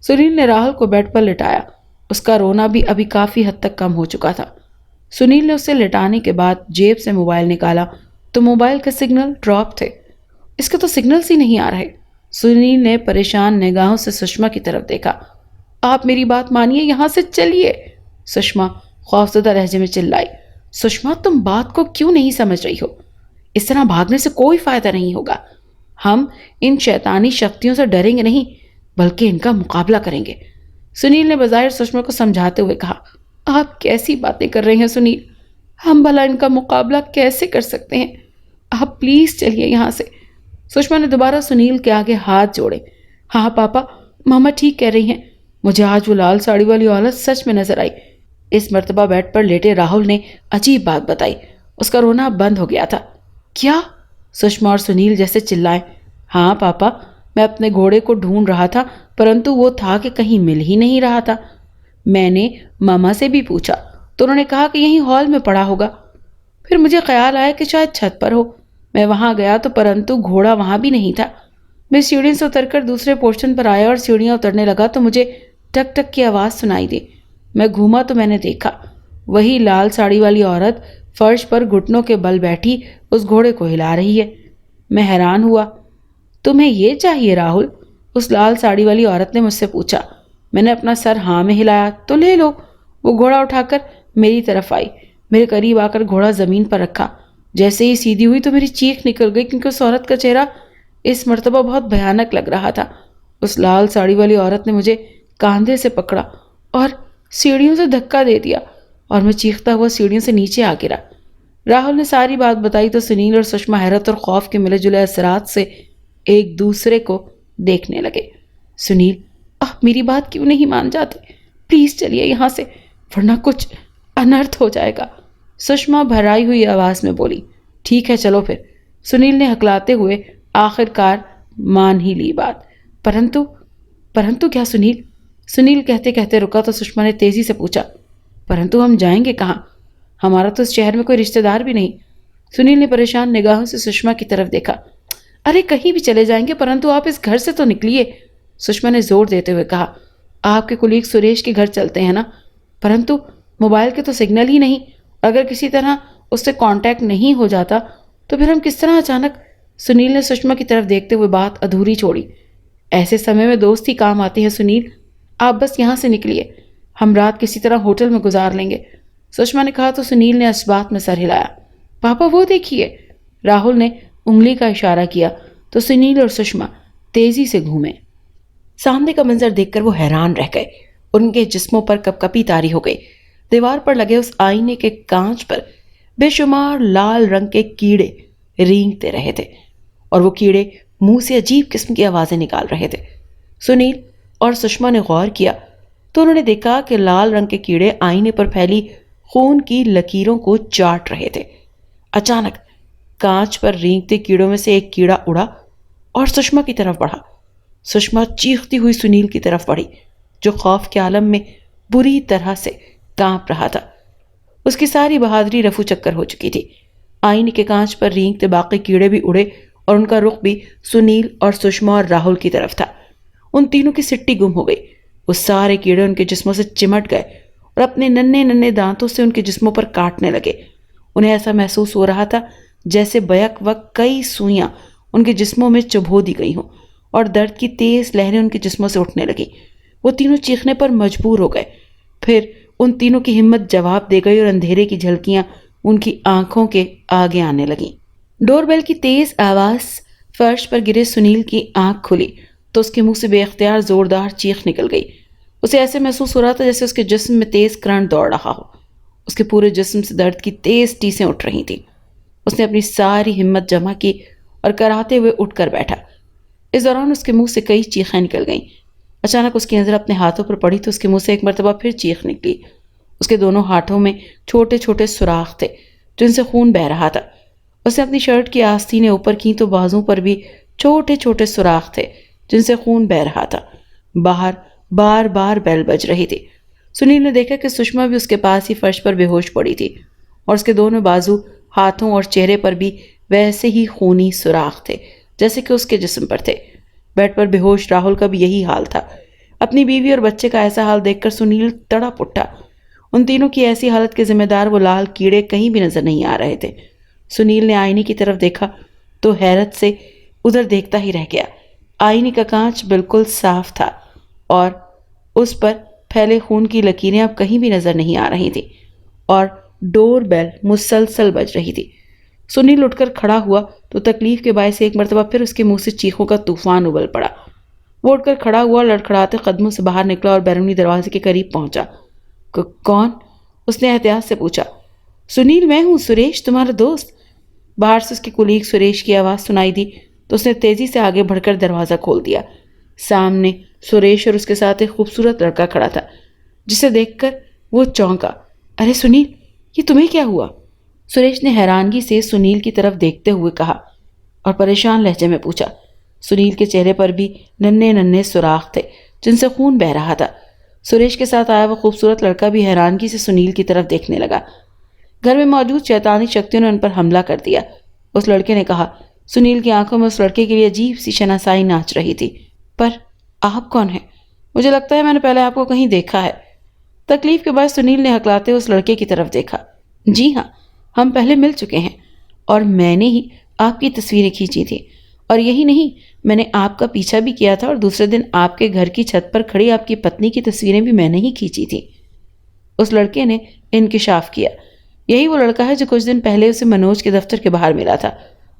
B: सुनील ने राहुल को बेड पर लिटाया। उसका रोना भी अभी काफ़ी हद तक कम हो चुका था। सुनील ने उसे लिटाने के बाद जेब से मोबाइल निकाला तो मोबाइल के सिग्नल ड्रॉप थे। इसके तो सिग्नल्स ही नहीं आ रहे। सुनील ने परेशान निगाहों से सुषमा की तरफ देखा। आप मेरी बात मानिए, यहाँ से चलिए। सुषमा खौफजदा लहजे में चिल्लाई। सुषमा, तुम बात को क्यों नहीं समझ रही हो? इस तरह भागने से कोई फायदा नहीं होगा। हम इन शैतानी शक्तियों से डरेंगे नहीं, बल्कि इनका मुकाबला करेंगे। सुनील ने बज़ाहिर सुषमा को समझाते हुए कहा। आप कैसी बातें कर रहे हैं सुनील? हम भला इनका मुकाबला कैसे कर सकते हैं? आप प्लीज चलिए यहाँ से। सुषमा ने दोबारा सुनील के आगे हाथ जोड़े। हाँ पापा, मामा ठीक कह रही हैं। मुझे आज वो लाल साड़ी वाली औरत सच में नजर आई। इस मर्तबा बेड पर लेटे राहुल ने अजीब बात बताई। उसका रोना बंद हो गया था। क्या? सुषमा और सुनील जैसे चिल्लाए। हाँ पापा, मैं अपने घोड़े को ढूंढ रहा था, परंतु वो था कि कहीं मिल ही नहीं रहा था। मैंने मामा से भी पूछा तो उन्होंने कहा कि यहीं हॉल में पड़ा होगा। फिर मुझे ख्याल आया कि शायद छत पर हो। मैं वहां गया तो परंतु घोड़ा वहां भी नहीं था। मैं सीढ़ियों से उतरकर दूसरे पोर्शन पर आया और सीढ़ियां उतरने लगा तो मुझे टक टक की आवाज़ सुनाई दी। मैं घूमा तो मैंने देखा वही लाल साड़ी वाली औरत फर्श पर घुटनों के बल बैठी उस घोड़े को हिला रही है। मैं हैरान हुआ। तुम्हें ये चाहिए राहुल? उस लाल साड़ी वाली औरत ने मुझसे पूछा। मैंने अपना सर हाँ में हिलाया। तो ले लो। वो घोड़ा उठाकर मेरी तरफ आई। मेरे करीब आकर घोड़ा ज़मीन पर रखा। जैसे ही सीधी हुई तो मेरी चीख निकल गई, क्योंकि उस औरत का चेहरा इस मर्तबा बहुत भयानक लग रहा था। उस लाल साड़ी वाली औरत ने मुझे कंधे से पकड़ा और सीढ़ियों से धक्का दे दिया और मैं चीखता हुआ सीढ़ियों से नीचे आ गिरा। राहुल ने सारी बात बताई तो सुनील और सुषमा हैरत और खौफ के मिले जुले असरात से एक दूसरे को देखने लगे। सुनील, आप मेरी बात क्यों नहीं मान जाते? प्लीज चलिए यहाँ से, वरना कुछ अनर्थ हो जाएगा। सुषमा भराई हुई आवाज में बोली। ठीक है चलो फिर। सुनील ने हकलाते हुए आखिरकार मान ही ली बात। परंतु क्या सुनील? सुनील कहते कहते रुका तो सुषमा ने तेजी से पूछा। परंतु हम जाएंगे कहाँ? हमारा तो इस शहर में कोई रिश्तेदार भी नहीं। सुनील ने परेशान निगाहों से सुषमा की तरफ देखा। अरे कहीं भी चले जाएंगे, परंतु आप इस घर से तो निकलिए। सुषमा ने जोर देते हुए कहा। आपके कुलीग सुरेश के घर चलते हैं ना? परंतु मोबाइल के तो सिग्नल ही नहीं। अगर किसी तरह उससे कांटेक्ट नहीं हो जाता तो फिर हम किस तरह अचानक? सुनील ने सुषमा की तरफ देखते हुए बात अधूरी छोड़ी। ऐसे समय में दोस्त ही काम आते हैं सुनील। आप बस यहाँ से निकलिए, हम रात किसी तरह होटल में गुजार लेंगे। सुषमा ने कहा तो सुनील ने इस बात में सर हिलाया। पापा वो देखिए। राहुल ने उंगली का इशारा किया तो सुनील और सुषमा तेजी से घूमे। सामने का मंजर देखकर वो हैरान रह गए। उनके जिस्मों पर कपकपी तारी हो गई। दीवार पर लगे उस आईने के कांच पर बेशुमार लाल रंग के कीड़े रेंगते रहे थे और वो कीड़े मुंह से अजीब किस्म की आवाजें निकाल रहे थे। सुनील
C: और सुषमा ने गौर किया तो उन्होंने देखा कि लाल रंग के कीड़े आईने पर फैली खून की लकीरों को चाट रहे थे। अचानक कांच पर रेंगते कीड़ों में से एक कीड़ा उड़ा और सुषमा की तरफ बढ़ा। सुषमा चीखती हुई सुनील की तरफ बढ़ी, जो खौफ के आलम में बुरी तरह से कांप रहा था। उसकी सारी बहादुरी रफू चक्कर हो चुकी थी। आईने के कांच पर रेंगते बाकी कीड़े भी उड़े और उनका रुख भी सुनील और सुषमा और राहुल की तरफ था। उन तीनों की सिट्टी गुम हो गई। वो सारे कीड़े उनके जिस्मों से चिमट गए और अपने नन्हे नन्हे दांतों से उनके जिस्मों पर काटने लगे। उन्हें ऐसा महसूस हो रहा था जैसे बैक वक्त कई सुइयां उनके जिस्मों में चुभो दी गई हों और दर्द की तेज लहरें उनके जिस्मों से उठने लगी। वो तीनों चीखने पर मजबूर हो गए। फिर उन तीनों की हिम्मत जवाब दे गई और अंधेरे की झलकियां उनकी आंखों के आगे आने लगीं। डोरबेल की तेज आवाज फर्श पर गिरे सुनील की आंख खुली तो उसके मुंह से बेख्तियार जोरदार चीख निकल गई। उसे ऐसे महसूस हो रहा था जैसे उसके जिस्म में तेज करंट दौड़ रहा हो। उसके पूरे जिस्म से दर्द की तेज टीसें उठ रही थीं। उसने अपनी सारी हिम्मत जमा की और कराहते हुए उठकर बैठा। इस दौरान उसके मुंह से कई चीखें निकल गईं। अचानक उसकी नज़र अपने हाथों पर पड़ी तो उसके मुंह से एक मरतबा फिर चीख निकली। उसके दोनों हाथों में छोटे छोटे सुराख थे जिनसे खून बह रहा था। उसने अपनी शर्ट की आस्तीनें ऊपर की तो बाजू पर भी छोटे छोटे सुराख थे जिनसे खून बह रहा था। बाहर बार बार बेल बज रही थी। सुनील ने देखा कि सुषमा भी उसके पास ही फर्श पर बेहोश पड़ी थी और उसके दोनों बाजू, हाथों और चेहरे पर भी वैसे ही खूनी सुराख थे जैसे कि उसके जिस्म पर थे। बेड पर बेहोश राहुल का भी यही हाल था। अपनी बीवी और बच्चे का ऐसा हाल देखकर सुनील तड़प उठा। उन तीनों की ऐसी हालत के जिम्मेदार वो लाल कीड़े कहीं भी नजर नहीं आ रहे थे। सुनील ने आईने की तरफ देखा तो हैरत से उधर देखता ही रह गया। आईने का कांच बिल्कुल साफ था और उस पर फैले खून की लकीरें अब कहीं भी नजर नहीं आ रही थी और डोर बेल मुसलसल बज रही थी। सुनील उठकर खड़ा हुआ तो तकलीफ के बायस एक मरतबा फिर उसके मुंह से चीखों का तूफान उबल पड़ा। वो उठकर खड़ा हुआ, लड़खड़ाते कदमों से बाहर निकला और बैरूनी दरवाजे के करीब पहुंचा। कौन? उसने एहतियात से पूछा। सुनील, मैं हूं, सुरेश, तुम्हारा दोस्त। बाहर से उसके कुलीग सुरेश की आवाज़ सुनाई दी तो उसने तेजी से आगे बढ़कर दरवाज़ा खोल दिया। सामने सुरेश और उसके साथ एक खूबसूरत लड़का खड़ा था जिसे देखकर वो चौंका। अरे सुनील, ये तुम्हें क्या हुआ? सुरेश ने हैरानगी से सुनील की तरफ देखते हुए कहा और परेशान लहजे में पूछा। सुनील के चेहरे पर भी नन्हे नन्हे सुराख थे जिनसे खून बह रहा था। सुरेश के साथ आया वो खूबसूरत लड़का भी हैरानगी से सुनील की तरफ देखने लगा। घर में मौजूद शैतानी शक्तियों ने उन पर हमला कर दिया। उस लड़के ने कहा। सुनील की आंखों में उस लड़के के लिए अजीब सी शनासाई नाच रही थी। पर आप कौन हैं? मुझे लगता है मैंने पहले आपको कहीं देखा है। तकलीफ के बाद सुनील ने हकलाते उस लड़के की तरफ देखा। जी हाँ, हम पहले मिल चुके हैं और मैंने ही आपकी तस्वीरें खींची थी। और यही नहीं, मैंने आपका पीछा भी किया था और दूसरे दिन आपके घर की छत पर खड़ी आपकी पत्नी की तस्वीरें भी मैंने ही खींची थी। उस लड़के ने इंकिशाफ किया। यही वो लड़का है जो कुछ दिन पहले उसे मनोज के दफ्तर के बाहर मिला था।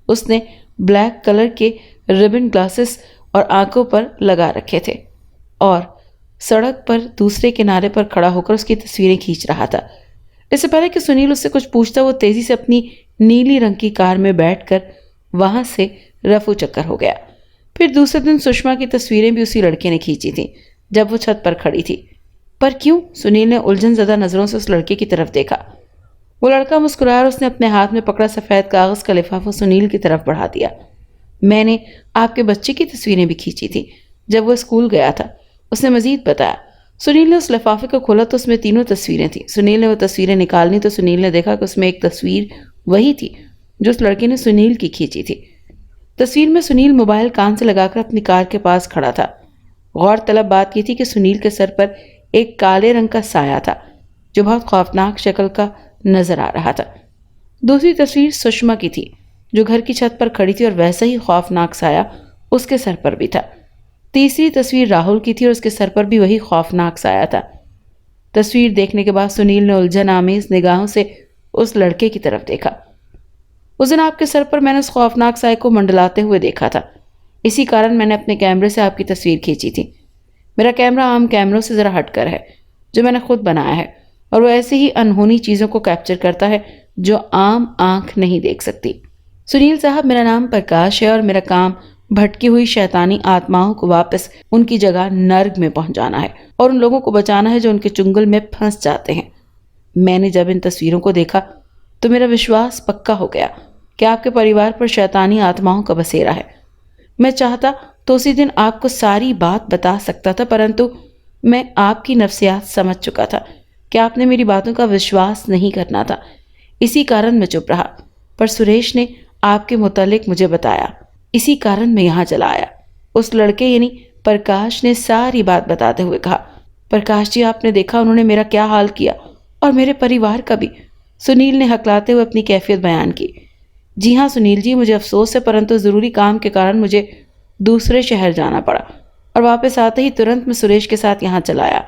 C: उसने ब्लैक कलर के रिबन ग्लासेस और आंखों पर लगा रखे थे और सड़क पर दूसरे किनारे पर खड़ा होकर उसकी तस्वीरें खींच रहा था। इससे पहले कि सुनील उससे कुछ पूछता, वो तेजी से अपनी नीली रंग की कार में बैठकर वहां से रफू चक्कर हो गया। फिर दूसरे दिन सुषमा की तस्वीरें भी उसी लड़के ने खींची थी जब वो छत पर खड़ी थी। पर क्यों? सुनील ने उलझन ज़दा नज़रों से उस लड़के की तरफ देखा। वो लड़का मुस्कुराया और उसने अपने हाथ में पकड़ा सफ़ेद कागज़ का लिफाफा सुनील की तरफ बढ़ा दिया। मैंने आपके बच्चे की तस्वीरें भी खींची थी जब वो स्कूल गया था, उसने मजीद बताया। सुनील ने उस लिफाफे को खोला तो उसमें तीनों तस्वीरें थीं। सुनील ने वो तस्वीरें निकालनी तो सुनील ने देखा कि उसमें एक तस्वीर वही थी जो उस लड़के ने सुनील की खींची थी। तस्वीर में सुनील मोबाइल कान से लगाकर अपनी कार के पास खड़ा था। गौरतलब बात यह थी कि सुनील के सर पर एक काले रंग का साया था जो बहुत खौफनाक शक्ल का नजर आ रहा था। दूसरी तस्वीर सुषमा की थी जो घर की छत पर खड़ी थी और वैसा ही खौफनाक साया उसके सर पर भी था। तीसरी तस्वीर राहुल की थी और उसके सर पर भी वही खौफनाक साया था। तस्वीर देखने के बाद सुनील ने उलझन आमेज निगाहों से उस लड़के की तरफ देखा। उस दिन आपके सर पर मैंने उस खौफनाक साए को मंडलाते हुए देखा था। इसी कारण मैंने अपने कैमरे से आपकी तस्वीर खींची थी। मेरा कैमरा आम कैमरों से ज़रा हटकर है, जो मैंने खुद बनाया है, और वो ऐसे ही अनहोनी चीज़ों को कैप्चर करता है जो आम आंख नहीं देख सकती। सुनील साहब, मेरा नाम प्रकाश है और मेरा काम भटकी हुई शैतानी आत्माओं को वापस उनकी जगह नर्क में पहुंचाना है और उन लोगों को बचाना है जो उनके चुंगल में फंस जाते हैं। मैंने जब इन तस्वीरों को देखा तो मेरा विश्वास पक्का हो गया कि आपके परिवार पर शैतानी आत्माओं का बसेरा है। मैं चाहता तो उसी दिन आपको सारी बात बता सकता था, परंतु मैं आपकी नफ्सियात समझ चुका था कि आपने मेरी बातों का विश्वास नहीं करना था। इसी कारण मैं चुप रहा। पर सुरेश ने आपके मुतालिक मुझे बताया, इसी कारण मैं यहाँ चला आया। उस लड़के यानी प्रकाश ने सारी बात बताते हुए कहा, प्रकाश जी, आपने देखा उन्होंने मेरा क्या हाल किया और मेरे परिवार का भी। सुनील ने हकलाते हुए अपनी कैफियत बयान की। जी हाँ सुनील जी, मुझे अफसोस है, परंतु ज़रूरी काम के कारण मुझे दूसरे शहर जाना पड़ा और वापस आते ही तुरंत मैं सुरेश के साथ यहाँ चला आया।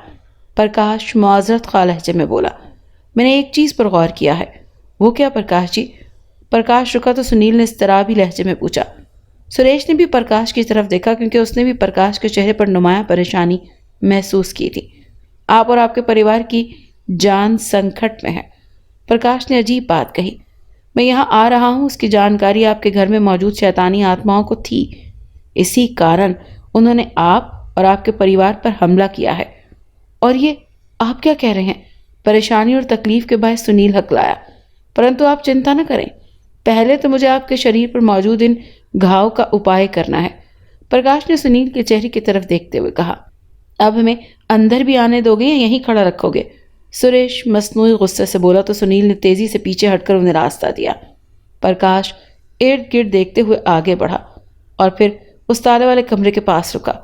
C: प्रकाश मुआज़रत खा लहजे में बोला। मैंने एक चीज़ पर गौर किया है। वो क्या प्रकाश जी? प्रकाश रुका तो सुनील ने इस्तराबी लहजे में पूछा। सुरेश ने भी प्रकाश की तरफ देखा क्योंकि उसने भी प्रकाश के चेहरे पर नुमायां परेशानी महसूस की थी। आप और आपके परिवार की जान संकट में है। प्रकाश ने अजीब बात कही। मैं यहाँ आ रहा हूँ, उसकी जानकारी आपके घर में मौजूद शैतानी आत्माओं को थी। इसी कारण उन्होंने आप और आपके परिवार पर हमला किया है। और ये आप क्या कह रहे हैं? परेशानी और तकलीफ के बायस सुनील हकलाया। परंतु आप चिंता न करें, पहले तो मुझे आपके शरीर पर मौजूद इन घाव का उपाय करना है। प्रकाश ने सुनील के चेहरे की तरफ देखते हुए कहा। अब हमें अंदर भी आने दोगे या यहीं खड़ा रखोगे? सुरेश मसनूई गुस्से से बोला तो सुनील ने तेजी से पीछे हटकर उन्हें रास्ता दिया। प्रकाश इर्द गिर्द देखते हुए आगे बढ़ा और फिर उस ताले वाले कमरे के पास रुका।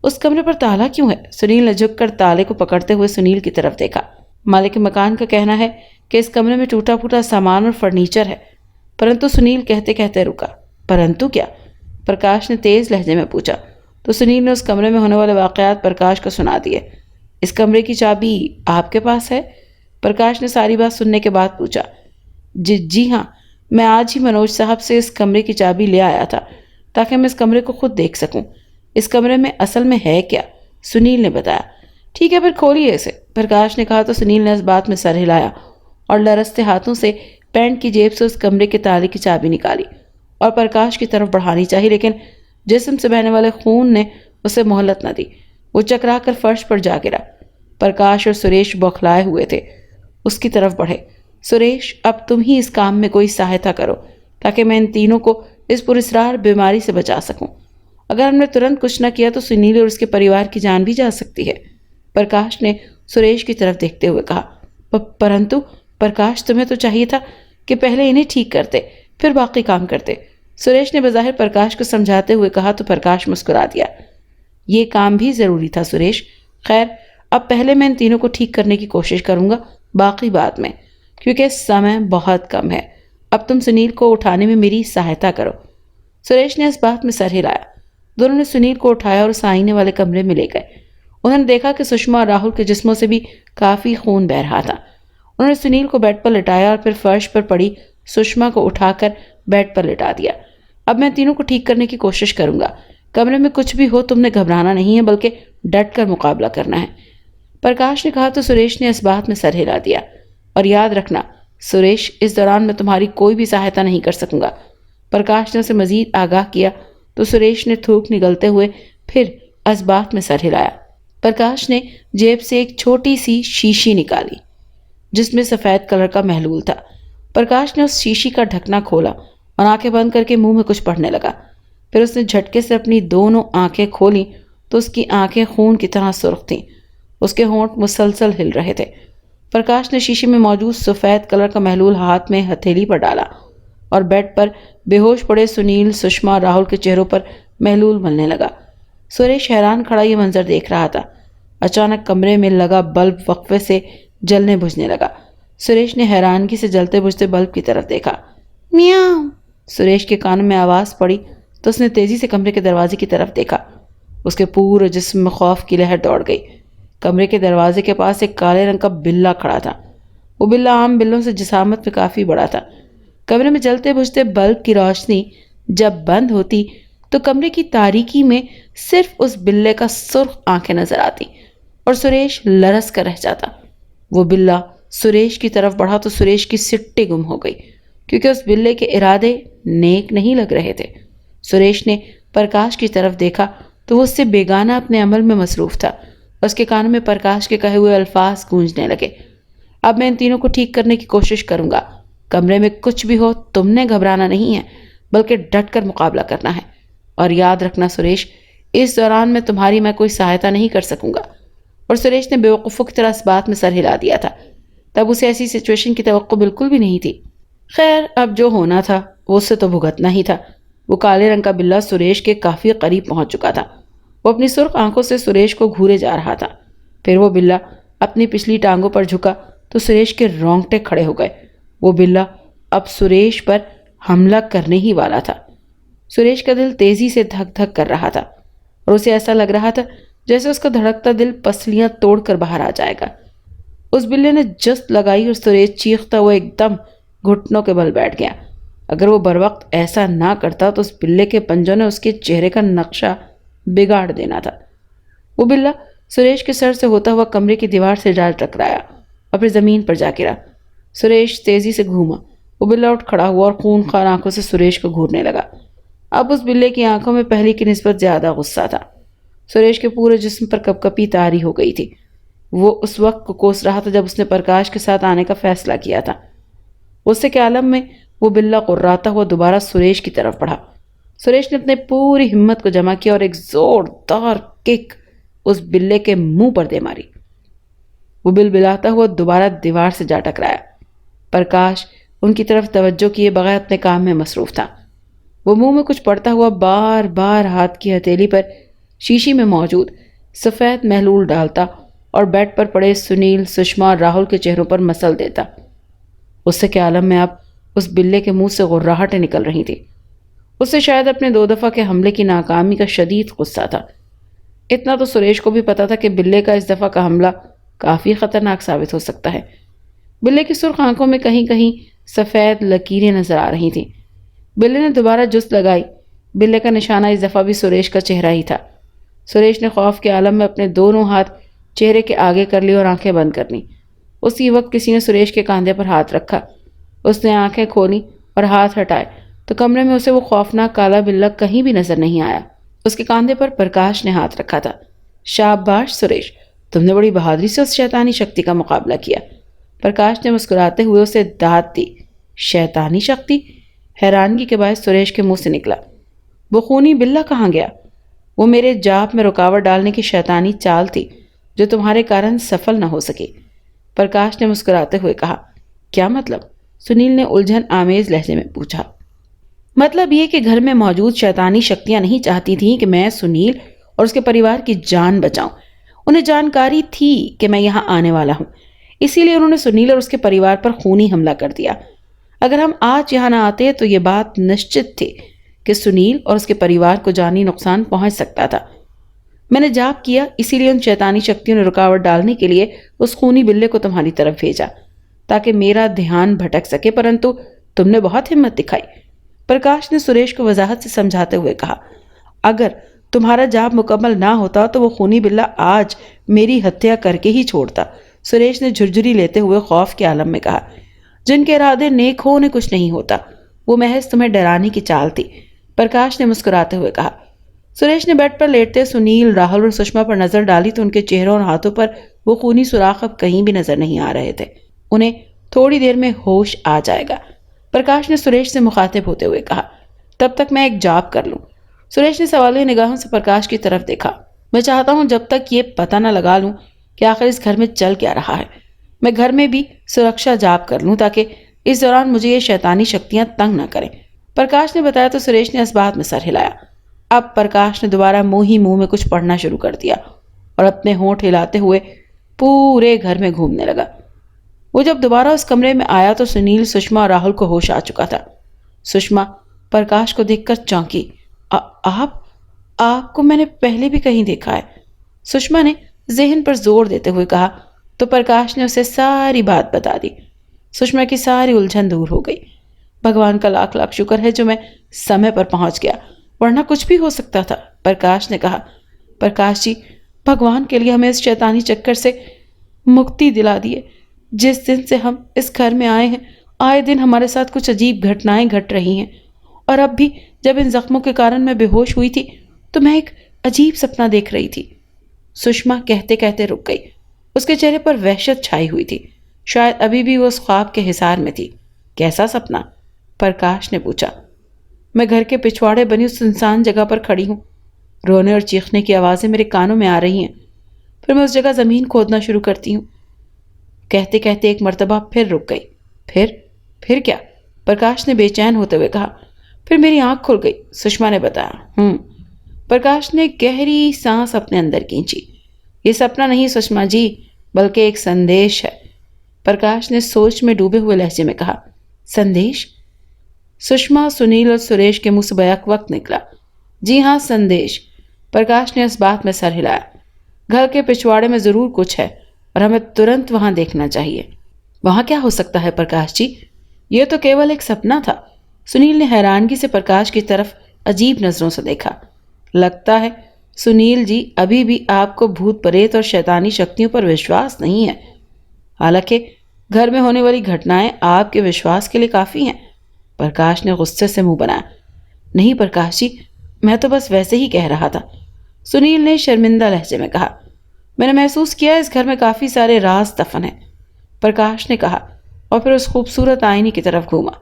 C: उस कमरे पर ताला क्यों है? सुनील ने झुककर ताले को पकड़ते हुए सुनील की तरफ देखा। मालिक मकान का कहना है कि इस कमरे में टूटा फूटा सामान और फर्नीचर है। परंतु सुनील कहते कहते रुका। परंतु क्या? प्रकाश ने तेज लहजे में पूछा तो सुनील ने उस कमरे में होने वाले वाकयात प्रकाश को सुना दिए। इस कमरे की चाबी आपके पास है? प्रकाश ने सारी बात सुनने के बाद पूछा। जी हाँ, मैं आज ही मनोज साहब से इस कमरे की चाबी ले आया था ताकि मैं इस कमरे को खुद देख सकूं। इस कमरे में असल में है क्या? सुनील ने बताया। ठीक है, फिर खोलिए इसे, प्रकाश ने कहा तो सुनील ने इस बात में सर हिलाया और लरसते हाथों से पैंट की जेब से उस कमरे के ताले की चाबी निकाली और प्रकाश की तरफ बढ़ानी चाहिए, लेकिन जिस्म से बहने वाले खून ने उसे मोहलत न दी। वो चकरा कर फर्श पर जा गिरा। प्रकाश और सुरेश बौखलाए हुए थे, उसकी तरफ बढ़े। सुरेश, अब तुम ही इस काम में कोई सहायता करो ताकि मैं इन तीनों को इस पुरस्कार बीमारी से बचा सकूं। अगर हमने तुरंत कुछ न किया तो सुनील और उसके परिवार की जान भी जा सकती है। प्रकाश ने सुरेश की तरफ देखते हुए कहा। परंतु प्रकाश, तुम्हें तो चाहिए था कि पहले इन्हें ठीक करते फिर बाकी काम करते। सुरेश ने बज़ाहिर प्रकाश को समझाते हुए कहा तो प्रकाश मुस्कुरा दिया। ये काम भी ज़रूरी था सुरेश। खैर, अब पहले मैं इन तीनों को ठीक करने की कोशिश करूंगा, बाकी बाद में, क्योंकि समय बहुत कम है। अब तुम सुनील को उठाने में मेरी सहायता करो। सुरेश ने इस बात में सर हिलाया। दोनों ने सुनील को उठाया और उस आईने वाले कमरे में ले गए। उन्होंने देखा कि सुषमा और राहुल के जिस्मों से भी काफ़ी खून बह रहा था। उन्होंने सुनील को बेड पर लिटाया और फिर फर्श पर पड़ी सुषमा को उठाकर बेड पर लिटा दिया। अब मैं तीनों को ठीक करने की कोशिश करूंगा। कमरे में कुछ भी हो तुमने घबराना नहीं है, बल्कि डट कर मुकाबला करना है, प्रकाश ने कहा तो सुरेश ने इस बात में सर हिला दिया। और याद रखना सुरेश, इस दौरान मैं तुम्हारी कोई भी सहायता नहीं कर सकूंगा। प्रकाश ने उसे मजीद आगाह किया तो सुरेश ने थूक निगलते हुए फिर इस बात में सर हिलाया। प्रकाश ने जेब से एक छोटी सी शीशी निकाली जिसमें सफ़ेद कलर का महलूल था। प्रकाश ने उस शीशी का ढकना खोला और आंखें बंद करके मुंह में कुछ पढ़ने लगा। फिर उसने झटके से अपनी दोनों आंखें खोली तो उसकी आंखें खून की तरह सुर्ख थीं। उसके होंठ मुसलसल हिल रहे थे। प्रकाश ने शीशे में मौजूद सफ़ेद कलर का महलूल हाथ में हथेली पर डाला और बेड पर बेहोश पड़े सुनील, सुषमा और राहुल के चेहरों पर महलूल मलने लगा। सुरेश हैरान खड़ा ये मंजर देख रहा था। अचानक कमरे में लगा बल्ब वक्फे से जलने बुझने लगा। सुरेश ने हैरानगी से जलते बुझते बल्ब की तरफ देखा। मियाँ, सुरेश के कानों में आवाज़ पड़ी तो उसने तेजी से कमरे के दरवाजे की तरफ देखा। उसके पूरे जिस्म में खौफ की लहर दौड़ गई। कमरे के दरवाजे के पास एक काले रंग का बिल्ला खड़ा था। वो बिल्ला आम बिल्लों से जिसामत में काफ़ी बड़ा था। कमरे में जलते बुझते बल्ब की रोशनी जब बंद होती तो कमरे की तारीकी में सिर्फ उस बिल्ले का सुर्ख आंखें नजर आती और सुरेश लरस कर रह जाता। वो बिल्ला सुरेश की तरफ बढ़ा तो सुरेश की सिट्टी गुम हो गई क्योंकि उस बिल्ले के इरादे नेक नहीं लग रहे थे। सुरेश ने प्रकाश की तरफ देखा तो वो उससे बेगाना अपने अमल में मसरूफ था। उसके कानों में प्रकाश के कहे हुए अल्फाज गूंजने लगे। अब मैं इन तीनों को ठीक करने की कोशिश करूंगा। कमरे में कुछ भी हो तुमने घबराना नहीं है, बल्कि डट कर मुकाबला करना है। और याद रखना सुरेश, इस दौरान मैं तुम्हारी कोई सहायता नहीं कर सकूंगा। और सुरेश ने बेवकूफ़ों की तरह इस बात में सर हिला दिया था। तब उसे ऐसी सिचुएशन की तवक्को बिल्कुल भी नहीं थी। खैर, अब जो होना था वो उससे तो भुगतना ही था। वो काले रंग का बिल्ला सुरेश के काफ़ी करीब पहुंच चुका था। वो अपनी सुर्ख आंखों से सुरेश को घूरे जा रहा था। फिर वो बिल्ला अपनी पिछली टांगों पर झुका तो सुरेश के रोंगटे खड़े हो गए। वो बिल्ला अब सुरेश पर हमला करने ही वाला था। सुरेश का दिल तेजी से धक धक कर रहा था और उसे ऐसा लग रहा था जैसे उसका धड़कता दिल पसलियां तोड़कर बाहर आ जाएगा। उस बिल्ले ने जस्त लगाई और सुरेश चीखता हुआ एकदम घुटनों के बल बैठ गया। अगर वो बर वक्त ऐसा ना करता तो उस बिल्ले के पंजों ने उसके चेहरे का नक्शा बिगाड़ देना था। वो बिल्ला सुरेश के सर से होता हुआ कमरे की दीवार से जा टकराया और फिर जमीन पर जा गिरा। सुरेश तेजी से घूमा। वो बिल्ला उठ खड़ा हुआ और खूनखार आंखों से सुरेश को घूरने लगा। अब उस बिल्ले की आंखों में पहले की निस्बत ज्यादा गुस्सा था। सुरेश के पूरे जिस्म पर कपकपी तारी हो गई थी। वो उस वक्त को कोस रहा था जब उसने प्रकाश के साथ आने का फैसला किया था। गुस्से के आलम में वो बिल्ला कुर्राता हुआ दोबारा सुरेश की तरफ बढ़ा। सुरेश ने अपने पूरी हिम्मत को जमा किया और एक जोरदार किक उस बिल्ले के मुंह पर दे मारी। वो बिलबिलाता हुआ दोबारा दीवार से जा टकराया। प्रकाश उनकी तरफ तवज्जो किए बगैर अपने काम में मसरूफ था। वो मुंह में कुछ पड़ता हुआ बार बार हाथ की हथेली पर शीशी में मौजूद सफ़ेद महलूल डालता और बेड पर पड़े सुनील, सुषमा और राहुल के चेहरों पर मसल देता। गुस्से के आलम में अब उस बिल्ले के मुंह से गुर्राहटें निकल रही थी। उससे शायद अपने 2 दफ़ा के हमले की नाकामी का शदीद गुस्सा था। इतना तो सुरेश को भी पता था कि बिल्ले का इस दफ़ा का हमला काफ़ी ख़तरनाक साबित हो सकता है। बिल्ले की सुर्ख आंखों में कहीं कहीं सफ़ेद लकीरें नजर आ रही थीं। बिल्ले ने दोबारा जुस्त लगाई। बिल्ले का निशाना इस दफ़ा भी सुरेश का चेहरा ही था। सुरेश ने खौफ के आलम में अपने दोनों हाथ चेहरे के आगे कर लिए और आंखें बंद कर लीं। उसी वक्त किसी ने सुरेश के कंधे पर हाथ रखा। उसने आंखें खोली और हाथ हटाए तो कमरे में उसे वो खौफनाक काला बिल्ला कहीं भी नजर नहीं आया। उसके कंधे पर प्रकाश ने हाथ रखा था। शाबाश सुरेश, तुमने बड़ी बहादुरी से उस शैतानी शक्ति का मुकाबला किया। प्रकाश ने मुस्कुराते हुए उसे दाद दी। शैतानी शक्ति? हैरानगी के बाद सुरेश के मुंह से निकला। वो खूनी बिल्ला कहाँ गया? वो मेरे जाप में रुकावट डालने की शैतानी चाल थी जो तुम्हारे कारण सफल न हो सकी। प्रकाश ने मुस्कुराते हुए कहा। क्या मतलब? सुनील ने उलझन आमेज लहजे में पूछा। मतलब ये कि घर में मौजूद शैतानी शक्तियां नहीं चाहती थीं कि मैं सुनील और उसके परिवार की जान बचाऊं। उन्हें जानकारी थी कि मैं यहाँ आने वाला हूँ, इसीलिए उन्होंने सुनील और उसके परिवार पर खूनी हमला कर दिया। अगर हम आज यहाँ ना आते तो ये बात निश्चित थी कि सुनील और उसके परिवार को जानी नुकसान पहुंच सकता था। मैंने जाप किया, इसीलिए उन शैतानी शक्तियों ने रुकावट डालने के लिए उस खूनी बिल्ले को तुम्हारी तरफ भेजा ताकि मेरा ध्यान भटक सके, परंतु तुमने बहुत हिम्मत दिखाई। प्रकाश ने सुरेश को वजाहत से समझाते हुए कहा। अगर तुम्हारा जाप मुकम्मल ना होता तो वो खूनी बिल्ला आज मेरी हत्या करके ही छोड़ता। सुरेश ने झुरझुरी लेते हुए खौफ के आलम में कहा। जिनके इरादे नेक हो उन्हें कुछ नहीं होता, वो महज तुम्हें डराने की चाल थी। प्रकाश ने मुस्कुराते हुए कहा। सुरेश ने बेड पर लेटते सुनील, राहुल और सुषमा पर नजर डाली तो उनके चेहरों और हाथों पर वो खूनी सुराख अब कहीं भी नजर नहीं आ रहे थे। उन्हें थोड़ी देर में होश आ जाएगा। प्रकाश ने सुरेश से मुखातिब होते हुए कहा। तब तक मैं एक जाप कर लूं। सुरेश ने सवालिया निगाहों से प्रकाश की तरफ देखा। मैं चाहता हूं जब तक ये पता न लगा लूं कि आखिर इस घर में चल क्या रहा है, मैं घर में भी सुरक्षा जाप कर लूं ताकि इस दौरान मुझे ये शैतानी शक्तियां तंग न करें। प्रकाश ने बताया तो सुरेश ने इस बात में सर हिलाया। अब प्रकाश ने दोबारा मुंह ही मुंह में कुछ पढ़ना शुरू कर दिया और अपने होंठ हिलाते हुए पूरे घर में घूमने लगा। वो जब दोबारा उस कमरे में आया तो सुनील, सुषमा और राहुल को होश आ चुका था। सुषमा प्रकाश को देखकर चौंकी। आपको मैंने पहले भी कहीं देखा है, सुषमा ने जहन पर जोर देते हुए कहा। तो प्रकाश ने उसे सारी बात बता दी। सुषमा की सारी उलझन दूर हो गई। भगवान का लाख लाख शुक्र है जो मैं समय पर पहुंच गया, वरना कुछ भी हो सकता था, प्रकाश ने कहा। प्रकाश जी, भगवान के लिए हमें इस शैतानी चक्कर से मुक्ति दिला दिए। जिस दिन से हम इस घर में आए हैं, आए दिन हमारे साथ कुछ अजीब घटनाएं घट रही हैं और अब भी जब इन जख्मों के कारण मैं बेहोश हुई थी तो मैं एक अजीब सपना देख रही थी। सुषमा कहते कहते रुक गई। उसके चेहरे पर वहशत छाई हुई थी। शायद अभी भी वो उस ख्वाब के हिसार में थी। कैसा सपना? प्रकाश ने पूछा। मैं घर के पिछवाड़े बनी उस सुनसान जगह पर खड़ी हूँ। रोने और चीखने की आवाज़ें मेरे कानों में आ रही हैं। फिर मैं उस जगह ज़मीन खोदना शुरू करती हूँ। कहते कहते एक मर्तबा फिर रुक गई। फिर क्या? प्रकाश ने बेचैन होते हुए कहा। फिर मेरी आंख खुल गई, सुषमा ने बताया। प्रकाश ने गहरी सांस अपने अंदर खींची। ये सपना नहीं सुषमा जी, बल्कि एक संदेश है, प्रकाश ने सोच में डूबे हुए लहजे में कहा। संदेश? सुषमा, सुनील और सुरेश के मुंह से बैक वक्त निकला। जी हाँ, संदेश। प्रकाश ने इस बात में सर हिलाया। घर के पिछवाड़े में जरूर कुछ है और हमें तुरंत वहां देखना चाहिए। वहां क्या हो सकता है प्रकाश जी? यह तो केवल एक सपना था। सुनील ने हैरानगी से प्रकाश की तरफ अजीब नजरों से देखा। लगता है सुनील जी अभी भी आपको भूत प्रेत और शैतानी शक्तियों पर विश्वास नहीं है। हालांकि घर में होने वाली घटनाएं आपके विश्वास के लिए काफी हैं। प्रकाश ने गुस्से से मुंह बनाया। नहीं प्रकाश जी, मैं तो बस वैसे ही कह रहा था, सुनील ने शर्मिंदा लहजे में कहा। मैंने महसूस किया इस घर में काफी सारे राज दफन हैं, प्रकाश ने कहा और फिर उस खूबसूरत आईने की तरफ घूमा।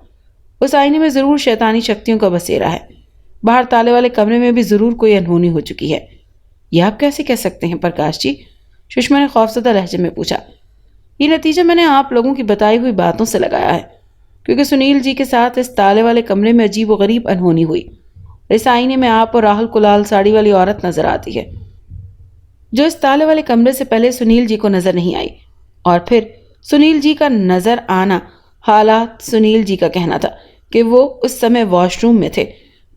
C: उस आईने में जरूर शैतानी शक्तियों का बसेरा है। बाहर ताले वाले कमरे में भी जरूर कोई अनहोनी हो चुकी है। यह आप कैसे कह सकते हैं प्रकाश जी? सुषमा ने खौफजदा लहजे में पूछा। ये नतीजा मैंने आप लोगों की बताई हुई बातों से लगाया है, क्योंकि सुनील जी के साथ इस ताले वाले कमरे में अजीब व गरीब अनहोनी हुई। इस आईने में आप और राहुल को लाल साड़ी वाली औरत नजर आती है, जो इस ताले वाले कमरे से पहले सुनील जी को नजर नहीं आई, और फिर सुनील जी का नजर आना हालात सुनील जी का कहना था कि वो उस समय वॉशरूम में थे।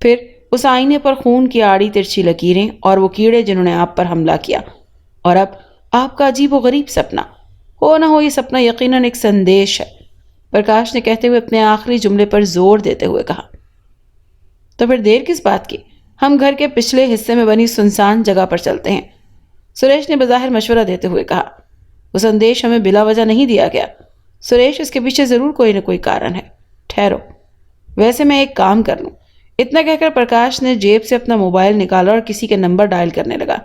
C: फिर उस आईने पर खून की आड़ी तिरछी लकीरें और वो कीड़े जिन्होंने आप पर हमला किया, और अब आपका अजीब व गरीब सपना। हो ना हो ये सपना यकीनन एक संदेश है, प्रकाश ने कहते हुए अपने आखिरी जुमले पर जोर देते हुए कहा। तो फिर देर किस बात की? हम घर के पिछले हिस्से में बनी सुनसान जगह पर चलते हैं, सुरेश ने बज़ाहिर मशवरा देते हुए कहा। वो संदेश हमें बिला वजह नहीं दिया गया सुरेश, इसके पीछे जरूर कोई न कोई कारण है। ठहरो, वैसे मैं एक काम कर लूं। इतना कहकर प्रकाश ने जेब से अपना मोबाइल निकाला और किसी के नंबर डायल करने लगा।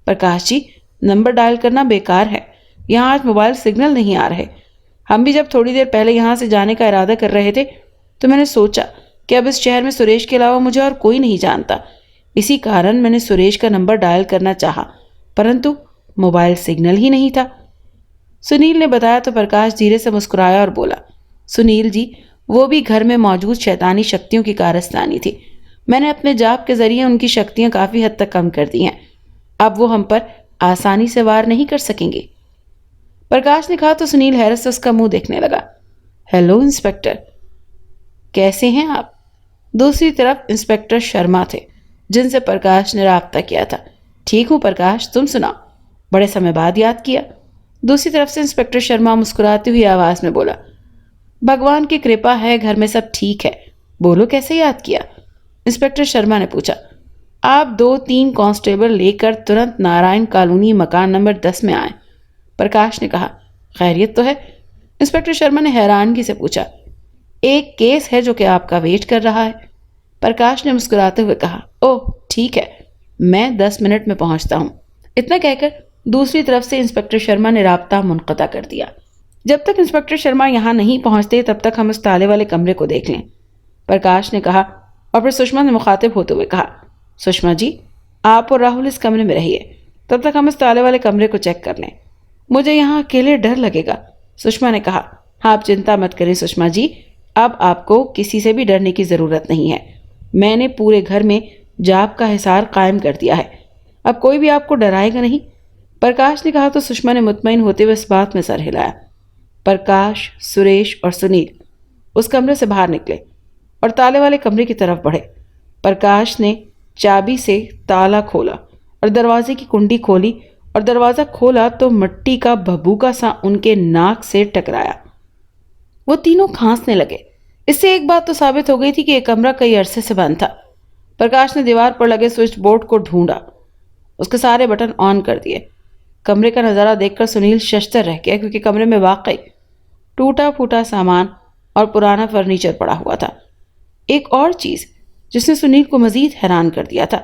C: प्रकाश जी, नंबर डायल करना बेकार है, यहाँ आज मोबाइल सिग्नल नहीं आ रहे। हम भी जब थोड़ी देर पहले यहाँ से जाने का इरादा कर रहे थे तो मैंने सोचा कि अब इस शहर में सुरेश के अलावा मुझे और कोई नहीं जानता। इसी कारण मैंने सुरेश का नंबर डायल करना चाहा, परंतु मोबाइल सिग्नल ही नहीं था। सुनील ने बताया तो प्रकाश धीरे से मुस्कुराया और बोला। सुनील जी, वो भी घर में मौजूद शैतानी शक्तियों की कारस्तानी थी। मैंने अपने जाप के जरिए उनकी शक्तियां काफी हद तक कम कर दी हैं। अब वो हम पर आसानी से वार नहीं कर सकेंगे। प्रकाश ने कहा तो सुनील हैरत से उसका मुंह देखने लगा। हेलो इंस्पेक्टर, कैसे हैं आप? दूसरी तरफ इंस्पेक्टर शर्मा थे, जिनसे प्रकाश ने राब्ता किया था। ठीक हूं प्रकाश, तुम सुनाओ, बड़े समय बाद याद किया। दूसरी तरफ से इंस्पेक्टर शर्मा मुस्कुराती हुई आवाज में बोला। भगवान की कृपा है, घर में सब ठीक है। बोलो कैसे याद किया? इंस्पेक्टर शर्मा ने पूछा। आप 2-3 कांस्टेबल लेकर तुरंत नारायण कॉलोनी मकान नंबर 10 में आए, प्रकाश ने कहा। खैरियत तो है? इंस्पेक्टर शर्मा ने हैरानगी से पूछा। एक केस है जो कि आपका वेट कर रहा है, प्रकाश ने मुस्कुराते हुए कहा। ओह ठीक है, मैं 10 मिनट में पहुंचता हूं। इतना कहकर दूसरी तरफ से इंस्पेक्टर शर्मा ने राब्ता मुनक़ता कर दिया। जब तक इंस्पेक्टर शर्मा यहाँ नहीं पहुंचते तब तक हम उस ताले वाले कमरे को देख लें, प्रकाश ने कहा, और फिर सुषमा ने मुखातिब होते हुए कहा। सुषमा जी, आप और राहुल इस कमरे में रहिए, तब तक हम इस ताले वाले कमरे को चेक कर लें। मुझे यहाँ अकेले डर लगेगा, सुषमा ने कहा। हाँ, आप चिंता मत करें सुषमा जी, अब आपको किसी से भी डरने की ज़रूरत नहीं है। मैंने पूरे घर में जाप का हिसार कायम कर दिया है, अब कोई भी आपको डराएगा नहीं, प्रकाश ने कहा तो सुषमा ने मुतमईन होते हुए इस बात में सर हिलाया। प्रकाश, सुरेश और सुनील उस कमरे से बाहर निकले और ताले वाले कमरे की तरफ बढ़े। प्रकाश ने चाबी से ताला खोला और दरवाजे की कुंडी खोली, और दरवाज़ा खोला तो मिट्टी का भभूका सा उनके नाक से टकराया। वो तीनों खांसने लगे। इससे एक बात तो साबित हो गई थी कि यह कमरा कई अरसे से बंद था। प्रकाश ने दीवार पर लगे स्विच बोर्ड को ढूंढा, उसके सारे बटन ऑन कर दिए। कमरे का नज़ारा देखकर सुनील शशतर रह गया, क्योंकि कमरे में वाकई टूटा फूटा सामान और पुराना फर्नीचर पड़ा हुआ था। एक और चीज जिसने सुनील को मजीद हैरान कर दिया था,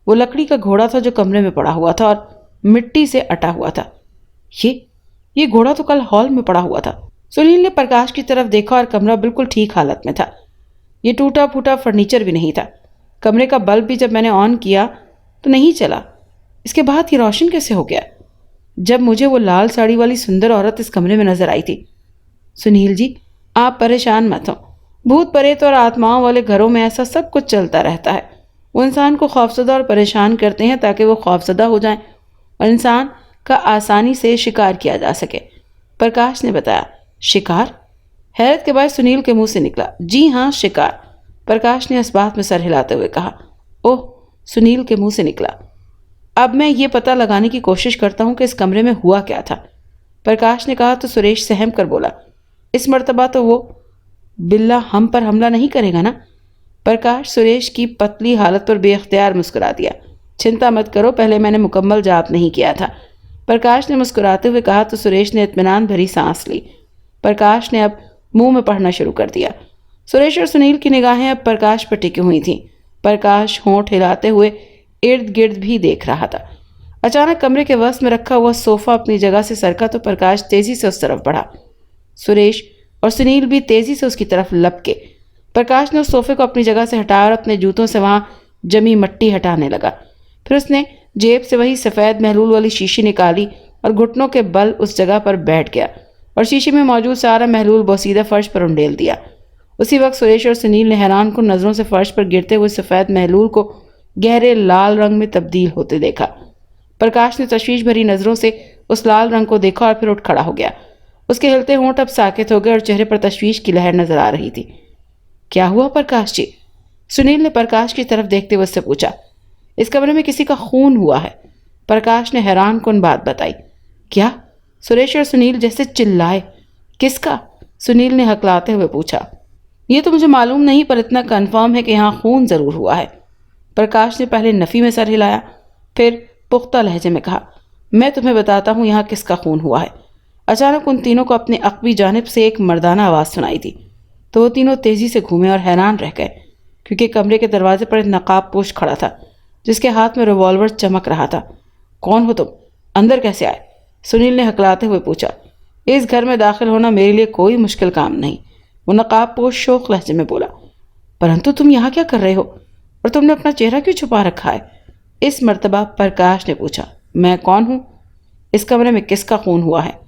C: वो लकड़ी का घोड़ा था जो कमरे में पड़ा हुआ था और मिट्टी से अटा हुआ था। ये घोड़ा तो कल हॉल में पड़ा हुआ था। सुनील ने प्रकाश की तरफ देखा और कमरा बिल्कुल ठीक हालत में था। ये टूटा फूटा फर्नीचर भी नहीं था। कमरे का बल्ब भी जब मैंने ऑन किया तो नहीं चला। इसके बाद ये रोशन कैसे हो गया? जब मुझे वो लाल साड़ी वाली सुंदर औरत इस कमरे में नजर आई थी। सुनील जी, आप परेशान मत हो। भूत प्रेत और आत्माओं वाले घरों में ऐसा सब कुछ चलता रहता है। वो इंसान को खौफजदा और परेशान करते हैं ताकि वो खौफजदा हो जाए और इंसान का आसानी से शिकार किया जा सके, प्रकाश ने बताया। शिकार? हैरत के बाद सुनील के मुंह से निकला। जी हाँ, शिकार, प्रकाश ने इस बात में सर हिलाते हुए कहा। ओह, सुनील के मुंह से निकला। अब मैं ये पता लगाने की कोशिश करता हूं कि इस कमरे में हुआ क्या था, प्रकाश ने कहा तो सुरेश सहम कर बोला। इस मर्तबा तो वो बिल्ला हम पर हमला नहीं करेगा ना? प्रकाश सुरेश की पतली हालत पर बेख्तियार मुस्कुरा दिया। चिंता मत करो, पहले मैंने मुकम्मल जाप नहीं किया था, प्रकाश ने मुस्कुराते हुए कहा तो सुरेश ने इत्मीनान भरी सांस ली। प्रकाश ने अब मुंह में पढ़ना शुरू कर दिया। सुरेश और सुनील की निगाहें अब प्रकाश पर टिकी हुई थीं। प्रकाश होंठ हिलाते हुए इर्द गिर्द भी देख रहा था। अचानक कमरे के वस्त में रखा हुआ सोफा अपनी जगह से सरका तो प्रकाश तेजी से उस तरफ बढ़ा। सुरेश और सुनील भी तेजी से उसकी तरफ लपके। प्रकाश ने उस सोफे को अपनी जगह से हटाया और अपने जूतों से वहां जमी मट्टी हटाने लगा। फिर उसने जेब से वही सफ़ेद महलूल वाली शीशी निकाली और घुटनों के बल उस जगह पर बैठ गया और शीशी में मौजूद सारा महलूल बोसीदा फर्श पर उंडेल दिया। उसी वक्त सुरेश और सुनील ने हैरान को नज़रों से फर्श पर गिरते हुए सफ़ेद महलूल को गहरे लाल रंग में तब्दील होते देखा। प्रकाश ने तशवीश भरी नज़रों से उस लाल रंग को देखा और फिर उठ खड़ा हो गया। उसके हिलते होंठ अब साकित हो गए और चेहरे पर तशवीश की लहर नजर आ रही थी। क्या हुआ प्रकाश जी? सुनील ने प्रकाश की तरफ देखते हुए उससे पूछा। इस कमरे में किसी का खून हुआ है, प्रकाश ने हैरान कुन बात बताई। क्या? सुरेश और सुनील जैसे चिल्लाए। किसका? सुनील ने हकलाते हुए पूछा। ये तो मुझे मालूम नहीं, पर इतना कन्फर्म है कि यहाँ खून जरूर हुआ है, प्रकाश ने पहले नफी में सर हिलाया, फिर पुख्ता लहजे में कहा। मैं तुम्हें बताता हूँ यहाँ किसका खून हुआ है। अचानक उन तीनों को अपने अकबी जानिब से एक मर्दाना आवाज़ सुनाई थी तो वो तीनों तेजी से घूमे और हैरान रह गए क्योंकि कमरे के दरवाजे पर एक नकाब पोश खड़ा था जिसके हाथ में रिवॉल्वर चमक रहा था। कौन हो तुम? अंदर कैसे आए? सुनील ने हकलाते हुए पूछा। इस घर में दाखिल होना मेरे लिए कोई मुश्किल काम नहीं, वो नकाब पोश शौक लहजे में बोला। परंतु तुम यहाँ क्या कर रहे हो और तुमने अपना चेहरा क्यों छुपा रखा है? इस मर्तबा प्रकाश ने पूछा। मैं कौन हूँ? इस कमरे में किसका खून हुआ है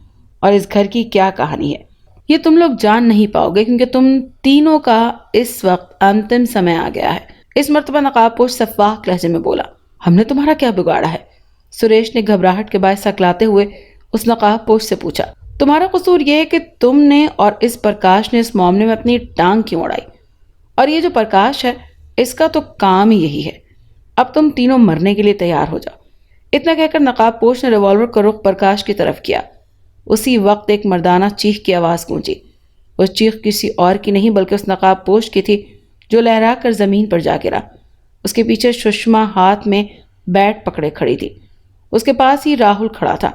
C: और इस घर की क्या कहानी है, ये तुम लोग जान नहीं पाओगे क्योंकि तुम तीनों का इस वक्त अंतिम समय आ गया है, इस मर्तबा नकाबपोश सफाक लहजे में बोला। हमने तुम्हारा क्या बिगाड़ा है? सुरेश ने घबराहट के बायस सकलाते हुए उस नकाबपोश से पूछा। तुम्हारा कसूर यह है कि तुमने और इस प्रकाश ने इस मामले में अपनी टांग क्यों उड़ाई, और ये जो प्रकाश है इसका तो काम ही यही है। अब तुम तीनों मरने के लिए तैयार हो जाओ। इतना कहकर नकाबपोश ने रिवॉल्वर का रुख प्रकाश की तरफ किया। उसी वक्त एक मर्दाना चीख की आवाज़ गूंजी। उस चीख किसी और की नहीं बल्कि उस नकाबपोश की थी जो लहरा कर ज़मीन पर जा गिरा। उसके पीछे सुषमा हाथ में बैट पकड़े खड़ी थी। उसके पास ही राहुल खड़ा था।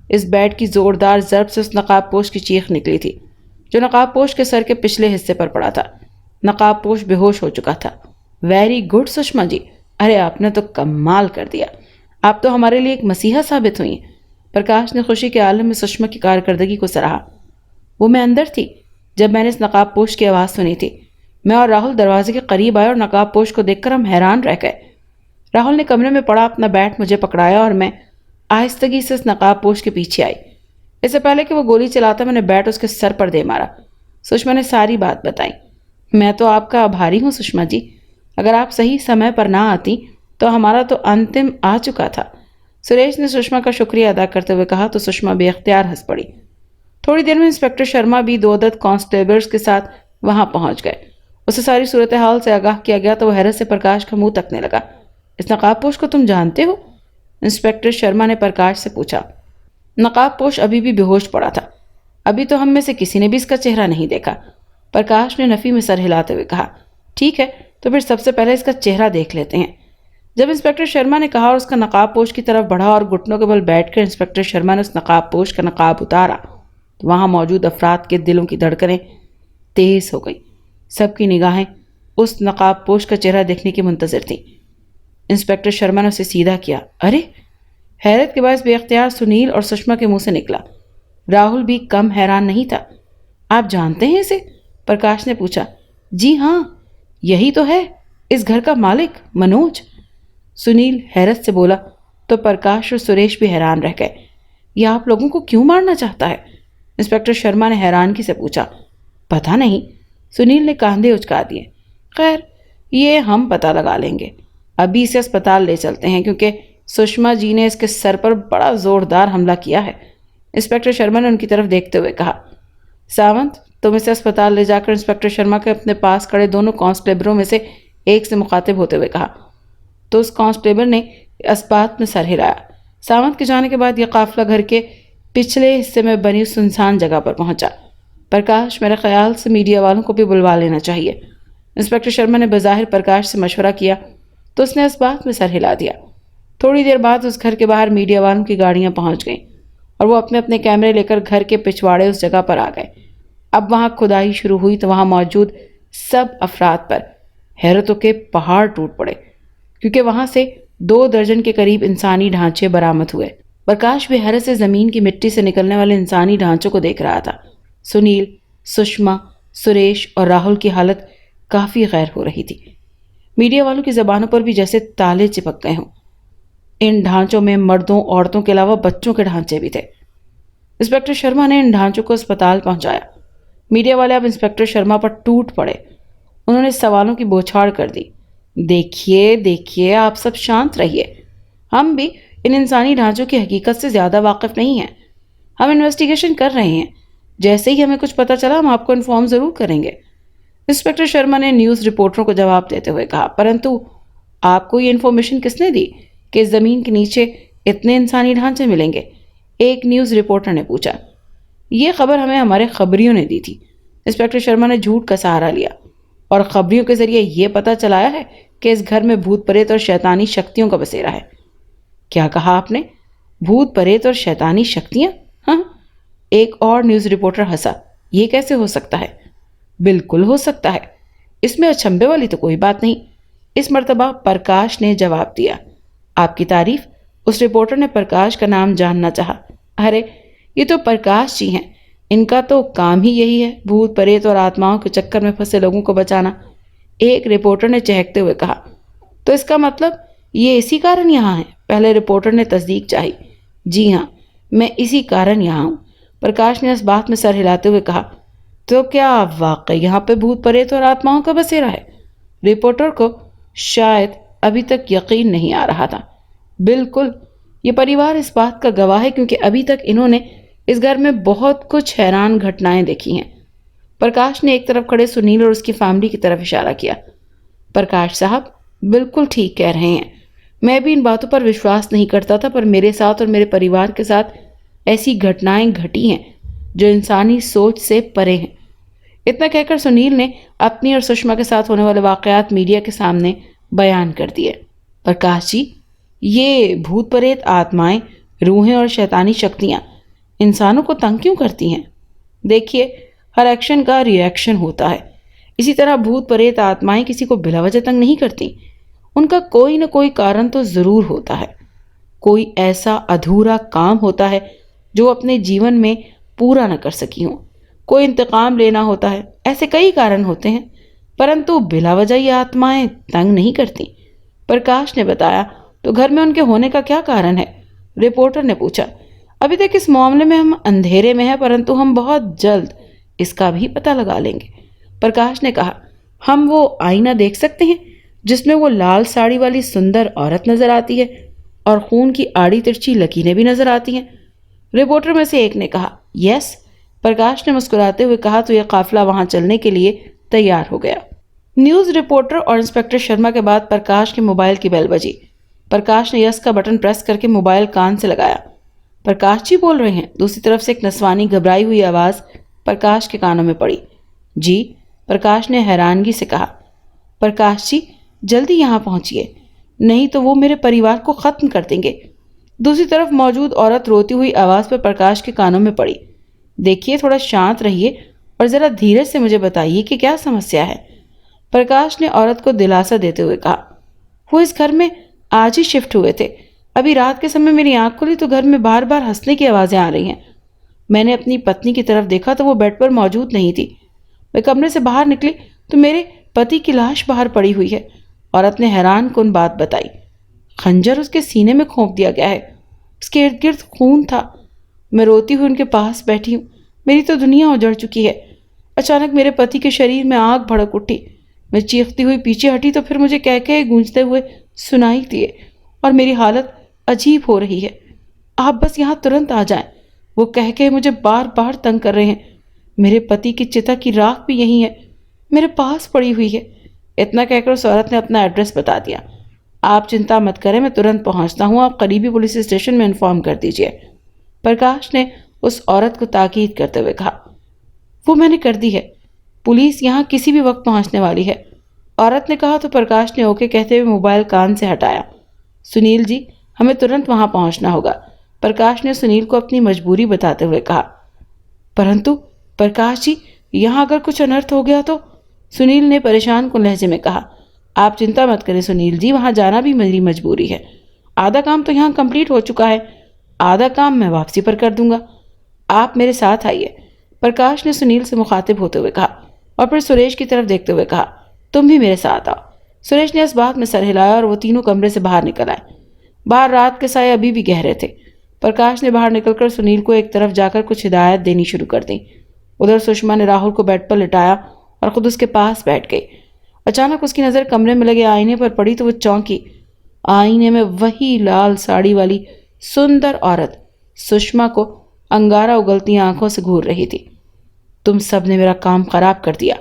C: इस बैट की जोरदार ज़रब से उस नकाबपोश की चीख निकली थी जो नकाबपोश के सर के पिछले हिस्से पर पड़ा था। नकाबपोश बेहोश हो चुका था। वेरी गुड सुषमा जी, अरे आपने तो कमाल कर दिया, आप तो हमारे लिए एक मसीहा साबित हुई। प्रकाश ने खुशी के आलम में सुषमा की कारकर्दगी को सराहा। वो मैं अंदर थी जब मैंने इस नकाबपोश की आवाज़ सुनी थी। मैं और राहुल दरवाजे के करीब आए और नकाबपोश को देखकर हम हैरान रह गए। राहुल ने कमरे में पड़ा अपना बैट मुझे पकड़ाया और मैं आहिस्तगी से इस नकाबपोश के पीछे आई। इससे पहले कि वो गोली चलाता मैंने बैट उसके सर पर दे मारा। सुषमा ने सारी बात बताई। मैं तो आपका आभारी हूँ सुषमा जी, अगर आप सही समय पर ना आती तो हमारा तो अंतिम आ चुका था। सुरेश ने सुषमा का शुक्रिया अदा करते हुए कहा तो सुषमा बेख्तियार हंस पड़ी। थोड़ी देर में इंस्पेक्टर शर्मा भी 2 अदद कांस्टेबल्स के साथ वहां पहुंच गए। उसे सारी सूरत हाल से आगाह किया गया तो वह हैरत से प्रकाश का मुंह तकने लगा। इस नकाबपोश को तुम जानते हो? इंस्पेक्टर शर्मा ने प्रकाश से पूछा। नकाबपोश अभी भी बेहोश पड़ा था। अभी तो हम में से किसी ने भी इसका चेहरा नहीं देखा, प्रकाश ने नफी में सर हिलाते हुए कहा। ठीक है, तो फिर सबसे पहले इसका चेहरा देख लेते हैं। जब इंस्पेक्टर शर्मा ने कहा और उसका नकाबपोश की तरफ बढ़ा और घुटनों के बल बैठकर इंस्पेक्टर शर्मा ने उस नकाबपोश का नकाब उतारा तो वहां मौजूद अफराद के दिलों की धड़कनें तेज हो गई। सबकी निगाहें उस नकाबपोश का चेहरा देखने की मुंतजिर थी। इंस्पेक्टर शर्मा ने उसे सीधा किया। अरे! हैरत के बायस बेख्तियार सुनील और सुषमा के मुंह से निकला। राहुल भी कम हैरान नहीं था। आप जानते हैं इसे? प्रकाश ने पूछा। जी हाँ, यही तो है इस घर का मालिक, मनोज। सुनील हैरत से बोला तो प्रकाश और सुरेश भी हैरान रह गए। यह आप लोगों को क्यों मारना चाहता है? इंस्पेक्टर शर्मा ने हैरानगी से पूछा। पता नहीं, सुनील ने कांधे उचका दिए। खैर, ये हम पता लगा लेंगे। अभी इसे अस्पताल ले चलते हैं क्योंकि सुषमा जी ने इसके सर पर बड़ा जोरदार हमला किया है। इंस्पेक्टर शर्मा ने उनकी तरफ देखते हुए कहा। सावंत, तुम इसे अस्पताल ले जाकर इंस्पेक्टर शर्मा के अपने पास खड़े दोनों कांस्टेबलों में से एक से मुखातिब होते हुए कहा। तो उस कांस्टेबल ने इस बात में सर हिलाया। सावंत के जाने के बाद यह काफिला घर के पिछले हिस्से में बनी उस सुनसान जगह पर पहुंचा। प्रकाश, मेरे ख्याल से मीडिया वालों को भी बुलवा लेना चाहिए। इंस्पेक्टर शर्मा ने बज़ाहिर प्रकाश से मशवरा किया तो उसने इस बात में सर हिला दिया। थोड़ी देर बाद उस घर के बाहर मीडिया वालों की गाड़ियां पहुंच गईं और वो अपने अपने कैमरे लेकर घर के पिछवाड़े उस जगह पर आ गए। अब वहां खुदाई शुरू हुई तो वहां मौजूद सब अफराद पर हैरतों के पहाड़ टूट पड़े क्योंकि वहां से 2 दर्जन के करीब इंसानी ढांचे बरामद हुए। प्रकाश भी हैरत से जमीन की मिट्टी से निकलने वाले इंसानी ढांचों को देख रहा था। सुनील, सुषमा, सुरेश और राहुल की हालत काफी गैर हो रही थी। मीडिया वालों की जबानों पर भी जैसे ताले चिपक गए हों। इन ढांचों में मर्दों, औरतों के अलावा बच्चों के ढांचे भी थे। इंस्पेक्टर शर्मा ने इन ढांचों को अस्पताल पहुंचाया। मीडिया वाले अब इंस्पेक्टर शर्मा पर टूट पड़े। उन्होंने सवालों की बौछार कर दी। देखिए देखिए, आप सब शांत रहिए। हम भी इन इंसानी ढांचों की हकीकत से ज़्यादा वाकिफ नहीं हैं। हम इन्वेस्टिगेशन कर रहे हैं। जैसे ही हमें कुछ पता चला हम आपको इन्फॉर्म ज़रूर करेंगे। इंस्पेक्टर शर्मा ने न्यूज़ रिपोर्टरों को जवाब देते हुए कहा। परंतु आपको ये इन्फॉर्मेशन किसने दी कि ज़मीन के नीचे इतने इंसानी ढांचे मिलेंगे? एक न्यूज़ रिपोर्टर ने पूछा। ये खबर हमें हमारे खबरियों ने दी थी। इंस्पेक्टर शर्मा ने झूठ का सहारा लिया और खबरियों के जरिए ये पता चलाया है कि इस घर में भूत प्रेत और शैतानी शक्तियों का बसेरा है। क्या कहा आपने? भूत प्रेत और शैतानी शक्तियां? हाँ, एक और न्यूज़ रिपोर्टर हंसा। ये कैसे हो सकता है? बिल्कुल हो सकता है, इसमें अचंभे वाली तो कोई बात नहीं। इस मर्तबा प्रकाश ने जवाब दिया। आपकी तारीफ? उस रिपोर्टर ने प्रकाश का नाम जानना चाहा। अरे, ये तो प्रकाश जी हैं। इनका तो काम ही यही है, भूत प्रेत और आत्माओं के चक्कर में फंसे लोगों को बचाना। एक रिपोर्टर ने चहकते हुए कहा। तो इसका मतलब ये इसी कारण यहाँ है? पहले रिपोर्टर ने तस्दीक चाही। जी हाँ, मैं इसी कारण यहाँ हूँ। प्रकाश ने इस बात में सर हिलाते हुए कहा। तो क्या वाकई यहाँ पे भूत प्रेत और आत्माओं का बसेरा है? रिपोर्टर को शायद अभी तक यकीन नहीं आ रहा था। बिल्कुल, ये परिवार इस बात का गवाह है क्योंकि अभी तक इन्होंने इस घर में बहुत कुछ हैरान घटनाएं देखी हैं। प्रकाश ने एक तरफ खड़े सुनील और उसकी फैमिली की तरफ इशारा किया। प्रकाश साहब बिल्कुल ठीक कह रहे हैं। मैं भी इन बातों पर विश्वास नहीं करता था, पर मेरे साथ और मेरे परिवार के साथ ऐसी घटनाएं घटी हैं जो इंसानी सोच से परे हैं। इतना कहकर सुनील ने अपनी और सुषमा के साथ होने वाले वाकयात मीडिया के सामने बयान कर दिए। प्रकाश जी, ये भूत प्रेत, आत्माएं, रूहें और शैतानी शक्तियां इंसानों को तंग क्यों करती हैं? देखिए, हर एक्शन का रिएक्शन होता है। इसी तरह भूत प्रेत, आत्माएं किसी को बिला वजह तंग नहीं करती। उनका कोई न कोई कारण तो ज़रूर होता है। कोई ऐसा अधूरा काम होता है जो अपने जीवन में पूरा न कर सकी हो। कोई इंतकाम लेना होता है। ऐसे कई कारण होते हैं, परंतु बिला वजह ये आत्माएं तंग नहीं करती। प्रकाश ने बताया। तो घर में उनके होने का क्या कारण है? रिपोर्टर ने पूछा। अभी तक इस मामले में हम अंधेरे में हैं, परंतु हम बहुत जल्द इसका भी पता लगा लेंगे। प्रकाश ने कहा। हम वो आईना देख सकते हैं जिसमें वो लाल साड़ी वाली सुंदर औरत नजर आती है और खून की आड़ी तिरछी लकीरें भी नजर आती हैं? रिपोर्टर में से एक ने कहा। यस, प्रकाश ने मुस्कुराते हुए कहा। तो यह काफिला वहां चलने के लिए तैयार हो गया। न्यूज़ रिपोर्टर और इंस्पेक्टर शर्मा के बाद प्रकाश के मोबाइल की बेल बजी। प्रकाश ने यस का बटन प्रेस करके मोबाइल कान से लगाया। प्रकाश जी बोल रहे हैं? दूसरी तरफ से एक नस्वानी घबराई हुई आवाज़ प्रकाश के कानों में पड़ी। जी, प्रकाश ने हैरानगी से कहा। प्रकाश जी, जल्दी यहाँ पहुँचिए, नहीं तो वो मेरे परिवार को ख़त्म कर देंगे। दूसरी तरफ मौजूद औरत रोती हुई आवाज़ पर प्रकाश के कानों में पड़ी। देखिए, थोड़ा शांत रहिए और ज़रा धीरज से मुझे बताइए कि क्या समस्या है। प्रकाश ने औरत को दिलासा देते हुए कहा। वो इस घर में आज ही शिफ्ट हुए थे। अभी रात के समय मेरी आंख खुली तो घर में बार बार हंसने की आवाजें आ रही हैं। मैंने अपनी पत्नी की तरफ देखा तो वो बेड पर मौजूद नहीं थी। मैं कमरे से बाहर निकली तो मेरे पति की लाश बाहर पड़ी हुई है। औरत ने हैरान कुन बात बताई। खंजर उसके सीने में खोप दिया गया है। उसके इर्द गिर्द खून था। मैं रोती हुई उनके पास बैठी हूँ। मेरी तो दुनिया उजड़ चुकी है। अचानक मेरे पति के शरीर में आग भड़क उठी। मैं चीखती हुई पीछे हटी तो फिर मुझे कह के गूंजते हुए सुनाई दिए और मेरी हालत अजीब हो रही है। आप बस यहाँ तुरंत आ जाएं। वो कह के मुझे बार बार तंग कर रहे हैं। मेरे पति की चिता की राख भी यहीं है, मेरे पास पड़ी हुई है। इतना कहकर उस औरत ने अपना एड्रेस बता दिया। आप चिंता मत करें, मैं तुरंत पहुंचता हूँ। आप करीबी पुलिस स्टेशन में इन्फॉर्म कर दीजिए। प्रकाश ने उस औरत को ताकीद करते हुए कहा। वो मैंने कर दी है। पुलिस यहाँ किसी भी वक्त पहुंचने वाली है, औरत ने कहा तो प्रकाश ने ओके कहते हुए मोबाइल कान से हटाया। सुनील जी, हमें तुरंत वहां पहुंचना होगा, प्रकाश ने सुनील को अपनी मजबूरी बताते हुए कहा। परंतु प्रकाश जी, यहाँ अगर कुछ अनर्थ हो गया तो, सुनील ने परेशान कुन लहजे में कहा। आप चिंता मत करें सुनील जी, वहां जाना भी मेरी मजबूरी है। आधा काम तो यहाँ कंप्लीट हो चुका है, आधा काम मैं वापसी पर कर दूंगा। आप मेरे साथ आइए, प्रकाश ने सुनील से मुखातिब होते हुए कहा और फिर सुरेश की तरफ देखते हुए कहा, तुम भी मेरे साथ आओ। सुरेश ने इस बात में सर हिलाया और वो तीनों कमरे से बाहर निकल आए। बाहर रात के साए अभी भी गहरे थे। प्रकाश ने बाहर निकलकर सुनील को एक तरफ जाकर कुछ हिदायत देनी शुरू कर दी। उधर सुषमा ने राहुल को बेड पर लिटाया और खुद उसके पास बैठ गई। अचानक उसकी नज़र कमरे में लगे आईने पर पड़ी तो वो चौंकी। आईने में वही लाल साड़ी वाली सुंदर औरत सुषमा को अंगारा उगलती आंखों से घूर रही थी। तुम सब ने मेरा काम खराब कर दिया,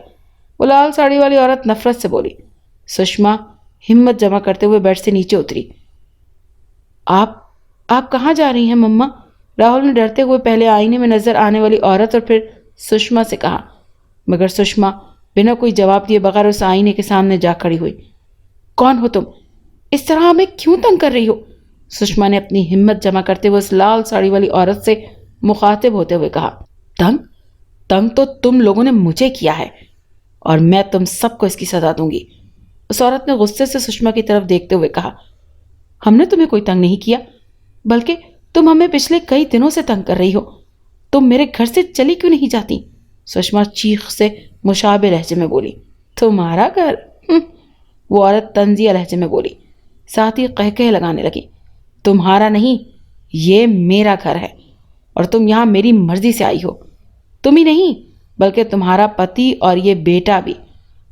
C: वो लाल साड़ी वाली औरत नफरत से बोली। सुषमा हिम्मत जमा करते हुए बेड से नीचे उतरी। आप कहाँ जा रही हैं मम्मा? राहुल ने डरते हुए पहले आईने में नजर आने वाली औरत और फिर सुषमा से कहा, मगर सुषमा बिना कोई जवाब दिए बगैर उस आईने के सामने जा खड़ी हुई। कौन हो तुम? इस तरह हमें क्यों तंग कर रही हो? सुषमा ने अपनी हिम्मत जमा करते हुए उस लाल साड़ी वाली औरत से मुखातिब होते हुए कहा। तंग तो तुम लोगों ने मुझे किया है और मैं तुम सबको इसकी सजा दूंगी। उस औरत ने गुस्से से सुषमा की तरफ देखते हुए कहा। हमने तुम्हें कोई तंग नहीं किया, बल्कि तुम हमें पिछले कई दिनों से तंग कर रही हो। तुम मेरे घर से चली क्यों नहीं जाती? सुषमा चीख से मुशाबे लहजे में बोली। तुम्हारा घर? वो औरत तंजिया लहजे में बोली, साथ ही कहकहे लगाने लगी। तुम्हारा नहीं, ये मेरा घर है और तुम यहाँ मेरी मर्जी से आई हो। तुम ही नहीं बल्कि तुम्हारा पति और ये बेटा भी।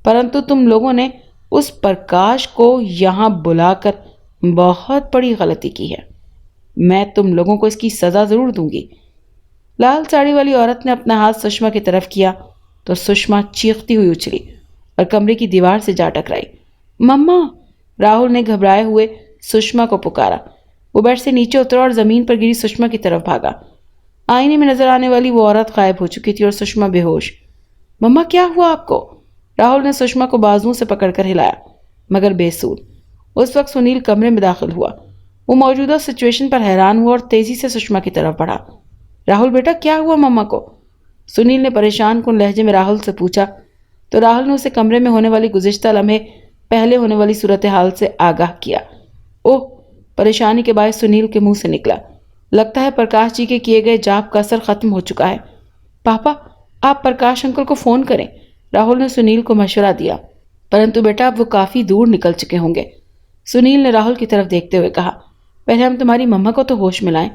C: परंतु तुम लोगों ने उस प्रकाश को यहाँ बुलाकर बहुत बड़ी गलती की है। मैं तुम लोगों को इसकी सजा जरूर दूंगी। लाल साड़ी वाली औरत ने अपना हाथ सुषमा की तरफ किया तो सुषमा चीखती हुई उछली और कमरे की दीवार से जा टकराई। मम्मा! राहुल ने घबराए हुए सुषमा को पुकारा। वो बेड से नीचे उतरा और जमीन पर गिरी सुषमा की तरफ भागा। आईने में नजर आने वाली वो औरत गायब हो चुकी थी और सुषमा बेहोश। मम्मा, क्या हुआ आपको? राहुल ने सुषमा को बाजुओं से पकड़कर हिलाया, मगर बेसूर। उस वक्त सुनील कमरे में दाखिल हुआ। वो मौजूदा सिचुएशन पर हैरान हुआ और तेजी से सुषमा की तरफ बढ़ा। राहुल बेटा, क्या हुआ मम्मा को? सुनील ने परेशान कुन लहजे में राहुल से पूछा तो राहुल ने उसे कमरे में होने वाली गुज़िश्ता लम्हे पहले होने वाली सूरत हाल से आगाह किया। ओह! परेशानी के बायस सुनील के मुंह से निकला, लगता है प्रकाश जी के किए गए जाप का असर खत्म हो चुका है। पापा, आप प्रकाश अंकल को फोन करें, राहुल ने सुनील को मशवरा दिया। परंतु बेटा, अब वो काफी दूर निकल चुके होंगे, सुनील ने राहुल की तरफ देखते हुए कहा। पहले हम तुम्हारी मम्मा को तो होश में लाएं।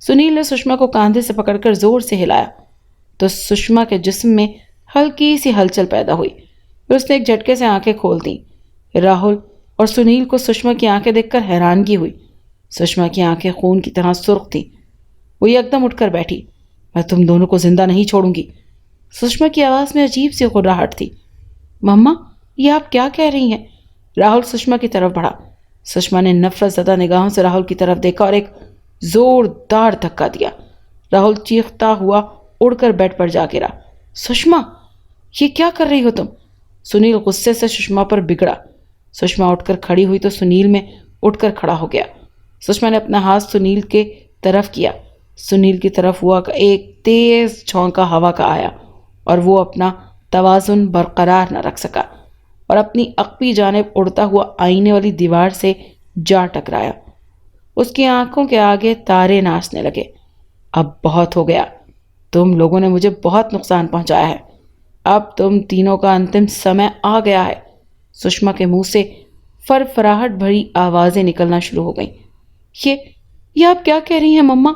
C: सुनील ने सुषमा को कांधे से पकड़कर जोर से हिलाया तो सुषमा के जिस्म में हल्की सी हलचल पैदा हुई। फिर उसने एक झटके से आंखें खोल दी। राहुल और सुनील को सुषमा की आंखें देखकर हैरानगी हुई। सुषमा की आंखें खून की तरह सुर्ख थी। वो एकदम उठकर बैठी। मैं तुम दोनों को जिंदा नहीं छोड़ूंगी। सुषमा की आवाज में अजीब सी घुर्राहट थी। मम्मा, ये आप क्या कह रही हैं? राहुल सुषमा की तरफ बढ़ा। सुषमा ने नफरत ज़दा निगाहों से राहुल की तरफ देखा और एक जोरदार धक्का दिया। राहुल चीखता हुआ उड़कर बेड पर जा गिरा। सुषमा, ये क्या कर रही हो तुम? सुनील गुस्से से सुषमा पर बिगड़ा। सुषमा उठकर खड़ी हुई तो सुनील में उठकर खड़ा हो गया। सुषमा ने अपना हाथ सुनील के तरफ किया। सुनील की तरफ हुआ एक तेज झोंका हवा का आया और वो अपना तवाजुन बरकरार न रख सका और अपनी अकबी जानिब उड़ता हुआ आईने वाली दीवार से जा टकराया। उसकी आंखों के आगे तारे नाचने लगे। अब बहुत हो गया, तुम लोगों ने मुझे बहुत नुकसान पहुंचाया है। अब तुम तीनों का अंतिम समय आ गया है। सुषमा के मुंह से फरफराहट भरी आवाजें निकलना शुरू हो गईं। ये आप क्या कह रही हैं मम्मा?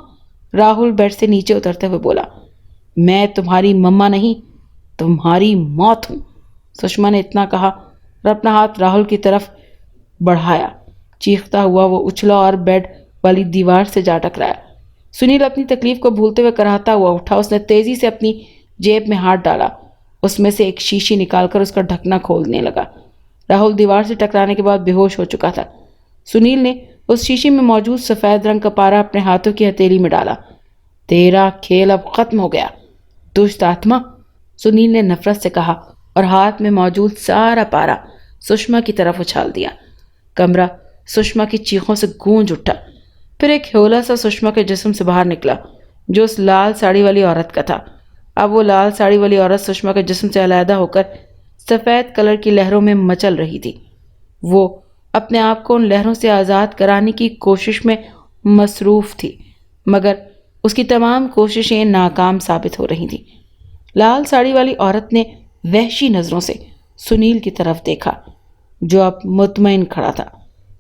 C: राहुल बेड से नीचे उतरते हुए बोला। मैं तुम्हारी मम्मा नहीं, तुम्हारी मौत हूं। सुषमा ने इतना कहा और अपना हाथ राहुल की तरफ बढ़ाया। चीखता हुआ वो उछला और बेड वाली दीवार से जा टकराया। सुनील अपनी तकलीफ को भूलते हुए कराहता हुआ उठा। उसने तेजी से अपनी जेब में हाथ डाला, उसमें से एक शीशी निकालकर उसका ढकना खोलने लगा। राहुल दीवार से टकराने के बाद बेहोश हो चुका था। सुनील ने उस शीशी में मौजूद सफेद रंग का पारा अपने हाथों की हथेली में डाला। तेरा खेल अब खत्म हो गया, दुष्ट आत्मा, सुनील ने नफरत से कहा और हाथ में मौजूद सारा पारा सुषमा की तरफ उछाल दिया। कमरा सुषमा की चीखों से गूंज उठा। फिर एक ह्योला सा सुषमा के जिस्म से बाहर निकला, जो उस लाल साड़ी वाली औरत का था। अब वो लाल साड़ी वाली औरत सुषमा के जिस्म से अलहदा होकर सफ़ेद कलर की लहरों में मचल रही थी। वो अपने आप को उन लहरों से आज़ाद कराने की कोशिश में मसरूफ़ थी, मगर उसकी तमाम कोशिशें नाकाम साबित हो रही थीं। लाल साड़ी वाली औरत ने वहशी नज़रों से सुनील की तरफ देखा, जो अब मुतमईन खड़ा था।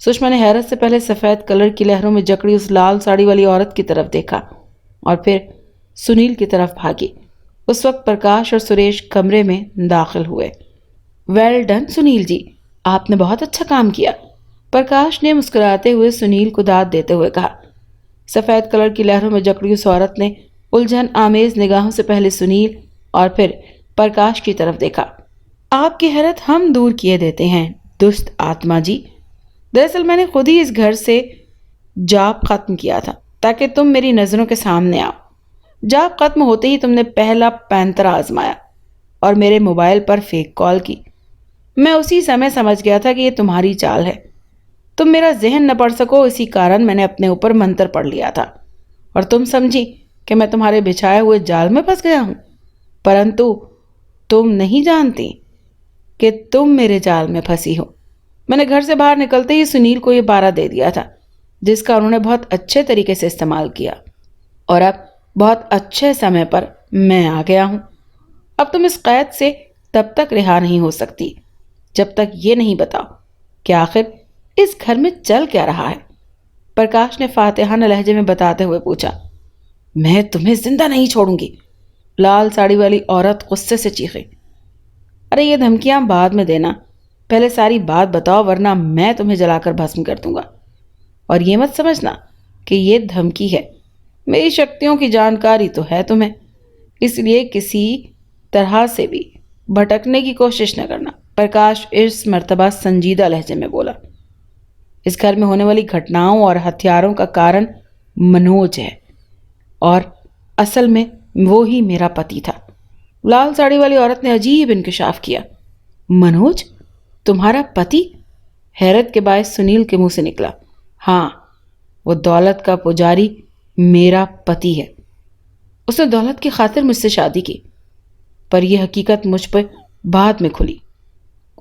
C: सुषमा ने हैरत से पहले सफ़ेद कलर की लहरों में जकड़ी उस लाल साड़ी वाली औरत की तरफ देखा और फिर सुनील की तरफ भागी। उस वक्त प्रकाश और सुरेश कमरे में दाखिल हुए। वेल डन सुनील जी, आपने बहुत अच्छा काम किया, प्रकाश ने मुस्कुराते हुए सुनील को दाद देते हुए कहा। सफ़ेद कलर की लहरों में जकड़ी उस औरत ने उलझन आमेज निगाहों से पहले सुनील और फिर प्रकाश की तरफ देखा। आपकी हैरत हम दूर किए देते हैं, दुष्ट आत्मा जी। दरअसल मैंने खुद ही इस घर से जाप खत्म किया था ताकि तुम मेरी नज़रों के सामने आओ। जाप खत्म होते ही तुमने पहला पैंतरा आजमाया और मेरे मोबाइल पर फेक कॉल की। मैं उसी समय समझ गया था कि ये तुम्हारी चाल है। तुम मेरा जहन न पढ़ सको, इसी कारण मैंने अपने ऊपर मंत्र पढ़ लिया था और तुम समझी कि मैं तुम्हारे बिछाए हुए जाल में फंस गया हूं। परंतु तुम नहीं जानती कि तुम मेरे जाल में फंसी हो। मैंने घर से बाहर निकलते ही सुनील को ये पारा दे दिया था, जिसका उन्होंने बहुत अच्छे तरीके से इस्तेमाल किया और अब बहुत अच्छे समय पर मैं आ गया हूं। अब तुम इस कैद से तब तक रिहा नहीं हो सकती जब तक ये नहीं बताओ कि आखिर इस घर में चल क्या रहा है। प्रकाश ने फातिहाना लहजे में बताते हुए पूछा। मैं तुम्हें जिंदा नहीं छोड़ूंगी, लाल साड़ी वाली औरत गुस्से से चीखी। अरे ये धमकियां बाद में देना, पहले सारी बात बताओ, वरना मैं तुम्हें जलाकर भस्म कर दूंगा। और ये मत समझना कि ये धमकी है, मेरी शक्तियों की जानकारी तो है तुम्हें, इसलिए किसी तरह से भी भटकने की कोशिश न करना। प्रकाश इस मर्तबा संजीदा लहजे में बोला। इस घर में होने वाली घटनाओं और हथियारों का कारण मनोज है और असल में वो ही मेरा पति था। लाल साड़ी वाली औरत ने अजीब इंकशाफ किया। मनोज तुम्हारा पति? हैरत के बायस सुनील के मुंह से निकला। हाँ, वो दौलत का पुजारी मेरा पति है। उसने दौलत की खातिर मुझसे शादी की, पर यह हकीकत मुझ पर बाद में खुली,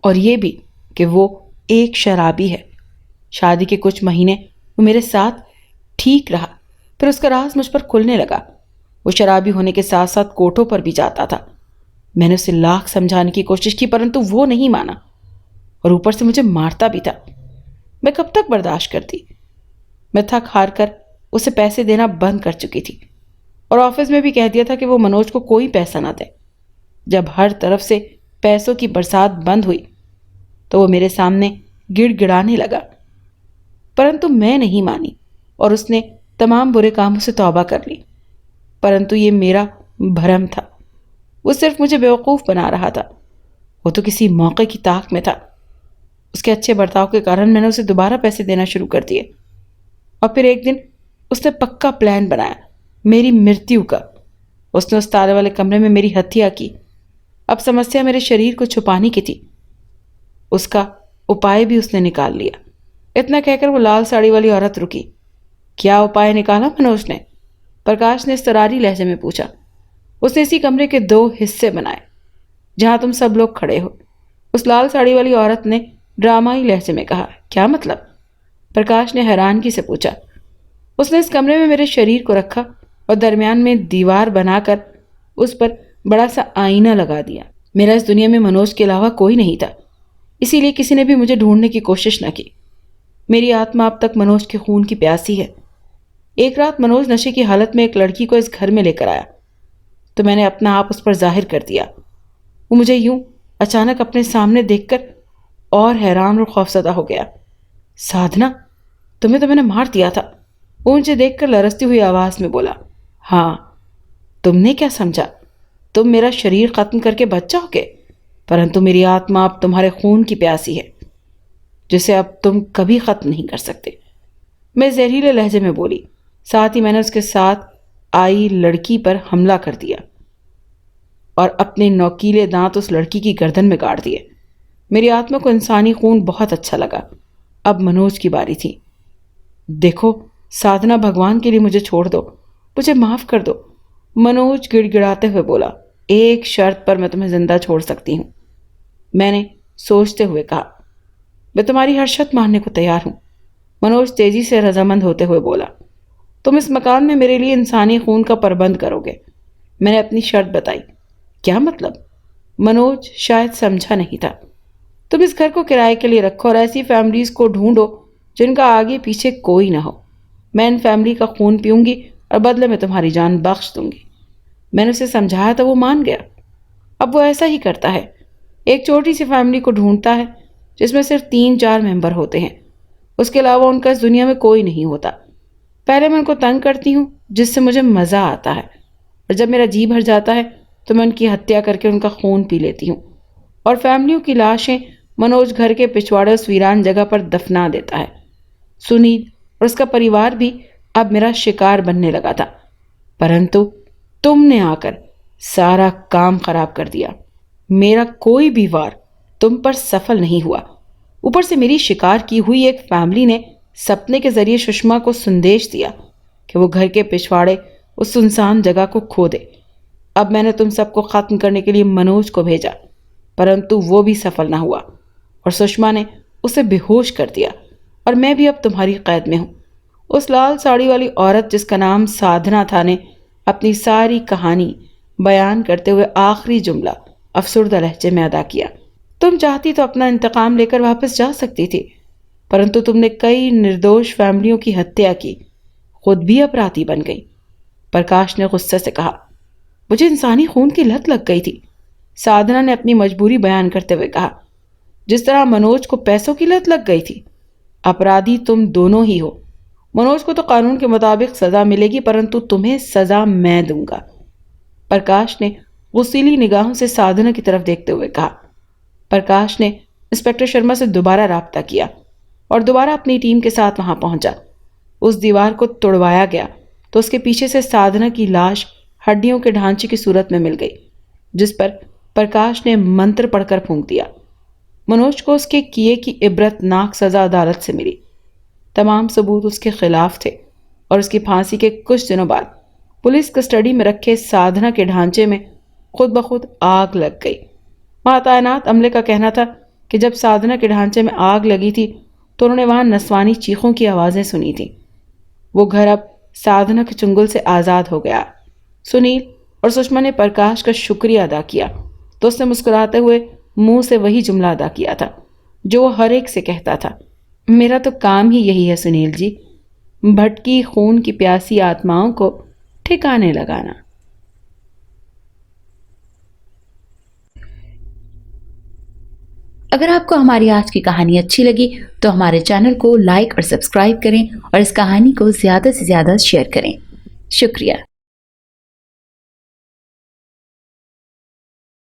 C: और ये भी कि वो एक शराबी है। शादी के कुछ महीने वो मेरे साथ ठीक रहा, फिर उसका राज मुझ पर खुलने लगा। वो शराबी होने के साथ साथ कोठों पर भी जाता था। मैंने उसे लाख समझाने की कोशिश की, परंतु वो नहीं माना और ऊपर से मुझे मारता भी था। मैं कब तक बर्दाश्त करती? मैं थक हार कर उसे पैसे देना बंद कर चुकी थी और ऑफिस में भी कह दिया था कि वो मनोज को कोई पैसा ना दे। जब हर तरफ से पैसों की बरसात बंद हुई तो वो मेरे सामने गिड़गिड़ाने लगा, परंतु मैं नहीं मानी और उसने तमाम बुरे कामों से तौबा कर ली। परंतु ये मेरा भ्रम था, वो सिर्फ मुझे बेवकूफ़ बना रहा था। वो तो किसी मौके की ताक में था। उसके अच्छे बर्ताव के कारण मैंने उसे दोबारा पैसे देना शुरू कर दिए और फिर एक दिन उसने पक्का प्लान बनाया मेरी मृत्यु का। उसने उस ताले वाले कमरे में मेरी हत्या की। अब समस्या मेरे शरीर को छुपाने की थी, उसका उपाय भी उसने निकाल लिया। इतना कहकर वो लाल साड़ी वाली औरत रुकी। क्या उपाय निकाला मनोज ने? प्रकाश ने इस्तरारी लहजे में पूछा। उसने इसी कमरे के 2 हिस्से बनाए जहां तुम सब लोग खड़े हो। उस लाल साड़ी वाली औरत ने ड्रामाई लहजे में कहा। क्या मतलब? प्रकाश ने हैरानगी से पूछा। उसने इस कमरे में मेरे शरीर को रखा और दरमियान में दीवार बनाकर उस पर बड़ा सा आईना लगा दिया। मेरा इस दुनिया में मनोज के अलावा कोई नहीं था, इसीलिए किसी ने भी मुझे ढूंढने की कोशिश न की। मेरी आत्मा अब तक मनोज के खून की प्यासी है। एक रात मनोज नशे की हालत में एक लड़की को इस घर में लेकर आया, तो मैंने अपना आप उस पर जाहिर कर दिया। वो मुझे यूं अचानक अपने सामने देखकर और हैरान और खौफजदा हो गया। साधना, तुम्हें तो मैंने मार दिया था, वो मुझे देखकर लरसती हुई आवाज में बोला। हाँ, तुमने क्या समझा? तुम मेरा शरीर खत्म करके बच जाओगे, परंतु मेरी आत्मा अब तुम्हारे खून की प्यासी है, जिसे अब तुम कभी खत्म नहीं कर सकते। मैं जहरीले लहजे में बोली। साथ ही मैंने उसके साथ आई लड़की पर हमला कर दिया और अपने नोकीले दांत उस लड़की की गर्दन में गाड़ दिए। मेरी आत्मा को इंसानी खून बहुत अच्छा लगा। अब मनोज की बारी थी। देखो साधना, भगवान के लिए मुझे छोड़ दो, मुझे माफ कर दो, मनोज गिड़गिड़ाते हुए बोला। एक शर्त पर मैं तुम्हें जिंदा छोड़ सकती हूँ, मैंने सोचते हुए कहा। मैं तुम्हारी हर शर्त मानने को तैयार हूँ, मनोज तेजी से रजामंद होते हुए बोला। तुम इस मकान में मेरे लिए इंसानी खून का प्रबंध करोगे, मैंने अपनी शर्त बताई। क्या मतलब? मनोज शायद समझा नहीं था। तुम इस घर को किराए के लिए रखो और ऐसी फैमिलीज को ढूंढो जिनका आगे पीछे कोई ना हो। मैं इन फैमिली का खून पीऊंगी और बदले में तुम्हारी जान बख्श दूंगी। मैंने उसे समझाया तो वो मान गया। अब वो ऐसा ही करता है, एक छोटी सी फैमिली को ढूंढता है जिसमें सिर्फ 3-4 मेंबर होते हैं, उसके अलावा उनका इस दुनिया में कोई नहीं होता। पहले मैं उनको तंग करती हूँ जिससे मुझे मज़ा आता है, और जब मेरा जी भर जाता है तो मैं उनकी हत्या करके उनका खून पी लेती हूँ और फैमिलियों की लाशें मनोज घर के पिछवाड़े उस वीरान जगह पर दफना देता है। सुनील और उसका परिवार भी अब मेरा शिकार बनने लगा था, परंतु तुमने आकर सारा काम खराब कर दिया। मेरा कोई भी वार तुम पर सफल नहीं हुआ। ऊपर से मेरी शिकार की हुई एक फैमिली ने सपने के जरिए सुषमा को संदेश दिया कि वो घर के पिछवाड़े उस सुनसान जगह को खो दे। अब मैंने तुम सबको खत्म करने के लिए मनोज को भेजा, परंतु वो भी सफल ना हुआ और सुषमा ने उसे बेहोश कर दिया और मैं भी अब तुम्हारी कैद में हूँ। उस लाल साड़ी वाली औरत जिसका नाम साधना था ने अपनी सारी कहानी बयान करते हुए आखिरी जुमला अफसुर्दा लहजे में अदा किया। तुम चाहती तो अपना इंतकाम लेकर वापस जा सकती थी, परंतु तुमने कई निर्दोष फैमिलियों की हत्या की, खुद भी अपराधी बन गई। प्रकाश ने गुस्से से कहा। मुझे इंसानी खून की लत लग गई थी, साधना ने अपनी मजबूरी बयान करते हुए कहा। जिस तरह मनोज को पैसों की लत लग गई थी, अपराधी तुम दोनों ही हो। मनोज को तो कानून के मुताबिक सजा मिलेगी, परंतु तुम्हें सजा मैं दूंगा। प्रकाश ने गुस्सीली निगाहों से साधना की तरफ देखते हुए कहा। प्रकाश ने इंस्पेक्टर शर्मा से दोबारा राब्ता किया और दोबारा अपनी टीम के साथ वहां पहुंचा। उस दीवार को तोड़वाया गया तो उसके पीछे से साधना की लाश हड्डियों के ढांचे की सूरत में मिल गई, जिस पर प्रकाश ने मंत्र पढ़कर फूंक दिया। मनोज को उसके किए की इबरतनाक सजा अदालत से मिली। तमाम सबूत उसके खिलाफ थे और उसकी फांसी के कुछ दिनों बाद पुलिस कस्टडी में रखे साधना के ढांचे में खुद ब खुद आग लग गई। वहां तैनात अमले का कहना था कि जब साधना के ढांचे में आग लगी थी तो उन्होंने वहां नस्वानी चीखों की आवाजें सुनी थी। वो घर अब साधना के चुंगल से आज़ाद हो गया। सुनील और सुषमा ने प्रकाश का शुक्रिया अदा किया तो उसने मुस्कुराते हुए मुंह से वही जुमला अदा किया था जो वो हर एक से कहता था। मेरा तो काम ही यही है सुनील जी, भटकी खून की प्यासी आत्माओं को ठिकाने लगाना।
A: अगर आपको हमारी आज की कहानी अच्छी लगी तो हमारे चैनल को लाइक और सब्सक्राइब करें और इस कहानी को ज़्यादा से ज़्यादा शेयर करें। शुक्रिया।